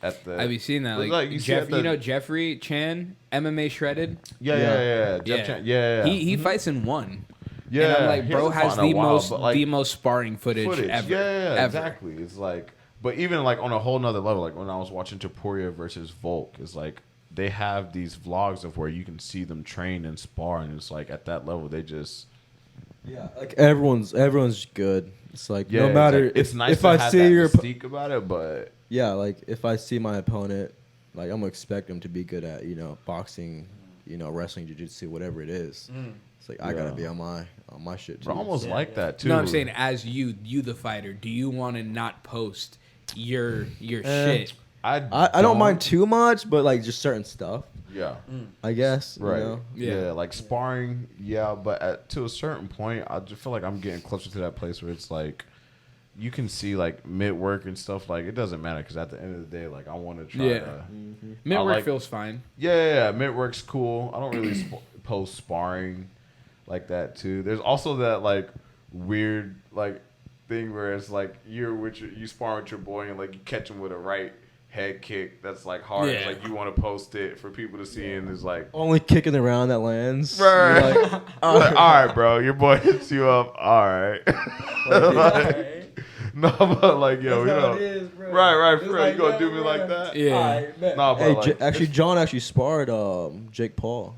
at the. Have you seen that? But, Like, you see at the- Jeffrey Chan, MMA Shredded? Yeah. Jeff Chan, yeah. He fights in one. Yeah, And I'm like, he bro hasn't has fought in the a while, most but, like, the most sparring footage ever. Yeah, ever. exactly. It's like, but even like on a whole nother level, like when I was watching Topuria versus Volk, it's like they have these vlogs of where you can see them train and spar, and it's like at that level they just Yeah, like everyone's good. It's like yeah. no matter it's nice if to I have see that your mystique about it, but like if I see my opponent, like I'm gonna expect them to be good at boxing, wrestling, jiu-jitsu, whatever it is. It's like I gotta be on my shit too. I almost like that too. No, I'm saying as you the fighter, do you want to not post your shit. I don't mind too much, but like just certain stuff. Yeah. I guess. Right. You know? Yeah. Like sparring. Yeah, but to a certain point, I just feel like I'm getting closer to that place where it's like you can see like mid work and stuff. Like it doesn't matter because at the end of the day, like I want to try. Yeah. To, Mid work like- feels fine. Yeah. Mid work's cool. I don't really post sparring like that too. There's also that like weird like thing where it's like you sparring with your boy and like you catch him with a right head kick that's like hard. Yeah. Like you want to post it for people to see and it's like. Only kicking around that lands. Right. You're like, Like, all right, bro. Your boy hits you up. All right. Like, no, but like, yo, you know. Right, for real. You gonna do me like that? Yeah. No, but hey, like, actually, John actually sparred Jake Paul.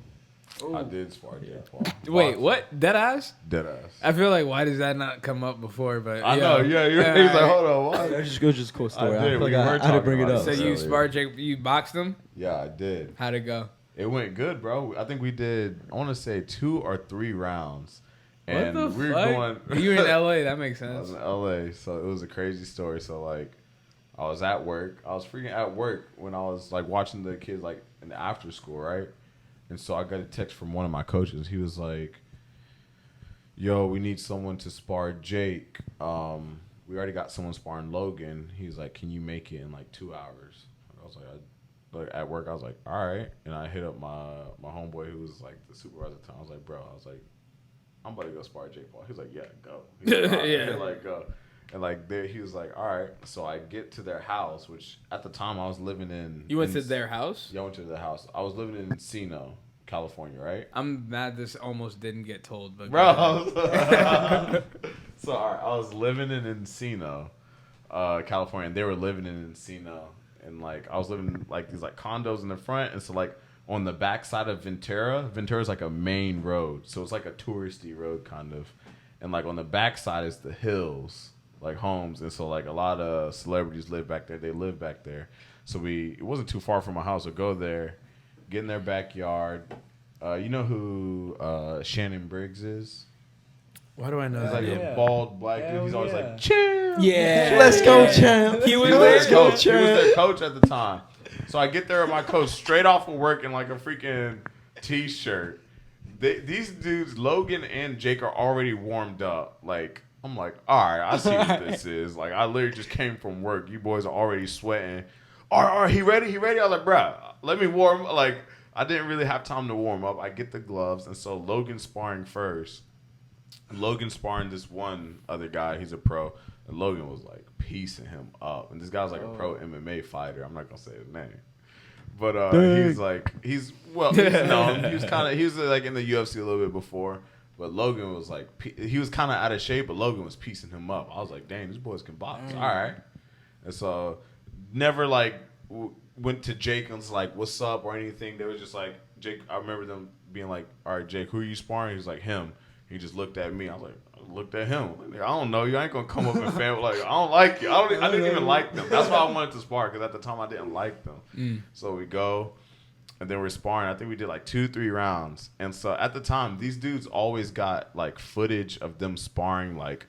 I did spar Jake Paul. Wait, what? Deadass? Deadass. I feel like why does that not come up before? But I know. Yeah, you're. He's like, hold on, what? That just goes just a cool story. I did. feel like We I were had to talking bring it about up. So this you earlier. sparred Jake? You boxed him? Yeah, I did. How'd it go? It went good, bro. I think we did. I want to say 2 or 3 rounds, and What the we were fuck? going. You in LA? That makes I was sense. in LA, so it was a crazy story. So like, I was at work. I was freaking at work when I was like watching the kids like in the after school, right? And so I got a text from one of my coaches. He was like, "Yo, we need someone to spar Jake. We already got someone sparring Logan." He's like, "Can you make it in like 2 hours?" And I was like, at work, I was like, "All right." And I hit up my homeboy who was like the supervisor at the time. I was like, "Bro," I was like, "I'm about to go spar Jake Paul." He was like, "Yeah, go." He was like, "All right." Yeah. Like go. And like there, he was like, "All right." So I get to their house, which at the time I was living in. You went to their house? Yeah, I went to their house. I was living in Encino, California, right? I'm mad this almost didn't get told, but Bro. So all right, I was living in Encino, California, and they were living in Encino, and like I was living in like these like condos in the front, and so like on the back side of Ventura's like a main road, so it's like a touristy road kind of, and like on the back side is the hills, like homes, and so like a lot of celebrities live back there. They live back there, so it wasn't too far from my house. So go there, get in their backyard. You know who Shannon Briggs is? Why do I know He's that? like a bald black dude. He's always like, champ. Yeah. Let's go, champ. He was Let's there. go, He was their coach at the time. So I get there with my coach straight off of work in like a freaking t-shirt. These dudes, Logan and Jake, are already warmed up. Like, I'm like, all right, I see what this is. Like, I literally just came from work. You boys are already sweating. All right, he ready? He ready? I was like, bro, let me warm. Like, I didn't really have time to warm up. I get the gloves, and so Logan's sparring first. Logan sparring this one other guy. He's a pro. And Logan was like piecing him up. And this guy was like a pro MMA fighter. I'm not going to say his name. But he's known. He was like in the UFC a little bit before. But Logan was like, he was kind of out of shape, but Logan was piecing him up. I was like, dang, these boys can box. All right. And so never like went to Jake and was like, what's up or anything. They was just like, Jake, I remember them being like, all right, Jake, who are you sparring? He was like, him. He just looked at me. I was like, I looked at him. Like, I don't know you. I ain't gonna come up and fan like I don't like you. I didn't even like them. That's why I wanted to spar because at the time I didn't like them. So we go, and then we're sparring. I think we did like 2-3 rounds. And so at the time, these dudes always got like footage of them sparring like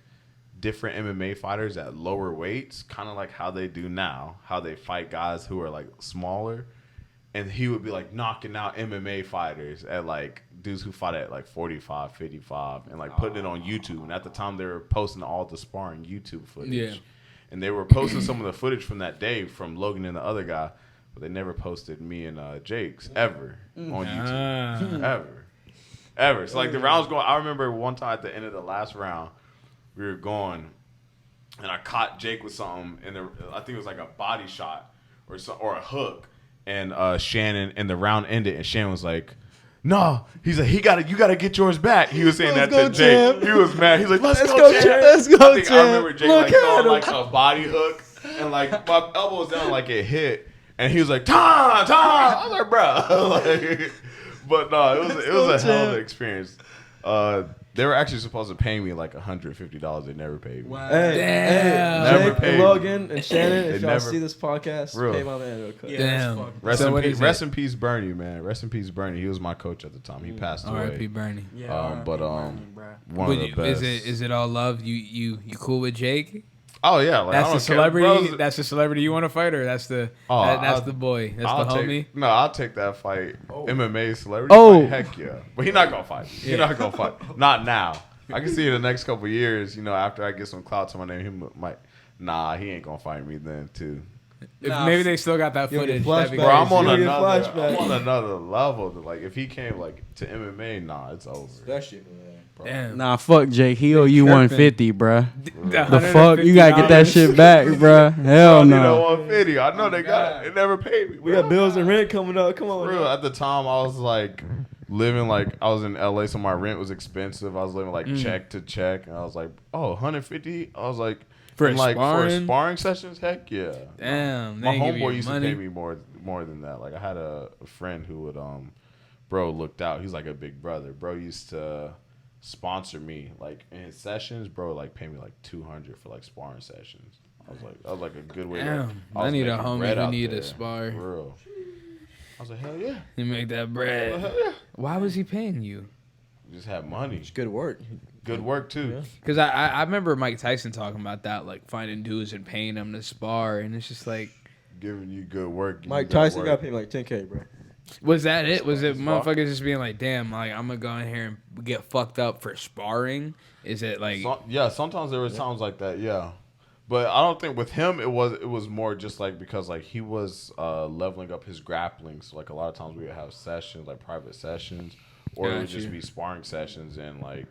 different MMA fighters at lower weights, kind of like how they do now, how they fight guys who are like smaller. And he would be like knocking out MMA fighters at like dudes who fought at like 45, 55 and like putting it on YouTube. And at the time they were posting all the sparring YouTube footage. Yeah. And they were posting some of the footage from that day from Logan and the other guy, but they never posted me and Jake's ever on YouTube. Ever. So like the rounds going, I remember one time at the end of the last round, we were going and I caught Jake with something I think it was like a body shot or a hook. And Shannon, and the round ended, and Shannon was like, "No," he's like, you gotta get yours back." He was saying that to Jake. Champ. He was mad. He's like, "Let's go, champ. Let's go, champ. I remember Jake Look like at throwing him. like a body hook, and like my elbow was down, like it hit, and he was like, "Tom." I was like, "Bro," like, but no, it was a hell of an experience. They were actually supposed to pay me like $150. They never paid me. Wow. Hey, Never Jake, paid and me. Logan, and Shannon, They if y'all never- see this podcast, Real. pay my man real quick. Yeah, Damn. that's fucked. Rest So in what peace. is Rest it? in peace, Bernie, man. Rest in peace, Bernie. He was my coach at the time. He passed R.I.P. away. Bernie. Yeah, But Bernie, bruh. one of the best. Is it all love? You cool with Jake? Oh yeah, like, That's I the don't care. celebrity. Bros- That's the celebrity you want to fight, or that's the Oh, that's I'll- the boy. That's I'll the homie. take, no, I'll take that fight. MMA celebrity Oh. fight, heck yeah. But he's not gonna fight. He's not gonna fight. Not now. I can see in the next couple of years, you know, after I get some clout to my name, he might. Nah, he ain't gonna fight me then too. If Nah, maybe they still got that you'll get footage. That'd be flashbacks. Bro, I'm on You'll get another. flashbacks. I'm on another level. Like if he came like to MMA, nah, it's over. Especially, man. Bro. Damn. Nah, fuck Jake. He owe you tripping. 150, bruh. The The fuck? You gotta get that shit back, bruh. Hell I need a no. 150. I know they got it. They never paid me. We got bills and rent coming up. Come on, For real. man. At the time, I was like living like I was in LA, so my rent was expensive. I was living like check to check, and I was like, oh, 150. I was like, For and, like sparring? for sparring sessions, heck yeah. Damn. My they ain't give you homeboy used money. to pay me more than that. Like I had a friend who would bro looked out. He's like a big brother. Bro used to sponsor me like in his sessions. Bro like pay me like 200 for like sparring sessions. I was like a good way. Damn. I I was need a making homie bread who out need there. a spar. For real. I was like, hell yeah. You make that Hell bread. yeah. Why was he paying you? Just had money. It's good work. Good work too. Yeah. Because I remember Mike Tyson talking about that, like finding dudes and paying them to spar, and it's just like, Giving you good work. You Mike do that Tyson work. got paid like 10K, bro. was that it? Was it Spar. motherfuckers just being like, damn, like I'm gonna go in here and get fucked up for sparring? Is it like, Yeah, sometimes there was times like that, yeah. But I don't think with him it was more just like because like he was leveling up his grappling. So like a lot of times we would have sessions, like private sessions, or it would Got just you. be sparring sessions. And like,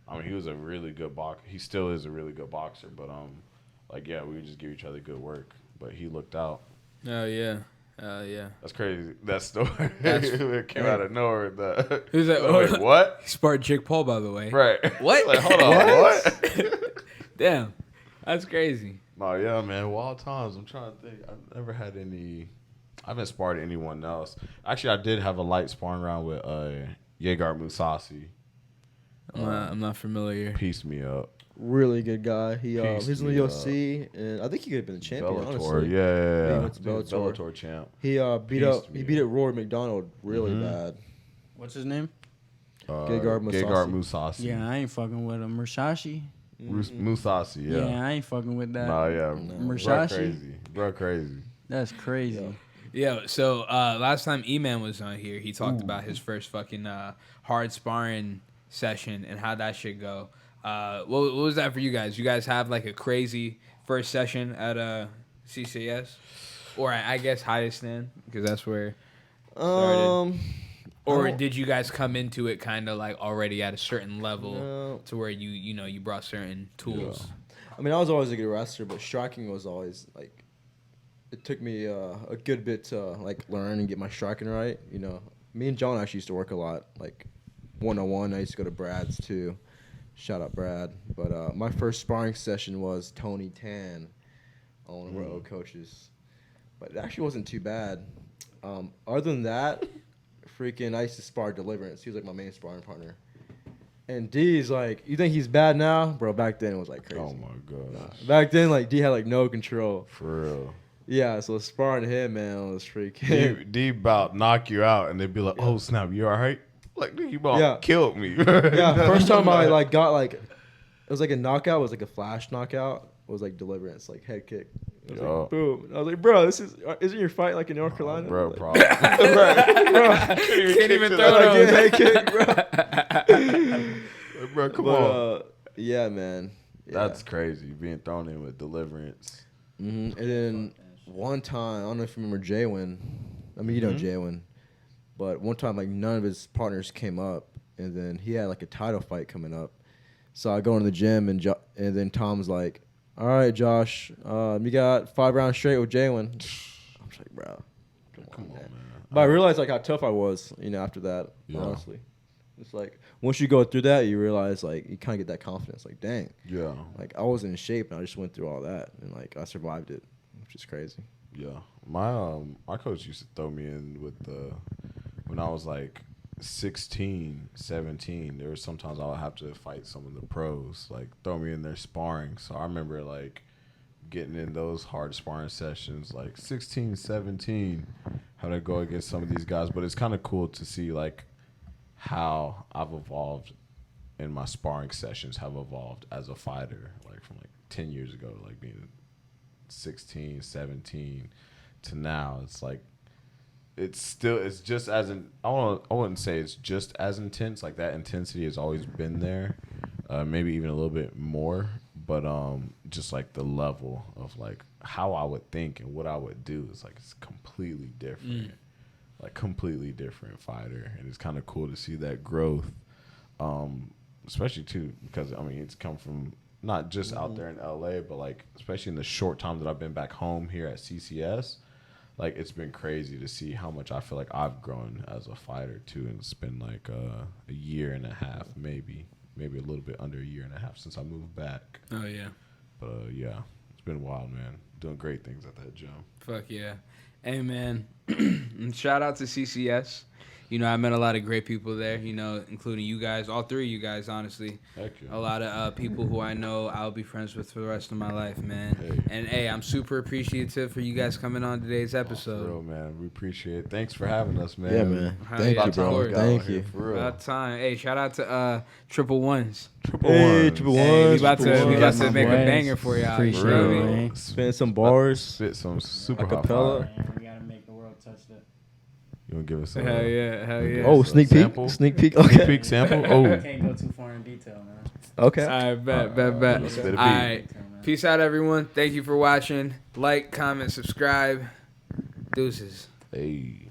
I mean, he was a really good boxer. He still is a really good boxer. But like yeah, we would just give each other good work. But he looked out. oh yeah, yeah. That's crazy. That story That's- it came out of nowhere. He was like, Wait, what? He sparred Jake Paul, by the way. Right. What? Like, hold on. What? Damn, that's crazy. No, yeah, man. Wild times. I'm trying to think. I've never had any. I haven't sparred anyone else. Actually, I did have a light sparring round with Yegar Musasi. I'm not familiar. Pieced me up. Really good guy. He's in the me up. UFC, and I think he could have been the champion. Bellator, Honestly, yeah. He went to Bellator. Bellator champ. He Pieced me beat up. up Rory McDonald really Mhm. bad. What's his name? Gegard Mousasi. Gegard Musasi. Yeah, I ain't fucking with him. Musashi? Musasi, yeah. Yeah, I ain't fucking with that. Nah, yeah. Bro Musashi? crazy. Bro crazy. That's crazy. Yeah, so last time E-Man was on here, he talked about his first fucking hard sparring session and how that should go. What was that for you guys? You guys have like a crazy first session at CCS? Or I guess highest stand, because that's where started. Or did you guys come into it kind of like already at a certain level No. to where you brought certain tools? I mean, I was always a good wrestler, but striking was always like. It took me a good bit to like learn and get my striking right. You know, me and John actually used to work a lot, like 101. I used to go to Brad's too. Shout out Brad. But my first sparring session was Tony Tan, one of our old coaches. But it actually wasn't too bad. Other than that, freaking, I used to spar Deliverance. He was like my main sparring partner. And D's like, you think he's bad now, bro? Back then it was like crazy. Oh my god. Back then, like D had like no control. For real. Yeah, so sparring him, man, was freaking. D about knock you out and they'd be like, oh snap, you alright? Like nigga, you about Yeah. killed me. Yeah, first time I like got like, it was like a knockout. It was like a flash knockout. It was like Deliverance, like head kick. It was Yeah. like boom. And I was like, bro, isn't your fight like in North Carolina? Bro, Like, problem. Can't even throw I those. get head kick, bro. Bro, come But on. yeah, man. Yeah. That's crazy. Being thrown in with Deliverance. And then one time, I don't know if you remember Jaywin. I mean, you know Jaywin. But one time, like, none of his partners came up. And then he had, like, a title fight coming up. So I go into the gym, and then Tom's like, all right, Josh, you got 5 rounds straight with Jaywin. I'm just like, bro. Come on, man. But I realized, like, how tough I was, after that, Yeah. honestly. It's like, once you go through that, you realize, like, you kind of get that confidence. Like, dang. Yeah. Like, I wasn't in shape, and I just went through all that. And, like, I survived it, which is crazy. Yeah. My coach used to throw me in with when I was like 16, 17, there was sometimes I would have to fight some of the pros, like throw me in there sparring. So I remember like getting in those hard sparring sessions, like 16, 17, how to go against some of these guys. But it's kind of cool to see like how I've evolved and my sparring sessions have evolved as a fighter, like from like 10 years ago, like being 16, 17 to now. It's like it's just as I wouldn't say it's just as intense. Like that intensity has always been there, maybe even a little bit more. But just like the level of like how I would think and what I would do is like it's completely different, like completely different fighter, and it's kind of cool to see that growth, especially too because I mean it's come from not just out there in LA, but like especially in the short time that I've been back home here at CCS. Like it's been crazy to see how much I feel like I've grown as a fighter too, and it's been like a year and a half, maybe a little bit under a year and a half since I moved back. Oh yeah. But yeah, it's been wild, man. Doing great things at that gym. Fuck yeah. Hey man, shout out to CCS. You know, I met a lot of great people there, you know, including you guys, all three of you guys, honestly. Heck yeah. A lot of people who I know I'll be friends with for the rest of my life, man. Hey. And, hey, I'm super appreciative for you guys coming on today's episode. For real, man. We appreciate it. Thanks for having us, man. Yeah, man. Hell Thank yeah, you, bro. Lord. Thank you. For real. About time. Hey, shout out to Triple Ones. Hey, Triple Hey, we Ones. about Triple to Ones. make a Boys. banger for y'all. Appreciate You know what I it, mean? man. Spin some bars. Spit some super hot Acapella. fire. Man, we gotta make the world touch that. You want to give us a Hell yeah, hell yeah. Oh, So sneak peek. sample? Sneak peek. Sneak Okay. peek sample? I Oh. can't go too far in detail, man. Okay. All right, bet. Let's spit a beat. All right. Peace out, everyone. Thank you for watching. Like, comment, subscribe. Deuces. Hey.